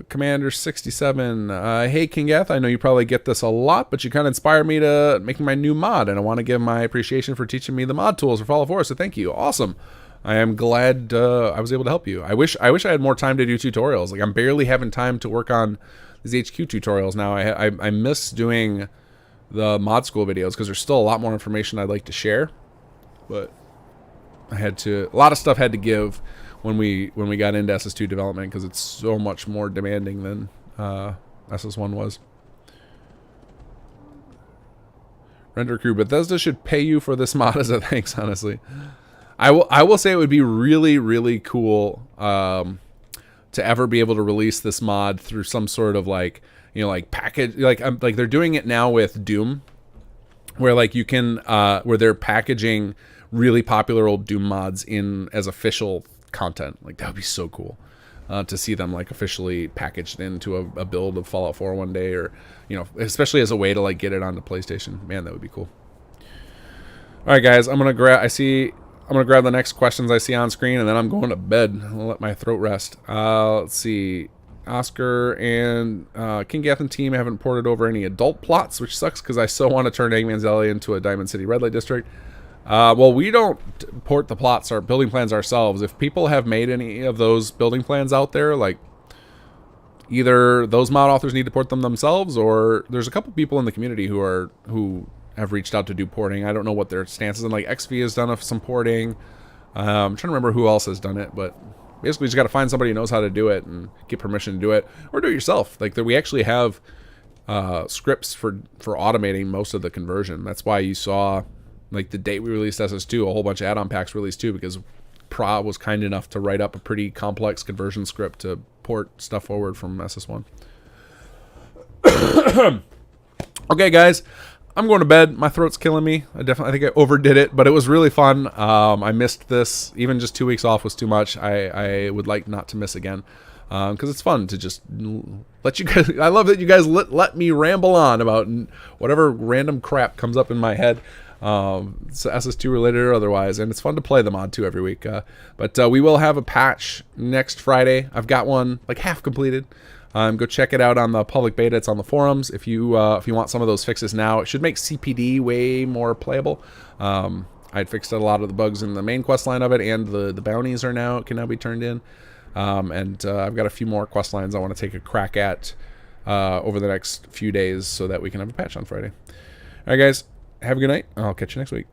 Commander 67, hey Kingeth, I know you probably get this a lot, but you kind of inspired me to making my new mod, and I want to give my appreciation for teaching me the mod tools for Fallout 4, so thank you. Awesome. I am glad I was able to help you. I wish I had more time to do tutorials. Like I'm barely having time to work on HQ tutorials now. I miss doing the mod school videos because there's still a lot more information I'd like to share, but I had to, a lot of stuff had to give when we got into SS2 development because it's so much more demanding than SS1 was. Render crew, Bethesda should pay you for this mod as a thanks, honestly. I will say it would be really, really cool to ever be able to release this mod through some sort of like, you know, like package, like they're doing it now with Doom, where like you can where they're packaging really popular old Doom mods in as official content. Like that would be so cool to see them like officially packaged into a build of Fallout 4 one day, or you know, especially as a way to like get it onto PlayStation. Man, that would be cool. All right, guys, I'm gonna grab the next questions I see on screen, and then I'm going to bed. I'll let my throat rest. Let's see. Oscar and King Gathan team haven't ported over any adult plots, which sucks because I so want to turn Eggman's Alley into a Diamond City Red Light District. Well, we don't port the plots or building plans ourselves. If people have made any of those building plans out there, like either those mod authors need to port them themselves, or there's a couple people in the community who have reached out to do porting. I don't know what their stance is. And like XV has done some porting. I'm trying to remember who else has done it, but basically you just got to find somebody who knows how to do it and get permission to do it, or do it yourself. Like we actually have scripts for automating most of the conversion. That's why you saw like the date we released SS2, a whole bunch of add-on packs released too, because Pra was kind enough to write up a pretty complex conversion script to port stuff forward from SS1. Okay, guys, I'm going to bed. My throat's killing me. I think I overdid it, but it was really fun. I missed this. Even just 2 weeks off was too much. I would like not to miss again, because it's fun to just let you guys. I love that you guys let me ramble on about whatever random crap comes up in my head. So SS2 related or otherwise, and it's fun to play the mod too every week. But we will have a patch next Friday. I've got one like half completed. Go check it out on the public beta. It's on the forums. If you want some of those fixes now, it should make CPD way more playable. I'd fixed a lot of the bugs in the main quest line of it, and the bounties can now be turned in. And I've got a few more quest lines I want to take a crack at over the next few days so that we can have a patch on Friday. All right, guys. Have a good night. I'll catch you next week.